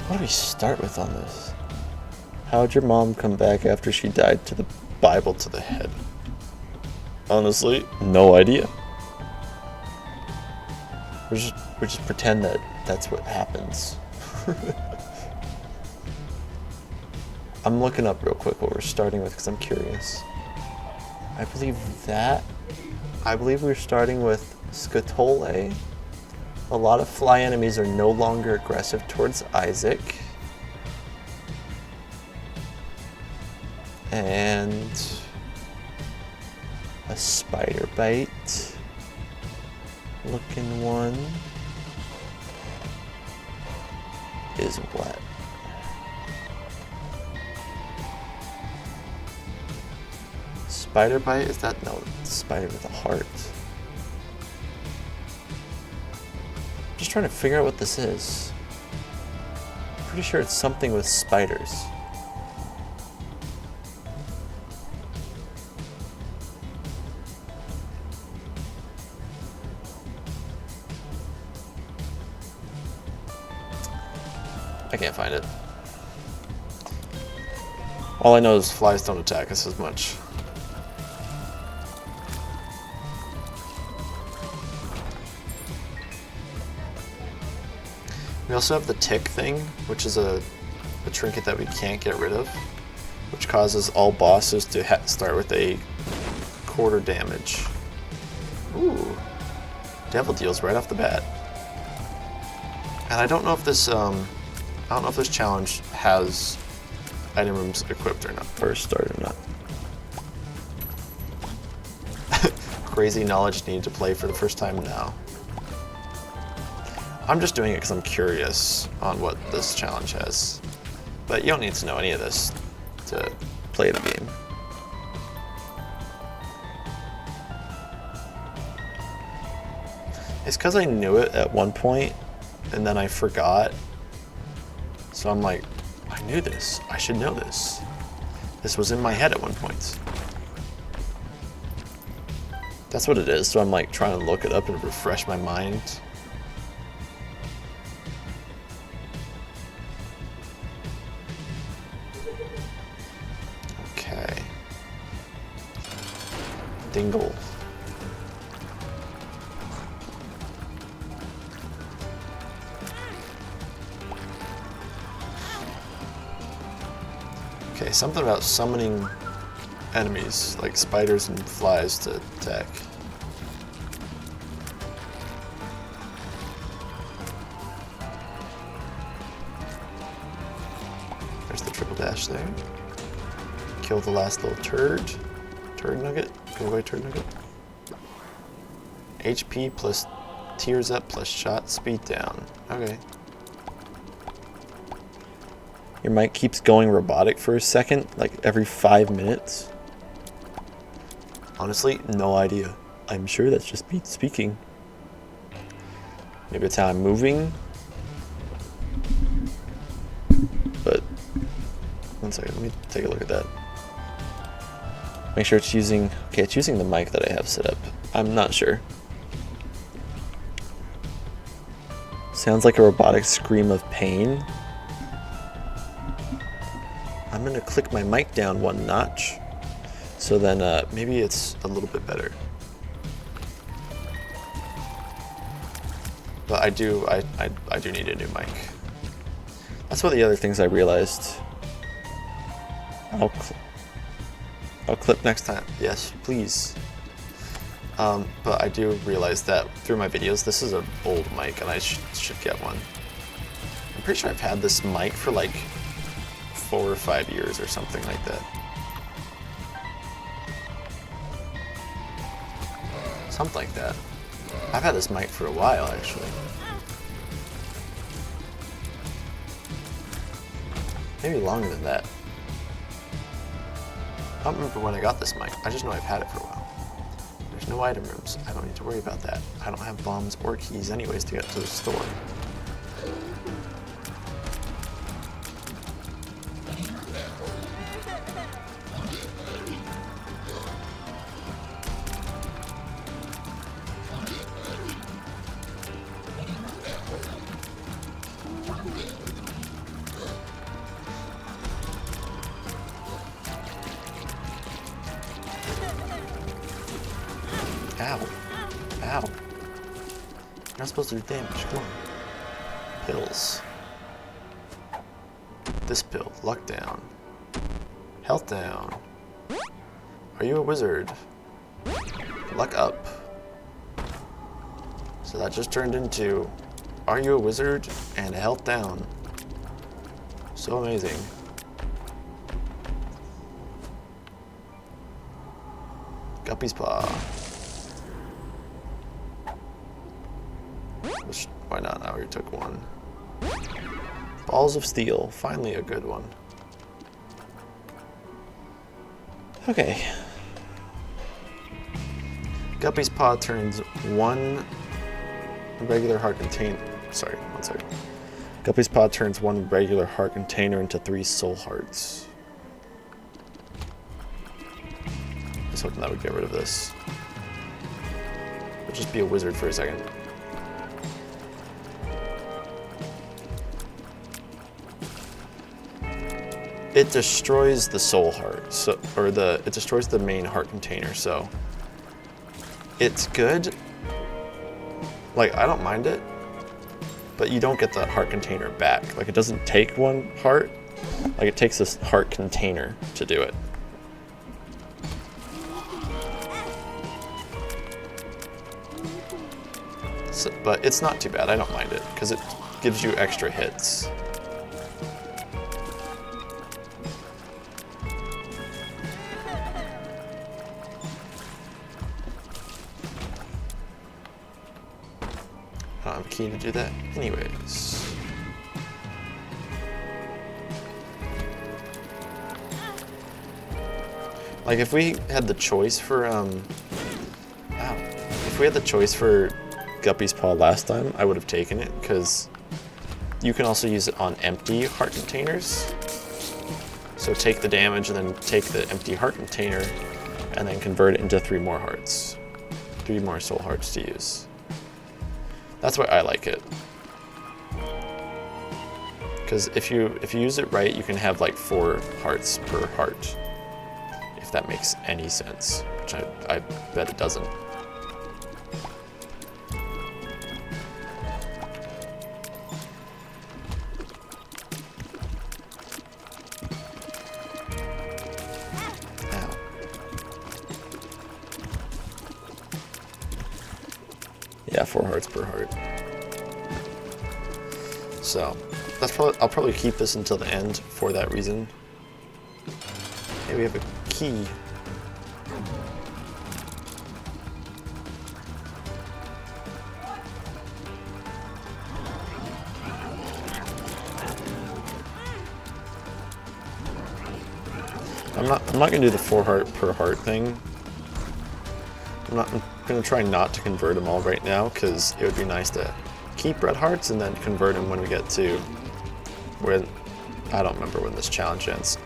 What do we start with on this? How'd your mom come back after she died to the Bible to the head? Honestly, no idea. We just pretend that that's what happens. I'm looking up real quick what we're starting with because I'm curious. I believe we're starting with Scatole. A lot of fly enemies are no longer aggressive towards Isaac. And a spider bite looking one is what? Spider bite? Is that? No, it's spider with a heart. Just trying to figure out what this is. Pretty sure it's something with spiders. I can't find it. All I know is flies don't attack us as much. We also have the tick thing, which is a trinket that we can't get rid of, which causes all bosses to start with a quarter damage. Ooh, devil deals right off the bat. And I don't know if this challenge has item rooms equipped or not, or started or not. Crazy knowledge needed to play for the first time now. I'm just doing it because I'm curious on what this challenge has. But you don't need to know any of this to play the game. It's because I knew it at one point, and then I forgot. So I'm like, I knew this. I should know this. This was in my head at one point. That's what it is. So I'm like trying to look it up and refresh my mind. Okay. Dingle. Okay, something about summoning enemies, like spiders and flies, to attack. There's the triple dash there. Kill the last little turd. Turd nugget. Go away, turd nugget. HP plus tears up plus shot speed down. Okay. Your mic keeps going robotic for a second, like every 5 minutes. Honestly, no idea. I'm sure that's just me speaking. Maybe it's how I'm moving. But, one second, let me take a look at that. Make sure it's using, okay, it's using the mic that I have set up. I'm not sure. Sounds like a robotic scream of pain. I'm gonna click my mic down one notch, so then maybe it's a little bit better. But I do need a new mic. That's one of the other things I realized. I'll clip next time. Yes, please. But I do realize that through my videos, this is an old mic, and I should get one. I'm pretty sure I've had this mic for like 4 or 5 years or something like that. Something like that. I've had this mic for a while, actually. Maybe longer than that. I don't remember when I got this mic. I just know I've had it for a while. There's no item rooms. I don't need to worry about that. I don't have bombs or keys anyways to get to the store. Ow. Ow. You're not supposed to do damage. Come on. Pills. This pill. Luck down. Health down. Are you a wizard? Luck up. So that just turned into, are you a wizard? And health down. So amazing. Guppy's Paw. Which, why not? I already took one. Balls of Steel. Finally a good one. Okay. Guppy's Paw turns one regular heart container. Sorry, one second. Guppy's Paw turns one regular heart container into 3 soul hearts. I was hoping that would get rid of this. I'll just be a wizard for a second. it destroys the soul heart, so it destroys the main heart container. So it's good. Like, I don't mind it, but you don't get the heart container back. Like, it doesn't take one heart. Like, it takes this heart container to do it. So, but it's not too bad. I don't mind it because it gives you extra hits. I don't have a key to do that. Anyways. Like, if we had the choice for, if we had the choice for Guppy's Paw last time, I would have taken it, because you can also use it on empty heart containers. So take the damage and then take the empty heart container and then convert it into 3 more hearts. 3 more soul hearts to use. That's why I like it. Because if you use it right, you can have like 4 hearts per heart. If that makes any sense, which I bet it doesn't. Ow. Yeah, 4 hearts per heart. So I'll probably keep this until the end for that reason. Hey, we have a key. I'm not gonna do the 4 heart per heart thing. I'm gonna try not to convert them all right now, because it would be nice to keep red hearts and then convert them when we get to when I don't remember when this challenge ends.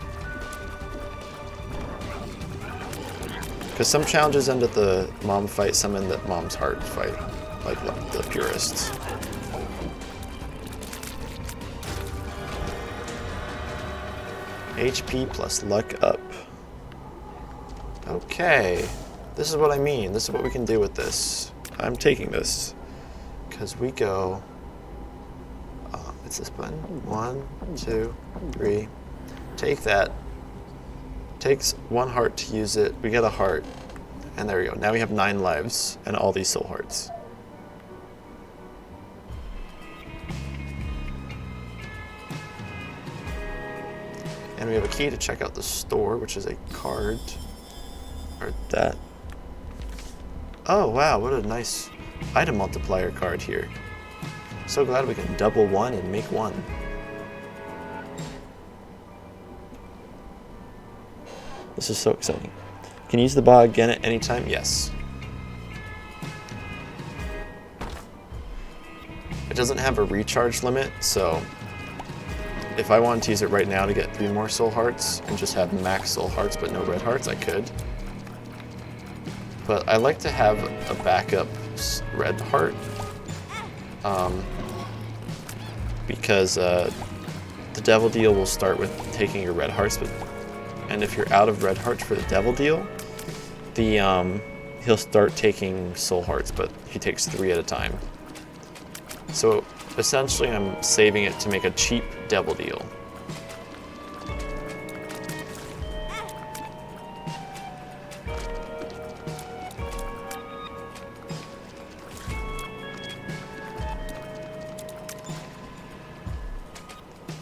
Because some challenges end at the mom fight, some end at mom's heart fight, like the purists. HP plus luck up. Okay, this is what I mean. This is what we can do with this. I'm taking this because we go. It's this button. 1, 2, 3. Take that. Takes 1 heart to use it. We get a heart. And there we go. Now we have 9 lives and all these soul hearts. And we have a key to check out the store, which is a card. Or that. Oh wow, what a nice item multiplier card here. So glad we can double 1 and make 1. This is so exciting. Can you use the ball again at any time? Yes. It doesn't have a recharge limit, so if I wanted to use it right now to get 3 more soul hearts and just have max soul hearts but no red hearts, I could. But I like to have a backup red heart because the devil deal will start with taking your red hearts, and if you're out of red hearts for the devil deal, he'll start taking soul hearts, but he takes 3 at a time. So essentially I'm saving it to make a cheap devil deal.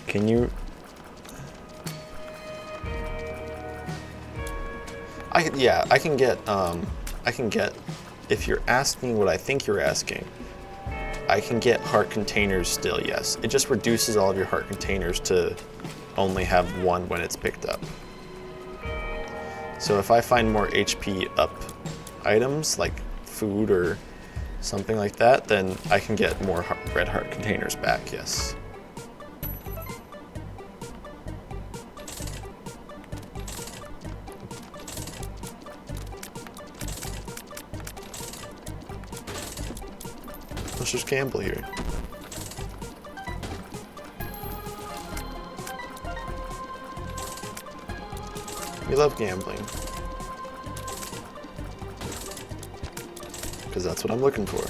Can you... I can get, if you're asking what I think you're asking, I can get heart containers still, yes. It just reduces all of your heart containers to only have 1 when it's picked up. So if I find more HP up items, like food or something like that, then I can get more red heart containers back, yes. Let's just gamble here. We love gambling. Because that's what I'm looking for.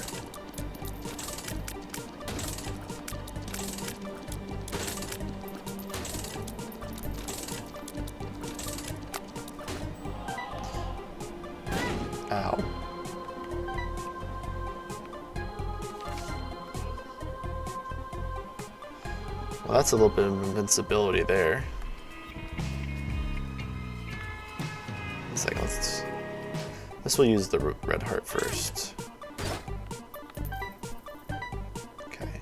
Ow. Well, that's a little bit of invincibility there. One second, this will use the red heart first. Okay.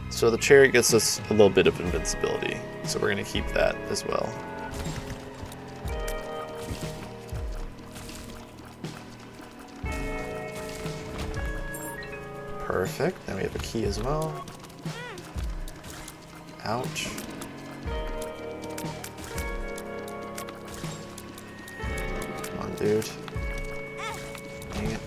So the chariot gets us a little bit of invincibility, so we're going to keep that as well. Perfect. Now we have a key as well. Ouch. Come on, dude. Dang it.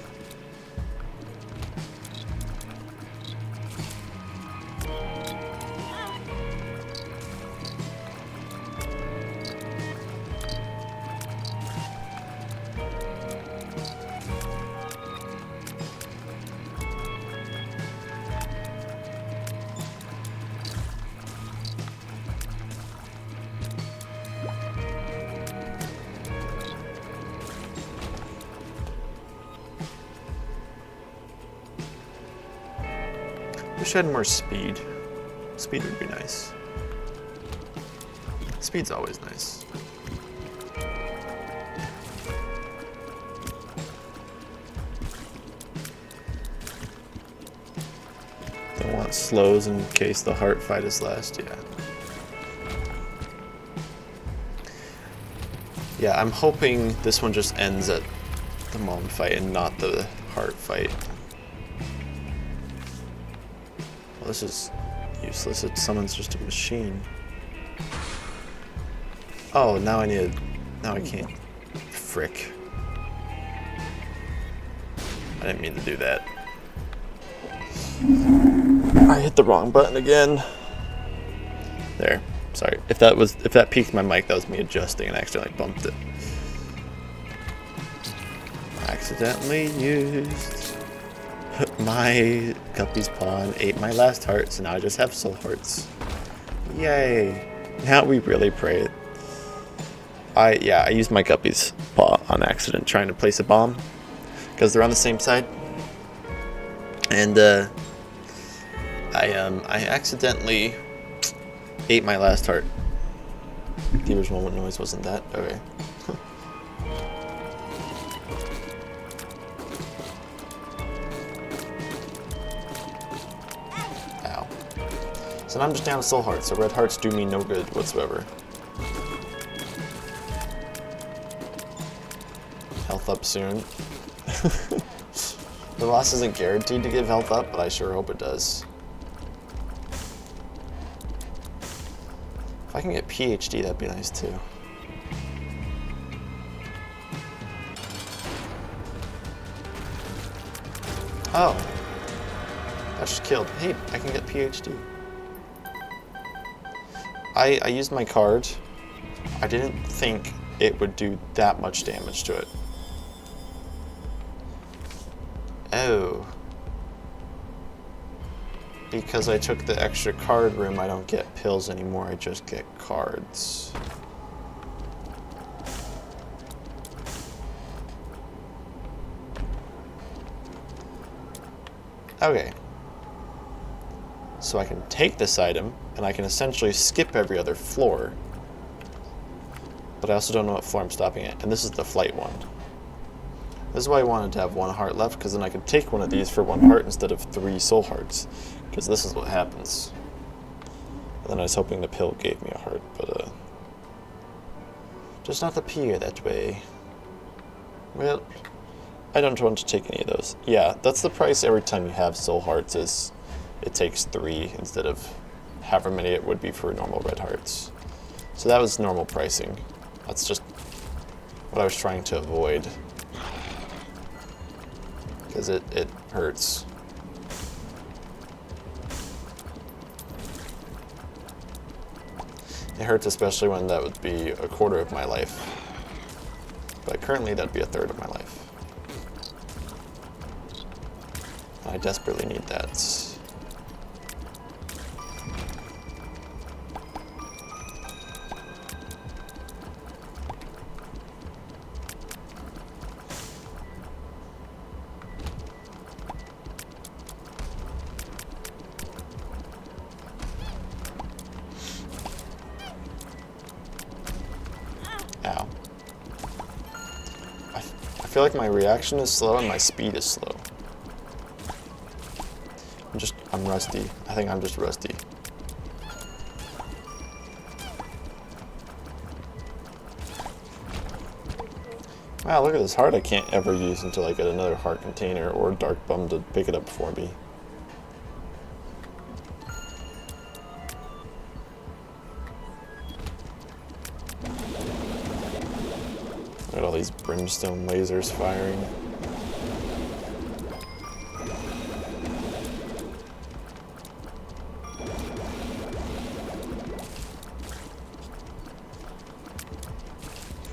Wish I had more speed. Speed would be nice. Speed's always nice. Don't want slows in case the heart fight is last, yeah. Yeah, I'm hoping this one just ends at the mom fight and not the heart fight. Well, this is useless. Someone's just a machine. Oh, now I need. Now I can't. Frick. I didn't mean to do that. I hit the wrong button again. There. Sorry. If that peaked my mic, that was me adjusting and I accidentally bumped it. Accidentally used. My Guppy's pawn ate my last heart, so now I just have soul hearts. Yay! Now we really pray it. I used my Guppy's paw on accident trying to place a bomb because they're on the same side, and I accidentally ate my last heart. The original noise wasn't that okay. So now I'm just down to soul hearts, so red hearts do me no good whatsoever. Health up soon. The loss isn't guaranteed to give health up, but I sure hope it does. If I can get PhD, that'd be nice too. Oh. That just killed. Hey, I can get PhD. I used my card. I didn't think it would do that much damage to it. Oh. Because I took the extra card room, I don't get pills anymore, I just get cards. Okay. So I can take this item, and I can essentially skip every other floor. But I also don't know what floor I'm stopping at, and this is the flight one. This is why I wanted to have one heart left, because then I could take one of these for one heart instead of 3 soul hearts. Because this is what happens. And then I was hoping the pill gave me a heart, but just not appear that way. Well, I don't want to take any of those. Yeah, that's the price every time you have soul hearts is it takes 3 instead of however many it would be for normal red hearts. So that was normal pricing. That's just what I was trying to avoid. Because it hurts. It hurts especially when that would be a quarter of my life. But currently that'd be a third of my life. I desperately need that. Ow. I feel like my reaction is slow and my speed is slow. I'm rusty. I think I'm just rusty. Wow, look at this heart I can't ever use until I get another heart container or dark bum to pick it up for me. Look at all these brimstone lasers firing.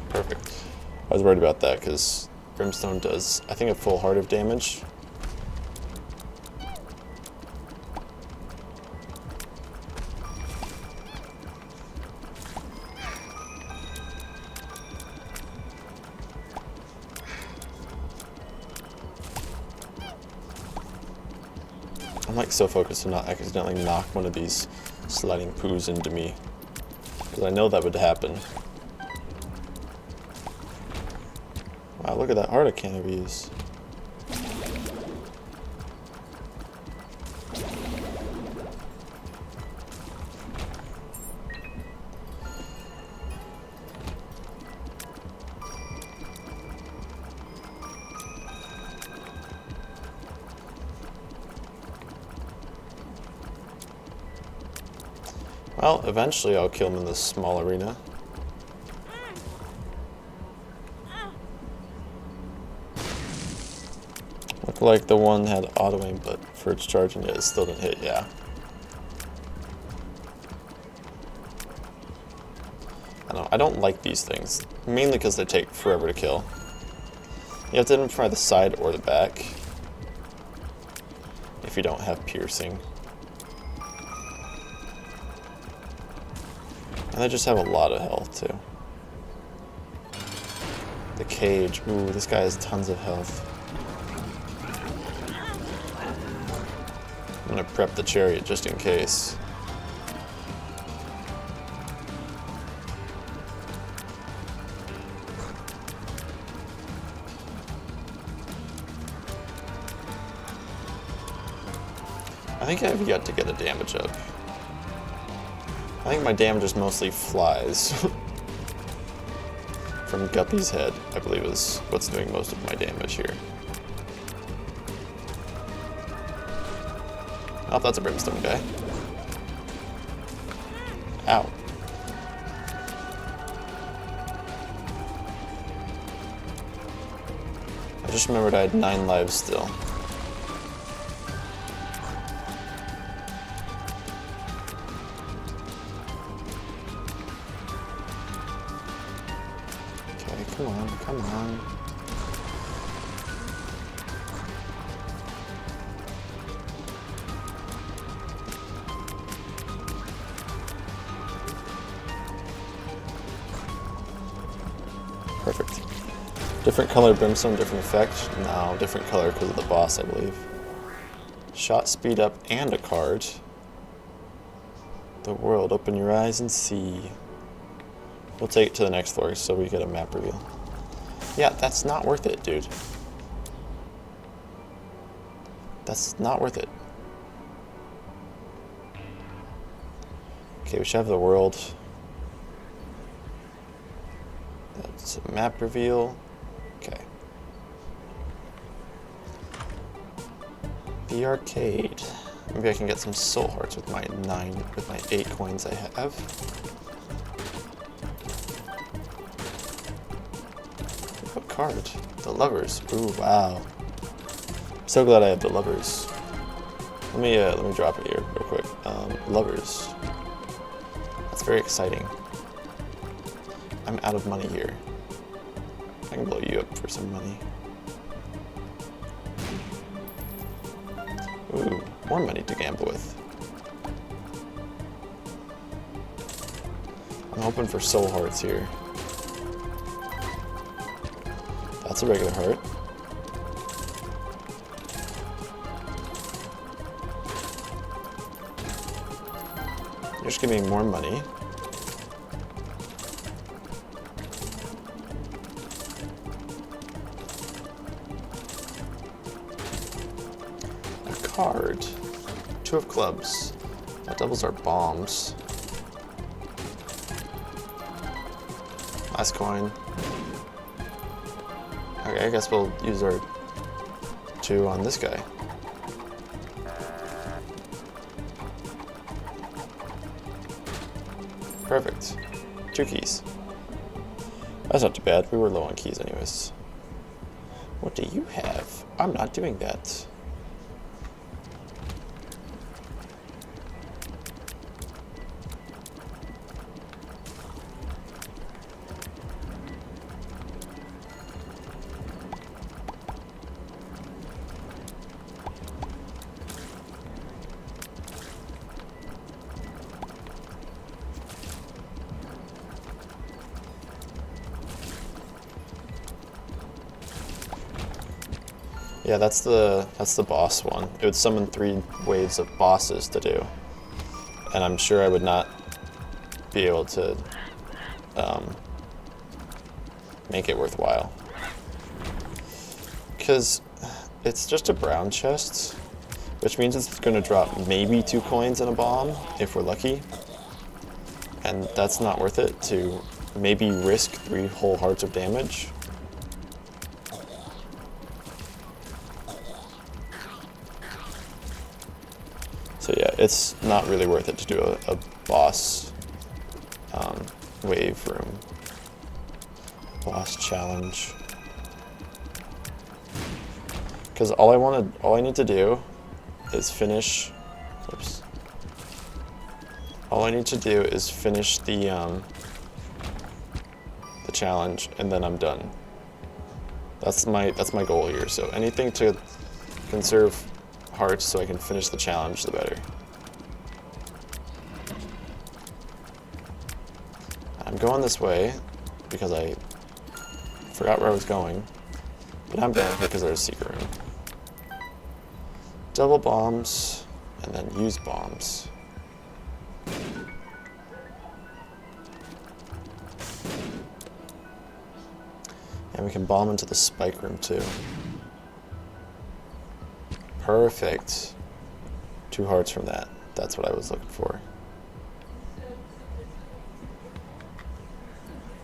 Perfect. I was worried about that because brimstone does, I think, a full heart of damage. I'm like so focused to not accidentally knock one of these sliding poos into me, because I know that would happen. Wow, look at that heart I can't ever use. Well, eventually I'll kill him in this small arena. Looked like the one had auto aim, but for its charging it still didn't hit, yeah. I don't like these things, mainly because they take forever to kill. You have to hit them from the side or the back if you don't have piercing. And they just have a lot of health, too. The cage. Ooh, this guy has tons of health. I'm gonna prep the chariot just in case. I think I've yet to get a damage up. I think my damage is mostly flies. From Guppy's head, I believe, is what's doing most of my damage here. Oh, that's a brimstone guy. Ow. I just remembered I had 9 lives still. Come on, come on. Perfect. Different color brimstone, different effect? No, different color because of the boss, I believe. Shot speed up and a card. The world, open your eyes and see. We'll take it to the next floor so we get a map reveal. Yeah, that's not worth it, dude. That's not worth it. Okay, we should have the world. That's a map reveal. Okay. The arcade. Maybe I can get some soul hearts with my 8 coins I have. What card? The lovers. Ooh, wow. I'm so glad I have the lovers. Let me drop it here real quick. Lovers. It's very exciting. I'm out of money here. I can blow you up for some money. Ooh, more money to gamble with. I'm hoping for soul hearts here. That's a regular heart. You're just giving me more money. A card. 2 of clubs. That doubles our bombs. Last coin. Okay, I guess we'll use our 2 on this guy. Perfect. 2 keys. That's not too bad. We were low on keys anyways. What do you have? I'm not doing that. Yeah, that's the boss one. It would summon 3 waves of bosses to do, and I'm sure I would not be able to make it worthwhile, because it's just a brown chest, which means it's going to drop maybe 2 coins and a bomb if we're lucky, and that's not worth it to maybe risk 3 whole hearts of damage. So yeah, it's not really worth it to do a boss wave room. Boss challenge. Because all I need to do is finish, oops. All I need to do is finish the challenge, and then I'm done. That's my goal here. So anything to conserve hearts so I can finish the challenge, the better. I'm going this way because I forgot where I was going, but I'm going because there's a secret room. Double bombs, and then use bombs. And we can bomb into the spike room too. Perfect. 2 hearts from that. That's what I was looking for.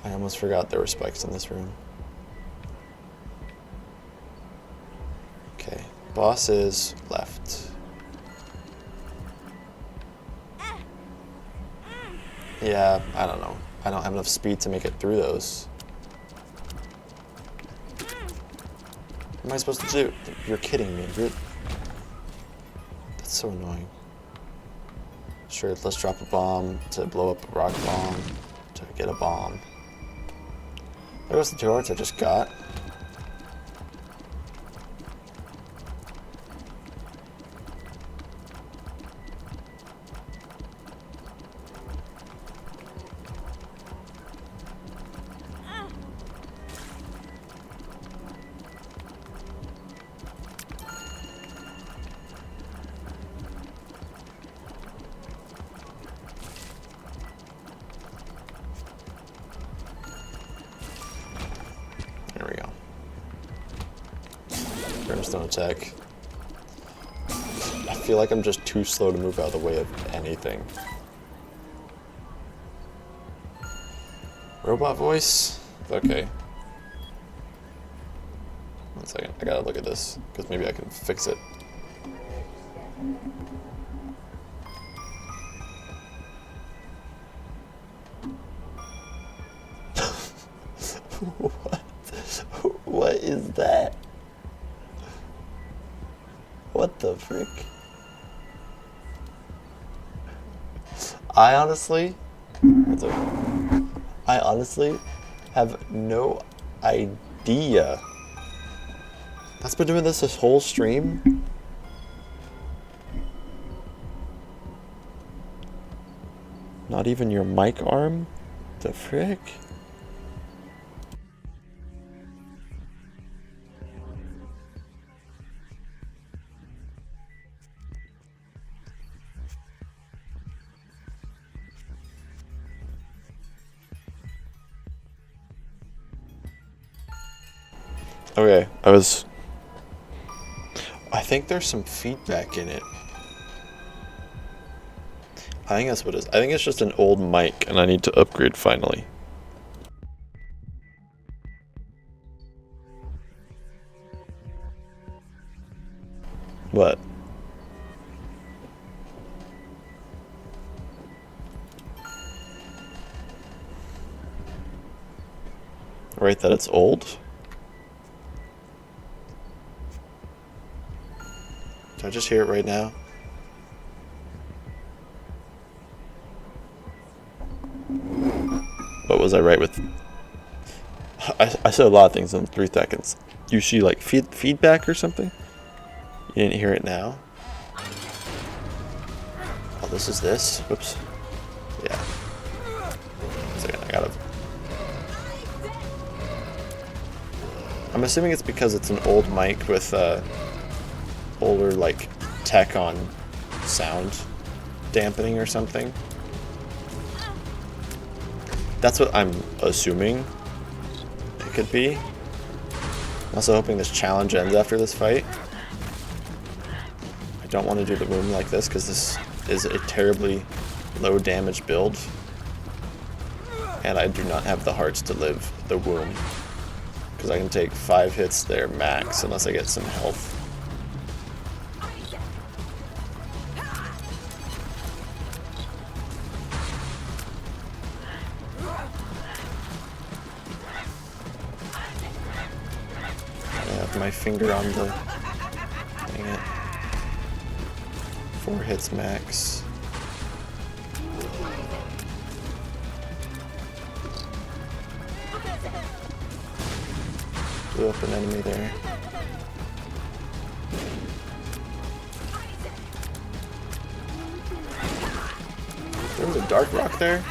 I almost forgot there were spikes in this room. Okay, boss is left. Yeah, I don't know. I don't have enough speed to make it through those. What am I supposed to do? You're kidding me. That's so annoying. Sure, let's drop a bomb to blow up a rock bomb to get a bomb. There goes the 2 hearts I just got. There we go. Brimstone attack. I feel like I'm just too slow to move out of the way of anything. Robot voice? Okay. 1 second, I gotta look at this, because maybe I can fix it. What? What is that? What the frick? I honestly I honestly have no idea. That's been doing this whole stream? Not even your mic arm? The frick? Okay, I think there's some feedback in it. I think that's what it is. I think it's just an old mic and I need to upgrade finally. What? Right, that it's old? Did I just hear it right now? What was I right with? I said a lot of things in 3 seconds. You see like feedback or something? You didn't hear it now? Oh, this is this? Whoops. Yeah. 1 second, I gotta... I'm assuming it's because it's an old mic with older like tech on sound dampening or something. That's what I'm assuming it could be. I'm also hoping this challenge ends after this fight. I don't want to do the room like this because this is a terribly low damage build. And I do not have the hearts to live the womb. Because I can take 5 hits there max unless I get some health. I have my finger on the... Dang it. 4 hits max. Blew up an enemy there. There was a dark rock there?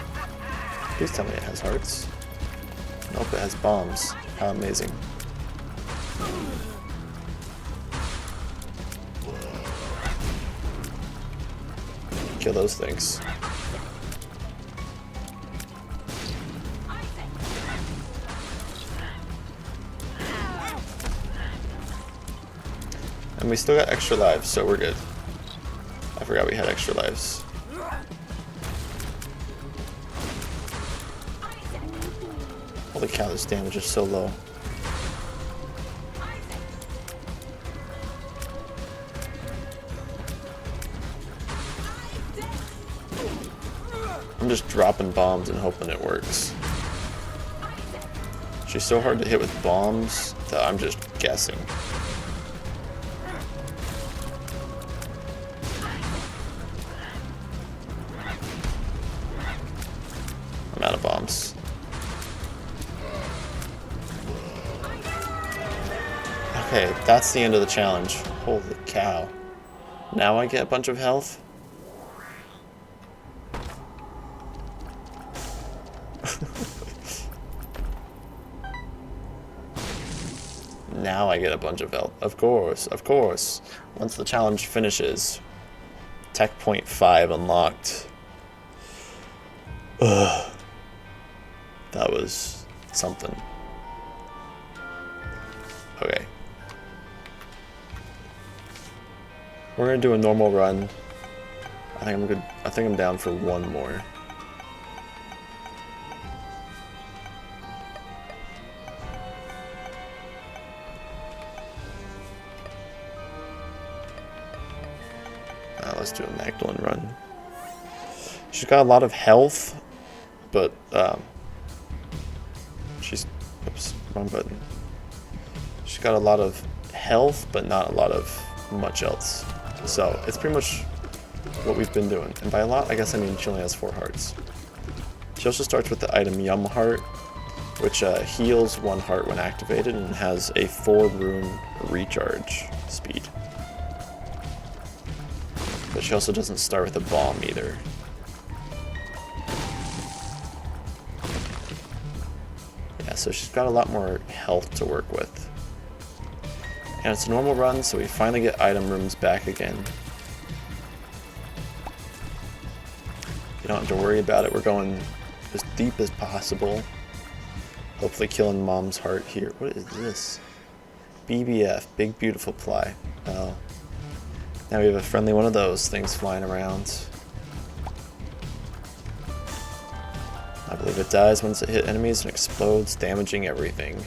Please tell me it has hearts. Nope, it has bombs. How amazing. Kill those things. And we still got extra lives, so we're good. I forgot we had extra lives. Holy cow, this damage is so low. I'm just dropping bombs and hoping it works. She's so hard to hit with bombs that I'm just guessing. I'm out of bombs. Okay, that's the end of the challenge. Holy cow. Now I get a bunch of health? Now I get a bunch of health. Of course, of course. Once the challenge finishes. Tech point 5 unlocked. Ugh. That was something. Okay. We're gonna do a normal run. I think I'm good. I think I'm down for one more. Let's do a Magdalene run. She's got a lot of health, but she's, oops, wrong button. She's got a lot of health, but not a lot of much else. So it's pretty much what we've been doing. And by a lot, I guess I mean she only has 4 hearts. She also starts with the item Yum Heart, which heals 1 heart when activated and has a 4-rune recharge speed. But she also doesn't start with a bomb either. Yeah, so she's got a lot more health to work with. And it's a normal run, so we finally get item rooms back again. You don't have to worry about it. We're going as deep as possible. Hopefully killing Mom's heart here. What is this? BBF, Big Beautiful Fly. Oh. Now we have a friendly one of those things flying around. I believe it dies once it hits enemies and explodes, damaging everything.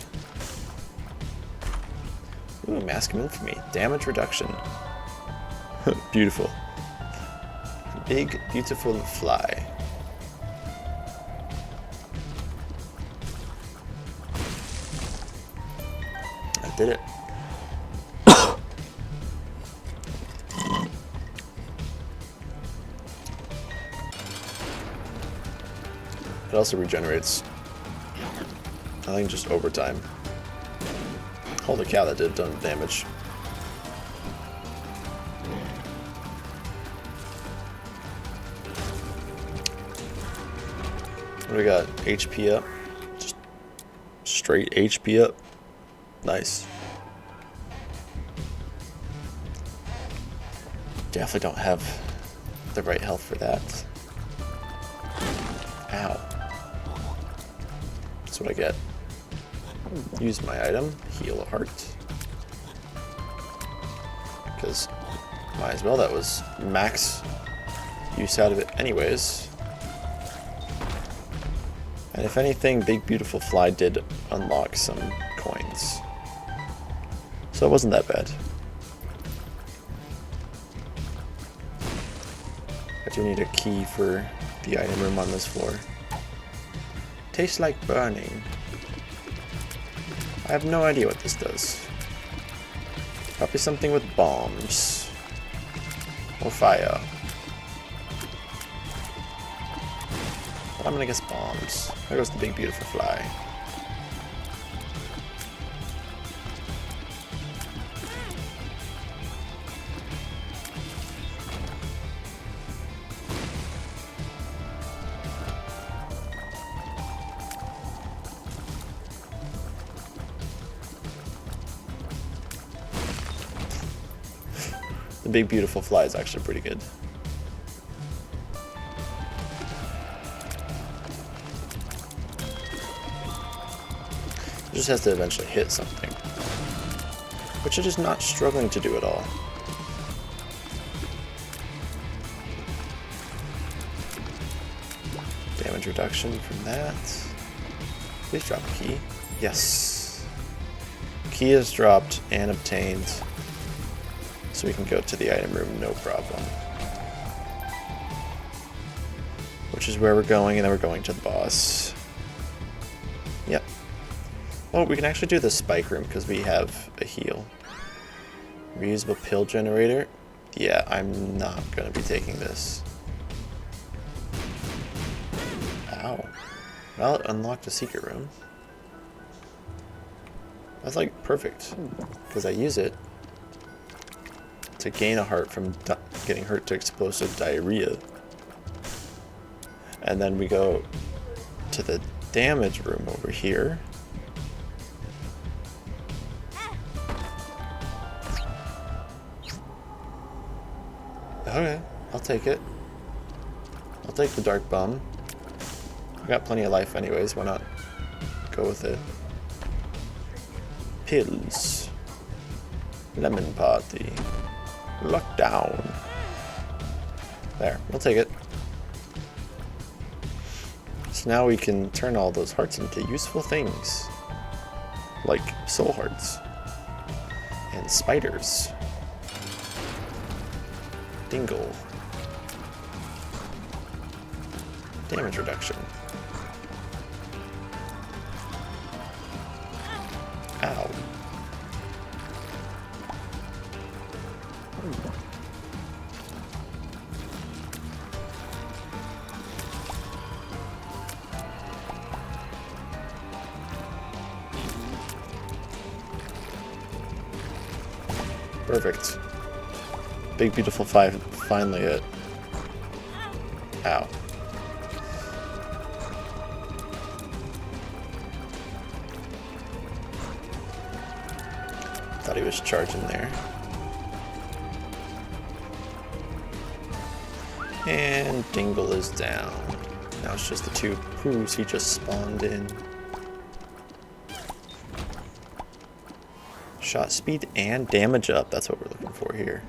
Ooh, Mask of Infamy. Damage reduction. Beautiful. Big Beautiful Fly. I did it. It also regenerates, I think, just over time. Holy cow, that did a ton of damage. What do we got? HP up? Just straight HP up? Nice. Definitely don't have the right health for that. Ow. That's what I get. Use my item, heal a heart. Because might as well, that was max use out of it anyways. And if anything, Big Beautiful Fly did unlock some coins. So it wasn't that bad. I do need a key for the item room on this floor. Tastes like burning. I have no idea what this does. Probably something with bombs. Or fire. But I'm gonna guess bombs. There goes the Big Beautiful Fly. The Big Beautiful Fly is actually pretty good. It just has to eventually hit something, which it is not struggling to do at all. Damage reduction from that. Please drop a key. Yes. Key is dropped and obtained. So we can go to the item room, no problem. Which is where we're going, and then we're going to the boss. Yep. Oh, we can actually do the spike room because we have a heal. Reusable pill generator. Yeah, I'm not going to be taking this. Ow. Well, it unlocked a secret room. That's like perfect because I use it to gain a heart from getting hurt to explosive diarrhea. And then we go to the damage room over here. Okay, I'll take it. I'll take the dark bomb. I got plenty of life anyways, why not go with it? Pills. Lemon party. Lockdown. There, we'll take it. So now we can turn all those hearts into useful things. Like soul hearts. And spiders. Dingle. Damage reduction. Ow. Perfect. Big beautiful finally hit. Ow. Thought he was charging there. And Dingle is down. Now it's just the two poos he just spawned in. Shot speed and damage up. That's what we're looking for here.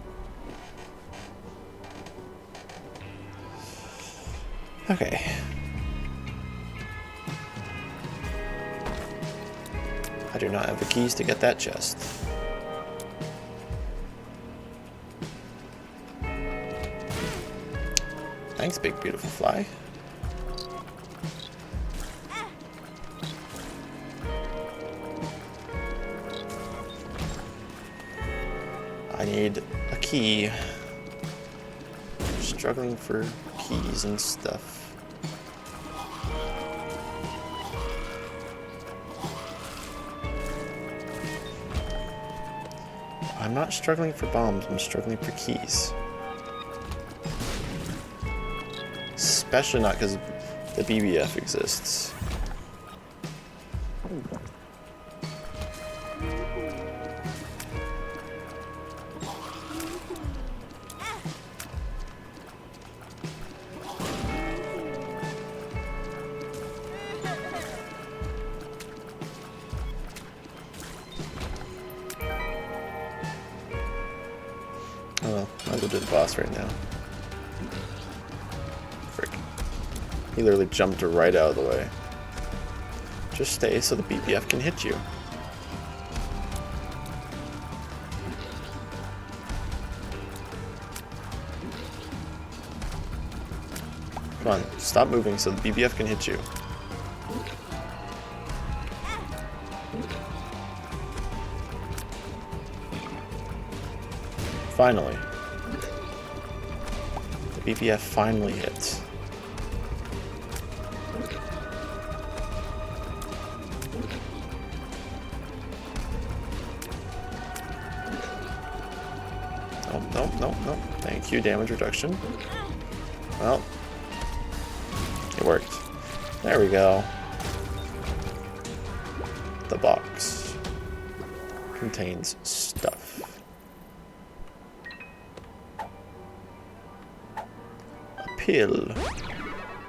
Okay. I do not have the keys to get that chest. Thanks, big beautiful fly. I need a key. Struggling for keys and stuff. I'm not struggling for bombs, I'm struggling for keys. Especially not because the BBF exists. Oh well, I'll go do the boss right now. Frick. He literally jumped right out of the way. Just stay so the BBF can hit you. Come on, stop moving so the BBF can hit you. Finally. The BBF finally hits. Oh, nope. Thank you, damage reduction. Well, it worked. There we go. The box contains stuff. Pill.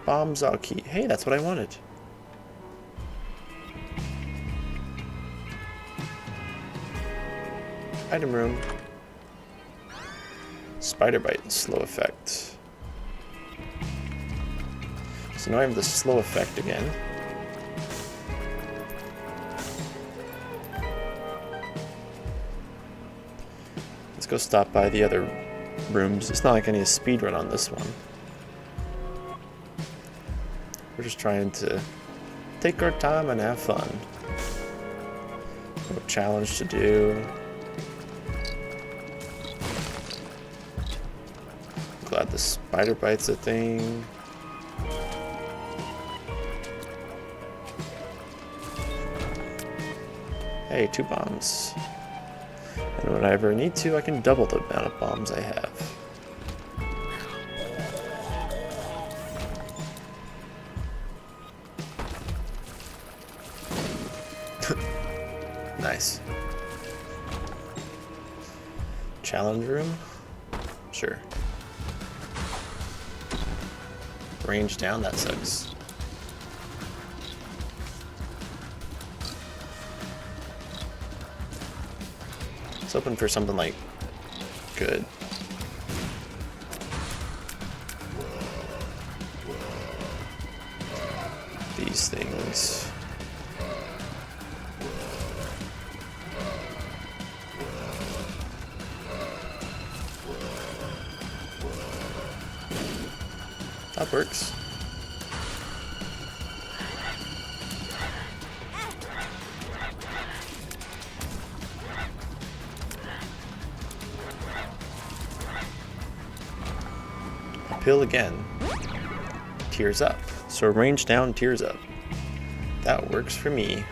Bombs are key. Hey, that's what I wanted. Item room. Spider bite, slow effect. So now I have the slow effect again. Let's go stop by the other rooms. It's not like I need a speed run on this one. We're just trying to take our time and have fun. No challenge to do. Glad the spider bite's a thing. Hey, 2 bombs. And when I ever need to, I can double the amount of bombs I have. Nice. Challenge room? Sure. Range down? That sucks. Let's open for something like good. These things. That works. Appeal again. Tears up. So range down, tears up. That works for me.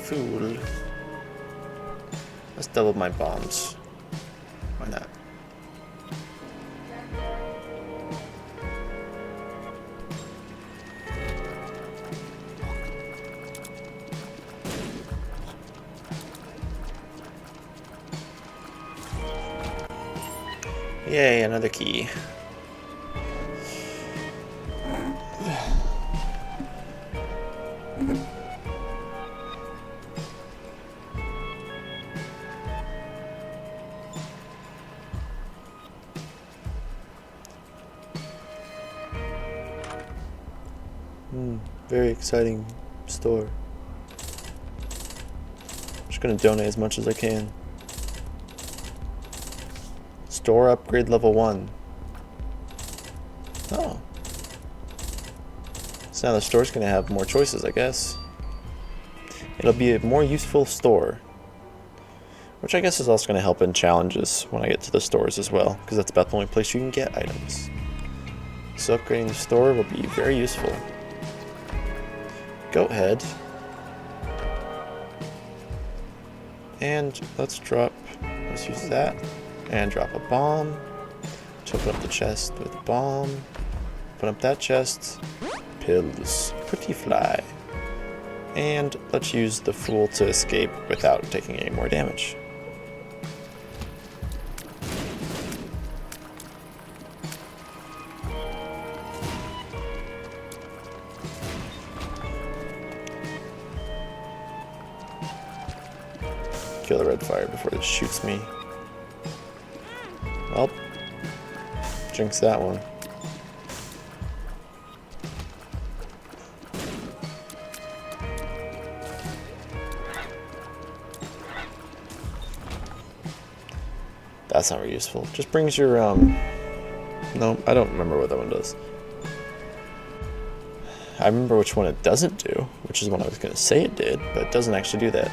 fool. Let's double my bombs. Why not? Yay, another key. Very exciting store. Just gonna donate as much as I can. Store upgrade level 1. Oh. So now the store's gonna have more choices, I guess. It'll be a more useful store. Which I guess is also gonna help in challenges when I get to the stores as well, because that's about the only place you can get items. So upgrading the store will be very useful. Goat head. And let's use that. And drop a bomb. To open up the chest with a bomb. Open up that chest. Pills. Pretty fly. And let's use the fool to escape without taking any more damage. Kill the red fire before it shoots me. Well, jinx that one. That's not very useful. Just brings your, no, I don't remember what that one does. I remember which one it doesn't do, which is what I was going to say it did, but it doesn't actually do that.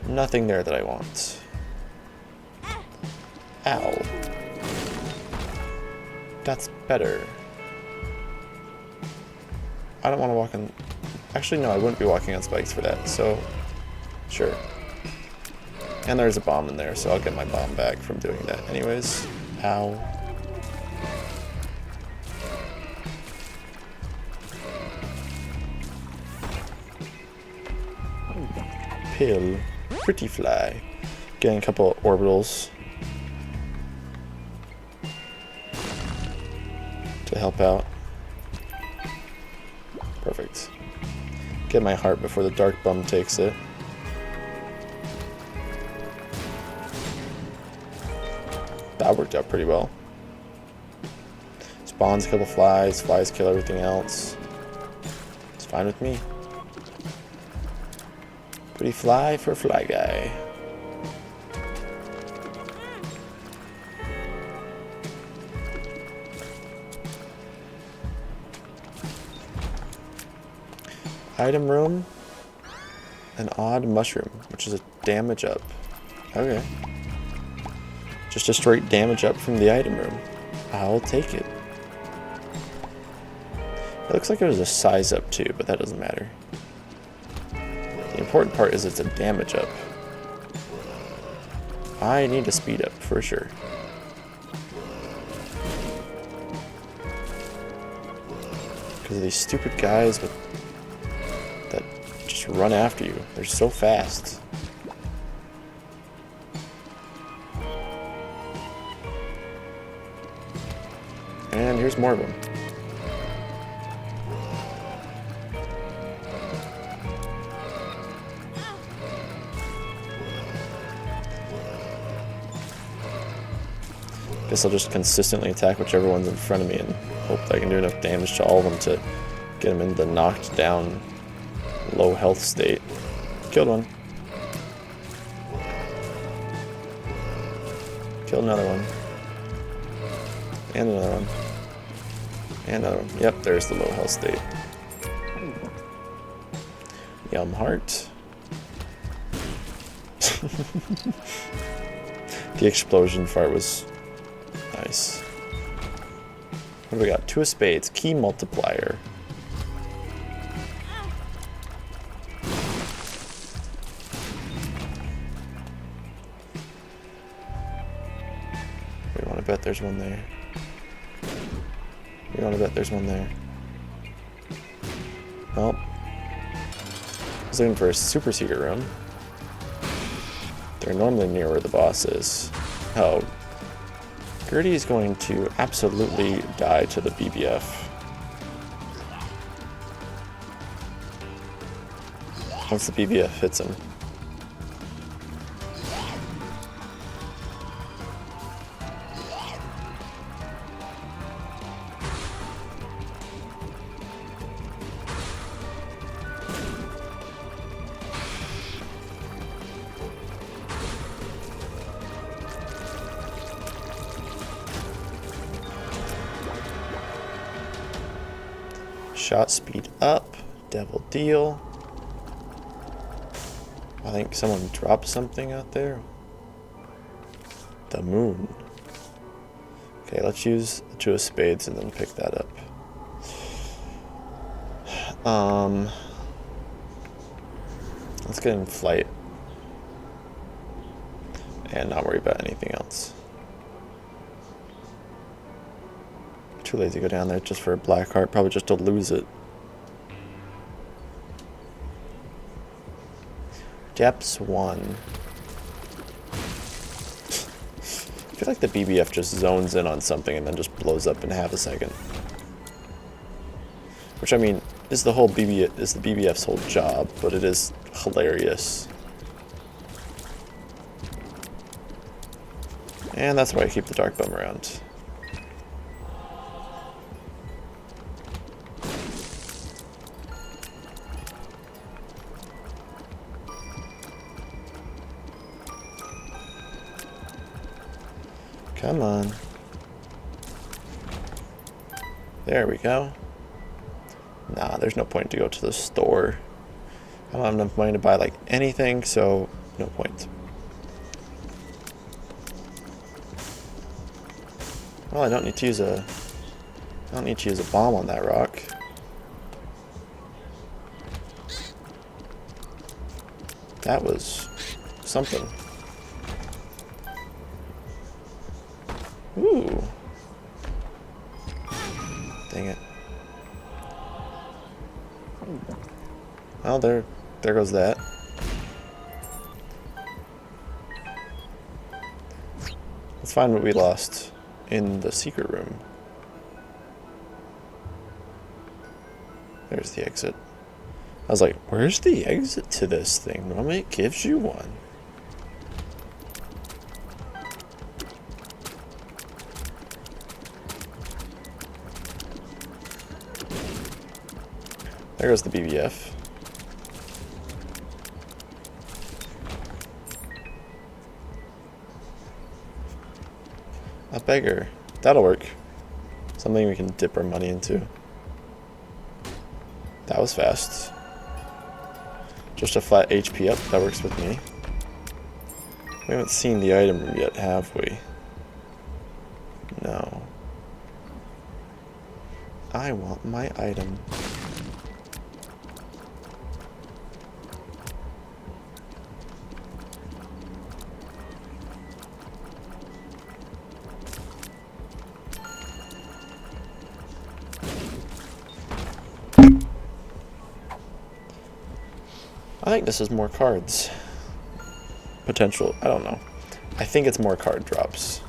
Nothing there that I want. Ow. That's better. I don't want to walk on... Actually, no, I wouldn't be walking on spikes for that, so... Sure. And there's a bomb in there, so I'll get my bomb back from doing that anyways. Ow. Pill. Pretty fly. Getting a couple of orbitals to help out. Perfect. Get my heart before the dark bum takes it. That worked out pretty well. Spawns a couple flies, flies kill everything else. It's fine with me. Pretty fly for fly guy. Item room. An odd mushroom, which is a damage up. Okay. Just a straight damage up from the item room. I'll take it. It looks like it was a size up too, but that doesn't matter. The important part is it's a damage up. I need a speed up for sure. Because of these stupid guys that just run after you. They're so fast. And here's more of them. Guess I'll just consistently attack whichever one's in front of me and hope that I can do enough damage to all of them to get them in the knocked down, low health state. Killed one. Killed another one. And another one. And another one. Yep, there's the low health state. Yum heart. The explosion fart was nice. What do we got? Two of spades. Key multiplier. there's one there. You want to bet there's one there. Well, I was looking for a super secret room. They're normally near where the boss is. Oh, Gertie is going to absolutely die to the BBF. Once the BBF hits him. Shot speed up, devil deal. I think someone dropped something out there. The moon. Okay, let's use the two of spades and then pick that up. Let's get in flight and not worry about anything else. Too lazy to go down there just for a black heart, probably just to lose it. Depths 1. I feel like the BBF just zones in on something and then just blows up in half a second. Which, I mean, is the BBF's whole job, but it is hilarious. And that's why I keep the Dark Bum around. Come on. There we go. Nah, there's no point to go to the store. I don't have enough money to buy like anything, so no point. Well, I don't need to use a bomb on that rock. That was something. Ooh. Dang it. Well, there goes that. Let's find what we lost in the secret room. There's the exit. I was like, where's the exit to this thing? Normally it gives you one. There goes the BBF. A beggar. That'll work. Something we can dip our money into. That was fast. Just a flat HP up. That works with me. We haven't seen the item room yet, have we? No. I want my item. I think this is more cards. Potential, I don't know. I think it's more card drops.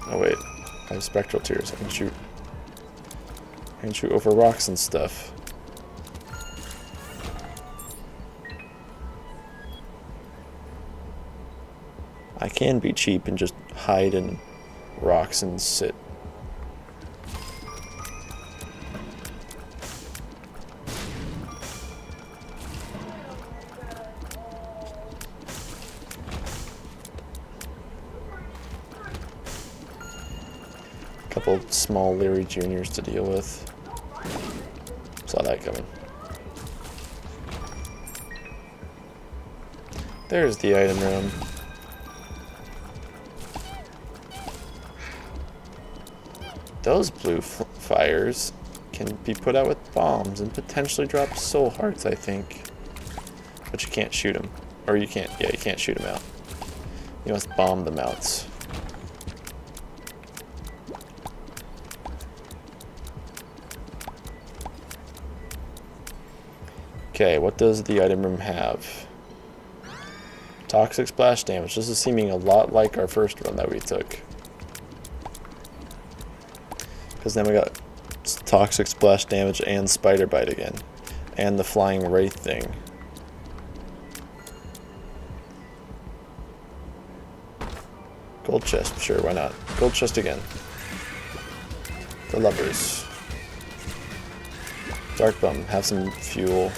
Oh wait, I have spectral tears. I can shoot over rocks and stuff. I can be cheap and just hide in rocks and sit. Couple small Leary Juniors to deal with. Saw that coming. There's the item room. Those blue fires can be put out with bombs and potentially drop soul hearts, I think. But you can't shoot them. Or you can't, yeah, you can't shoot them out. You must bomb the mounts. Okay, what does the item room have? Toxic splash damage. This is seeming a lot like our first run that we took. Because then we got toxic splash damage and spider bite again. And the flying wraith thing. Gold chest, sure, why not? Gold chest again. The lovers. Dark bum, have some fuel.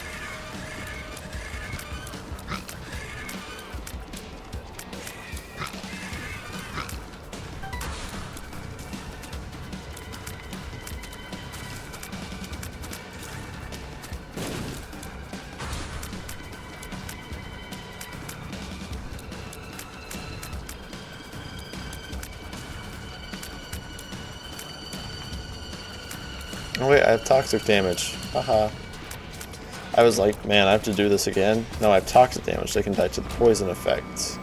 Oh wait, I have toxic damage. Haha. I was like, man, I have to do this again. No, I have toxic damage. They can die to the poison effects.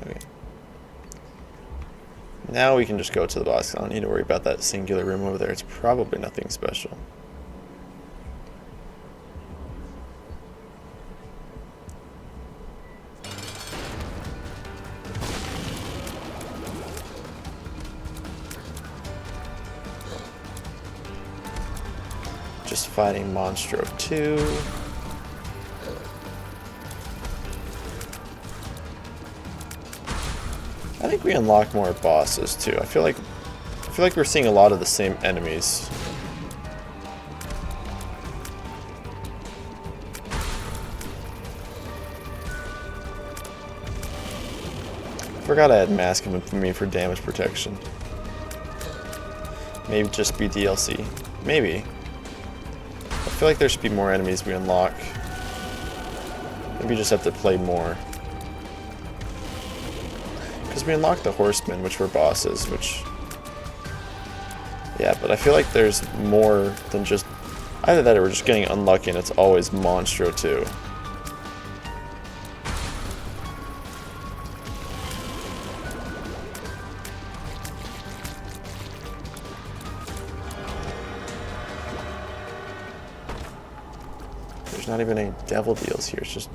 Okay. Now we can just go to the boss. I don't need to worry about that singular room over there. It's probably nothing special. Just fighting Monstro 2. I think we unlock more bosses too. I feel like we're seeing a lot of the same enemies. Forgot I had mask coming for me for damage protection. Maybe just be DLC. Maybe. I feel like there should be more enemies we unlock. Maybe we just have to play more. Because we unlocked the horsemen, which were bosses, which... Yeah, but I feel like there's more than just... Either that or we're just getting unlucky and it's always Monstro 2. There's not even any devil deals here, it's just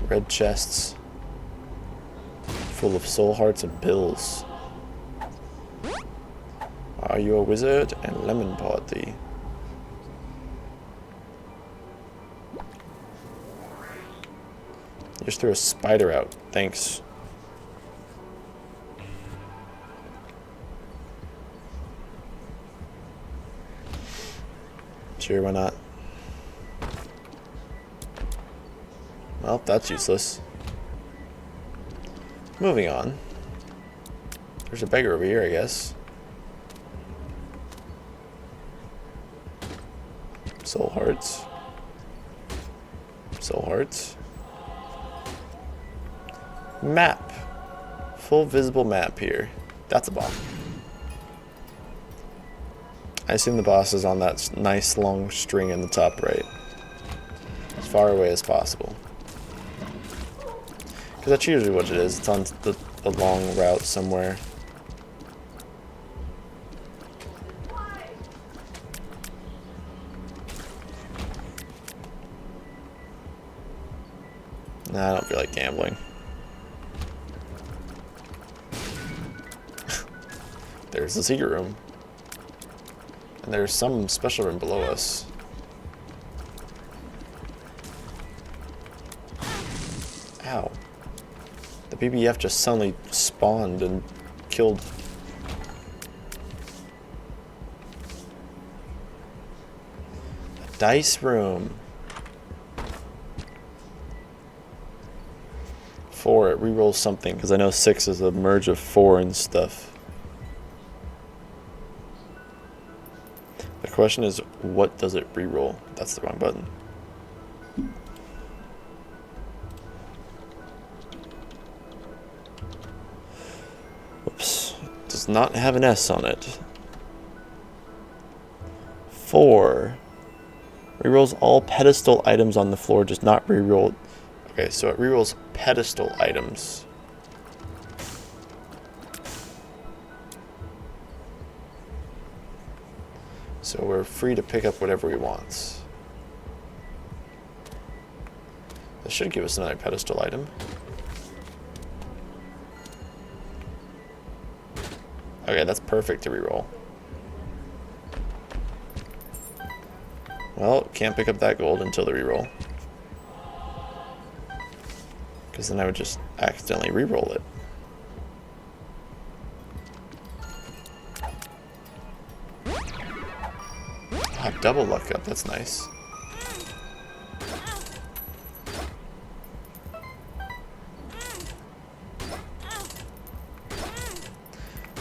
red chests full of soul hearts and pills. Are you a wizard? And lemon party. You just threw a spider out, thanks. Sure, why not? Well, that's useless. Moving on. There's a beggar over here, I guess. Soul hearts. Soul hearts. Map. Full visible map here. That's a bomb. I assume the boss is on that nice long string in the top right. As far away as possible. Because that's usually what it is. It's on the long route somewhere. Nah, I don't feel like gambling. There's the secret room. And there's some special room below us. Ow. The BBF just suddenly spawned and killed. A dice room. 4, it rerolls something, because I know 6 is a merge of 4 and stuff. The question is, what does it reroll? That's the wrong button. Whoops. Does not have an S on it. 4. Rerolls all pedestal items on the floor, does not reroll. Okay, so it rerolls pedestal items. So we're free to pick up whatever we want. This should give us another pedestal item. Okay, that's perfect to reroll. Well, can't pick up that gold until the reroll. Because then I would just accidentally reroll it. Ah, double luck up, that's nice.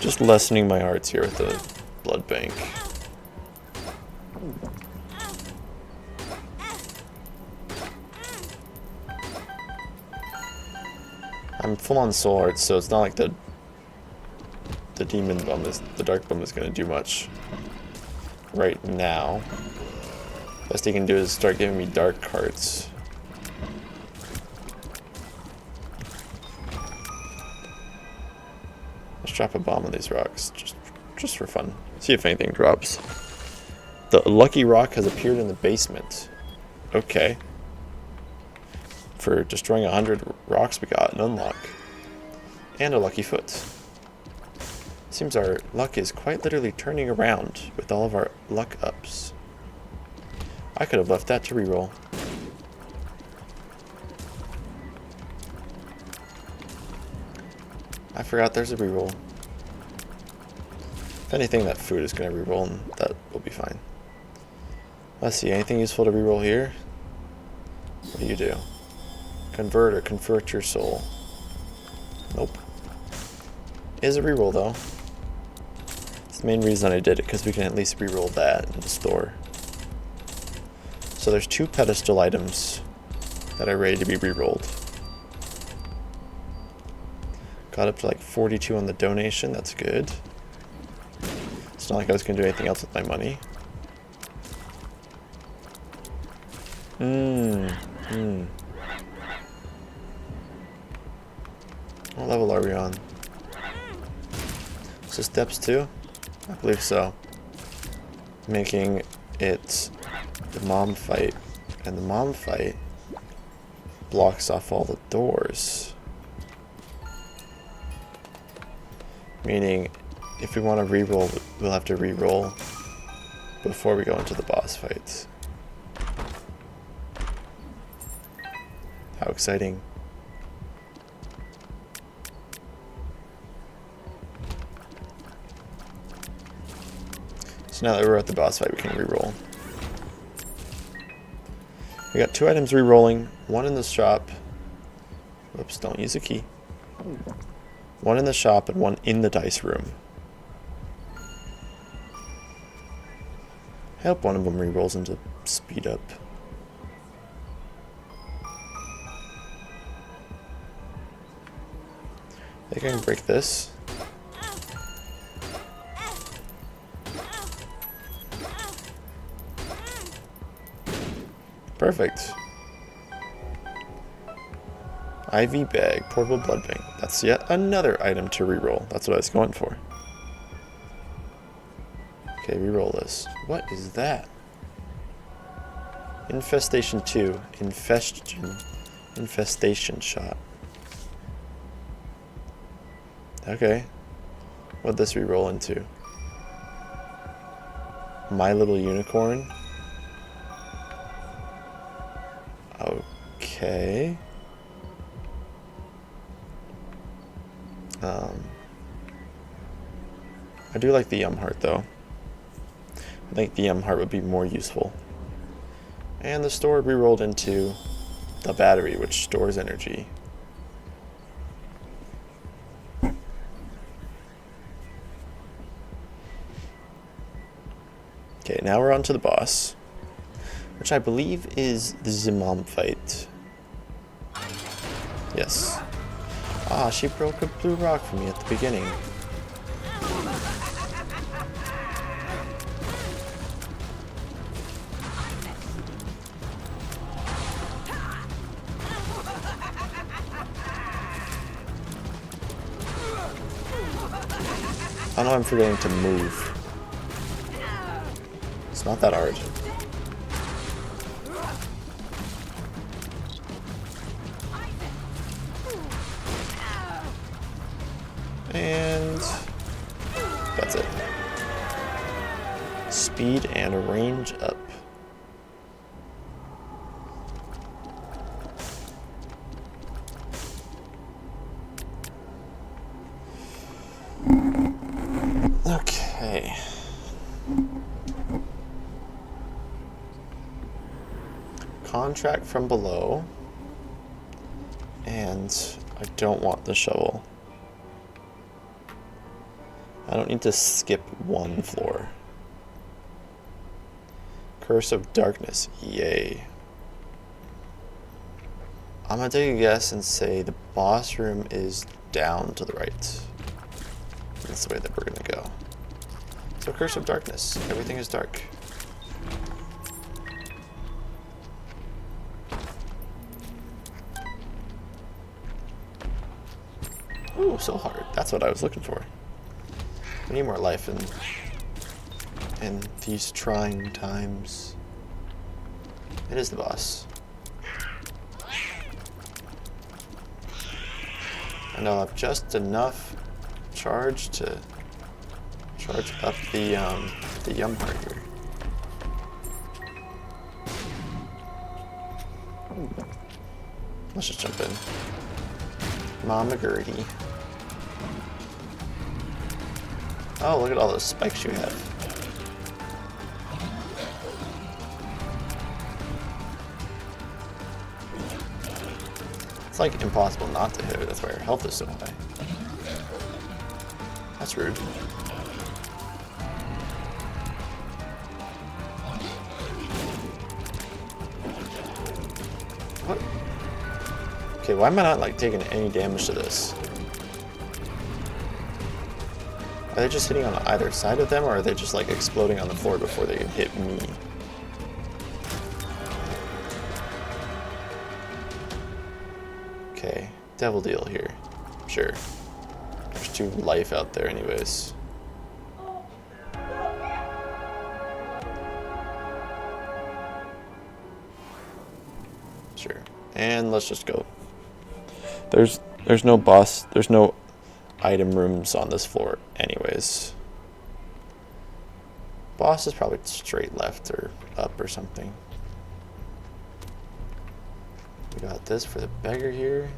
Just lessening my hearts here with the blood bank. I'm full on soul hearts, so it's not like the demon bum is, the dark bum is gonna do much right now. Best he can do is start giving me dark hearts. Let's drop a bomb on these rocks, just for fun. See if anything drops. The lucky rock has appeared in the basement. Okay. For destroying 100 rocks we got an unlock. And a lucky foot. Seems our luck is quite literally turning around with all of our luck ups. I could have left that to reroll. I forgot there's a reroll. If anything, that food is going to reroll and that will be fine. Let's see, anything useful to reroll here? What do you do? Convert or convert your soul. Nope. Is a reroll though. It's the main reason I did it, because we can at least reroll that in the store. So there's 2 pedestal items that are ready to be rerolled. Got up to like 42 on the donation, that's good. It's not like I was going to do anything else with my money. What level are we on? So steps 2? I believe so. Making it the mom fight. And the mom fight blocks off all the doors. Meaning, if we want to reroll, we'll have to reroll before we go into the boss fights. How exciting. So now that we're at the boss fight, we can reroll. We got 2 items rerolling, 1 in the shop. Oops, don't use a key. 1 in the shop and 1 in the dice room. I hope one of them rerolls into speed up. I think I can break this. Perfect. IV bag, portable blood bank. That's yet another item to reroll. That's what I was going for. Okay, reroll this. What is that? Infestation 2. Infestation shot. Okay. What'd this reroll into? My Little Unicorn. Okay. I do like the heart though. I think the heart would be more useful. And the store rerolled into the battery, which stores energy. Okay, now we're on to the boss, which I believe is the Zimam fight. Yes. Ah, she broke a blue rock for me at the beginning. I know I'm forgetting to move. It's not that hard. And that's it. Speed and range up. Okay. Contract from below. And I don't want the shovel. I don't need to skip one floor. Curse of Darkness. Yay. I'm gonna take a guess and say the boss room is down to the right. That's the way that we're gonna go. So Curse of Darkness. Everything is dark. Ooh, so hard. That's what I was looking for. We need more life in these trying times. It is the boss. And I'll have just enough charge to charge up the yum heart here. Let's just jump in. Mama Gertie. Oh, look at all those spikes you have. It's like impossible not to hit her. That's why her health is so high. That's rude. What? Okay, why am I not like taking any damage to this? Are they just hitting on either side of them, or are they just like exploding on the floor before they hit me? Okay, devil deal here. Sure. There's 2 life out there anyways. Sure. And let's just go. There's no boss, there's no item rooms on this floor anyways. Boss is probably straight left or up or something. We got this for the beggar here.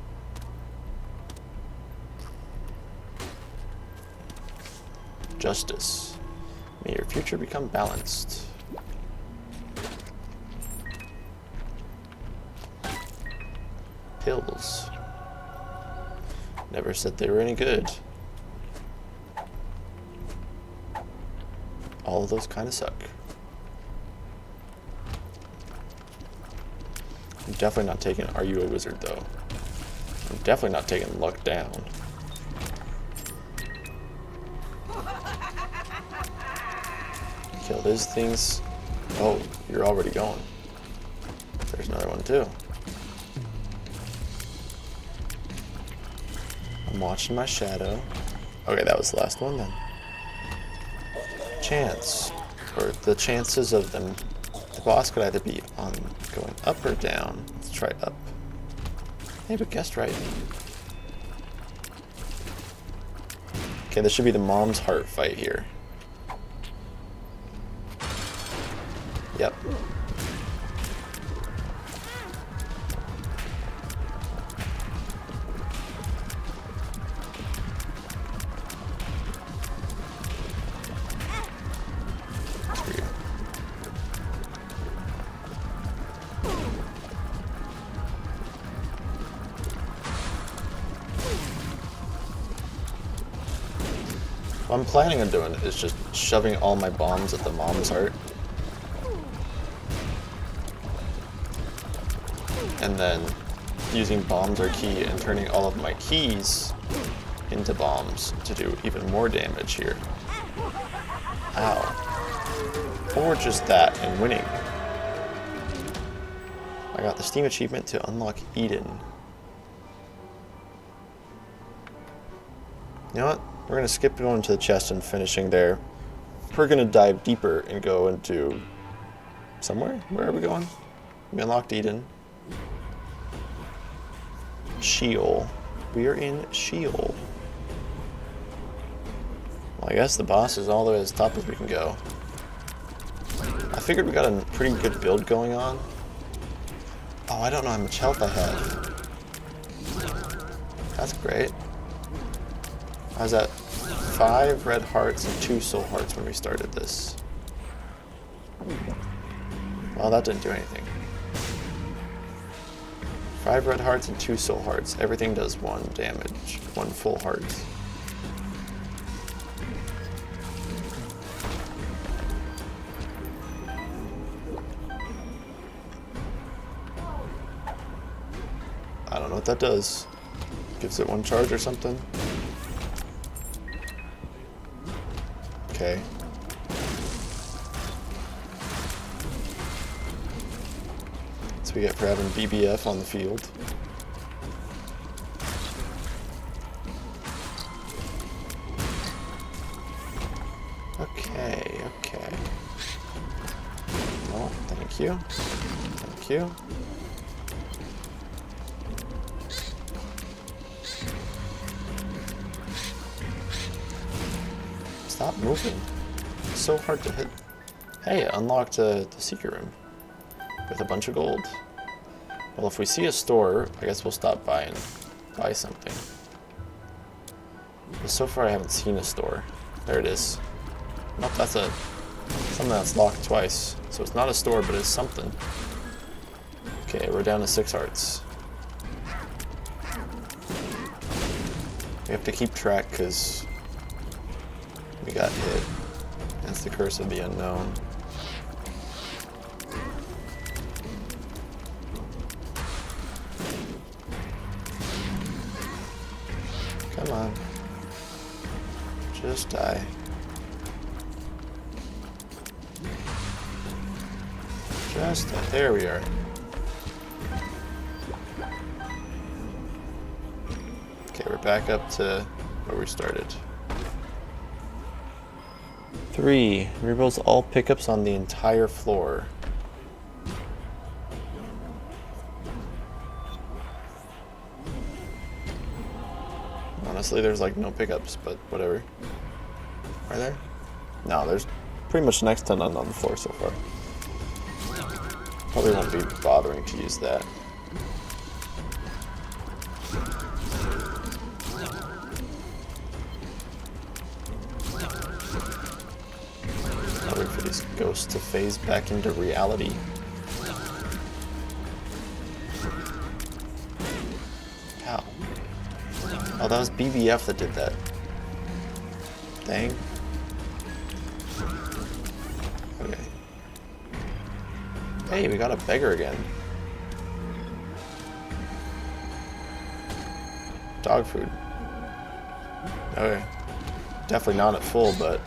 Justice. May your future become balanced. Pills. Never said they were any good. All of those kind of suck. I'm definitely not taking Are You a Wizard though. I'm definitely not taking Luck Down. Kill these things. Oh, you're already going. There's another one too. I'm watching my shadow. Okay, that was the last one then. Chance. Or the chances of them. The boss could either be on going up or down. Let's try up. Hey, but guessed right. Okay, this should be the mom's heart fight here. Yep. What I'm planning on doing is just shoving all my bombs at the mom's heart. And then using bombs or key and turning all of my keys into bombs to do even more damage here. Ow. Or just that and winning. I got the Steam achievement to unlock Eden. You know what? We're going to skip going to the chest and finishing there. We're going to dive deeper and go into somewhere. Where are we going? We unlocked Eden. Sheol. We are in Sheol. Well, I guess the boss is all the way as top as we can go. I figured we got a pretty good build going on. Oh, I don't know how much health I have. That's great. I was at 5 red hearts and 2 soul hearts when we started this. Well, that didn't do anything. 5 red hearts and 2 soul hearts. Everything does 1 damage. 1 full heart. I don't know what that does. Gives it 1 charge or something. Okay. That's what we get for having BBF on the field. Okay, okay. Oh, thank you. Thank you. Stop moving. It's so hard to hit. Hey, unlocked the secret room with a bunch of gold. Well, if we see a store, I guess we'll stop by and buy something. But so far I haven't seen a store. There it is. Nope, that's something that's locked twice. So it's not a store, but it's something. Okay, we're down to 6 hearts. We have to keep track because we got hit. That's the curse of the unknown. Come on. Just die. Just die. There we are. Okay, we're back up to where we started. 3. Rebuilds all pickups on the entire floor. Honestly, there's like no pickups, but whatever. Are there? No, there's pretty much next to none on the floor so far. Probably won't be bothering to use that. I'll wait for these ghosts to phase back into reality. Ow. Oh, that was BBF that did that. Dang. Okay. Hey, we got a beggar again. Dog food. Okay. Definitely not at full, but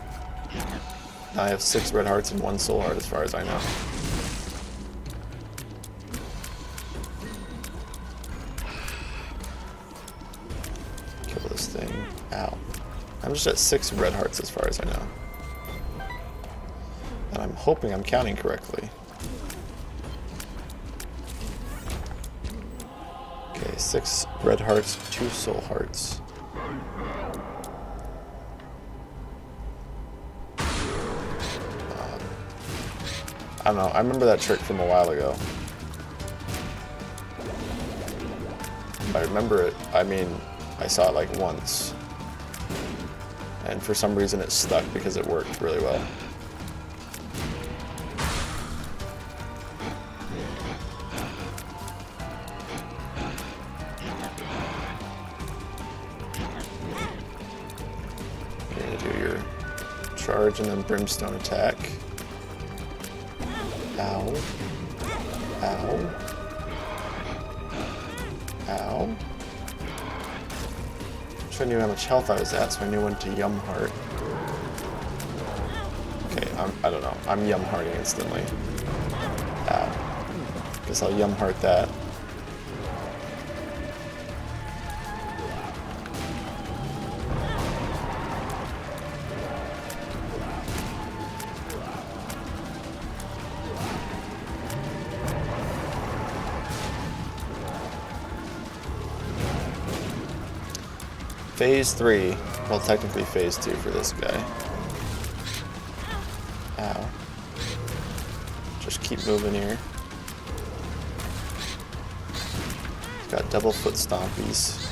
I have 6 red hearts and 1 soul heart as far as I know. Kill this thing. Ow. I'm just at 6 red hearts as far as I know. And I'm hoping I'm counting correctly. Okay, 6 red hearts, 2 soul hearts. I don't know, I remember that trick from a while ago. If I remember it, I mean, I saw it like once. And for some reason it stuck because it worked really well. You're gonna do your charge and then brimstone attack. Ow. Ow. Ow. I knew how much health I was at, so I knew when to yum heart. Okay, I don't know. I'm yum hearting instantly. Ow. Guess I'll yum heart that. Phase 3. Well, technically phase 2 for this guy. Ow. Just keep moving here. He's got double foot stompies.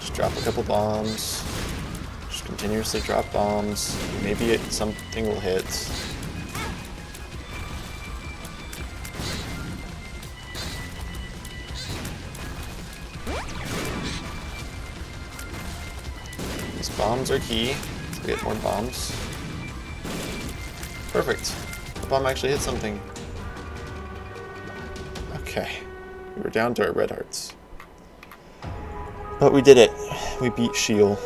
Just drop a couple bombs. Just continuously drop bombs. Maybe something will hit. These bombs are key to get more bombs. Perfect. The bomb actually hit something. Okay. We were down to our red hearts. But we did it. We beat Sheol.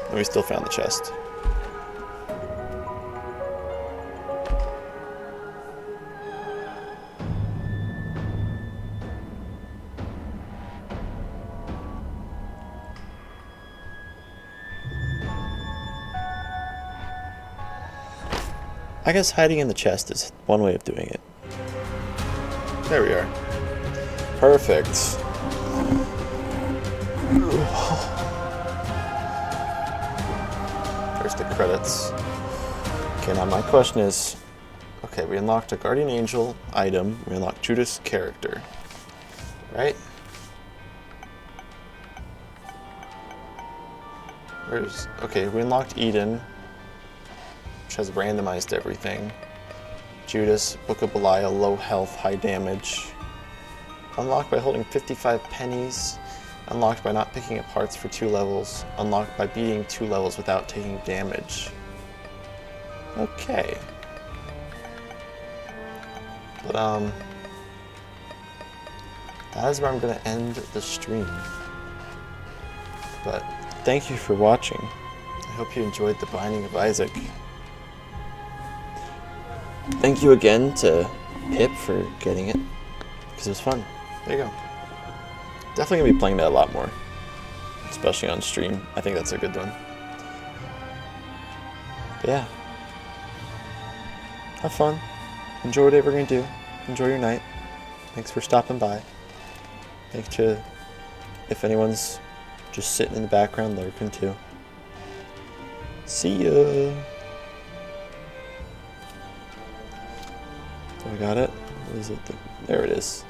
And we still found the chest. I guess hiding in the chest is one way of doing it. There we are. Perfect. There's the credits. Okay, now my question is, okay, we unlocked a Guardian Angel item, we unlocked Judas' character, right? Okay, we unlocked Eden, which has randomized everything. Judas, Book of Belial, low health, high damage. Unlocked by holding 55 pennies. Unlocked by not picking up hearts for 2 levels. Unlocked by beating 2 levels without taking damage. Okay. But, that is where I'm gonna end the stream. But, thank you for watching. I hope you enjoyed The Binding of Isaac. Thank you again to Pip for getting it, because it was fun. There you go. Definitely going to be playing that a lot more, especially on stream. I think that's a good one. But yeah. Have fun. Enjoy whatever you're going to do. Enjoy your night. Thanks for stopping by. Thanks to, if anyone's just sitting in the background lurking too. See ya. I got it. What is it? There it is.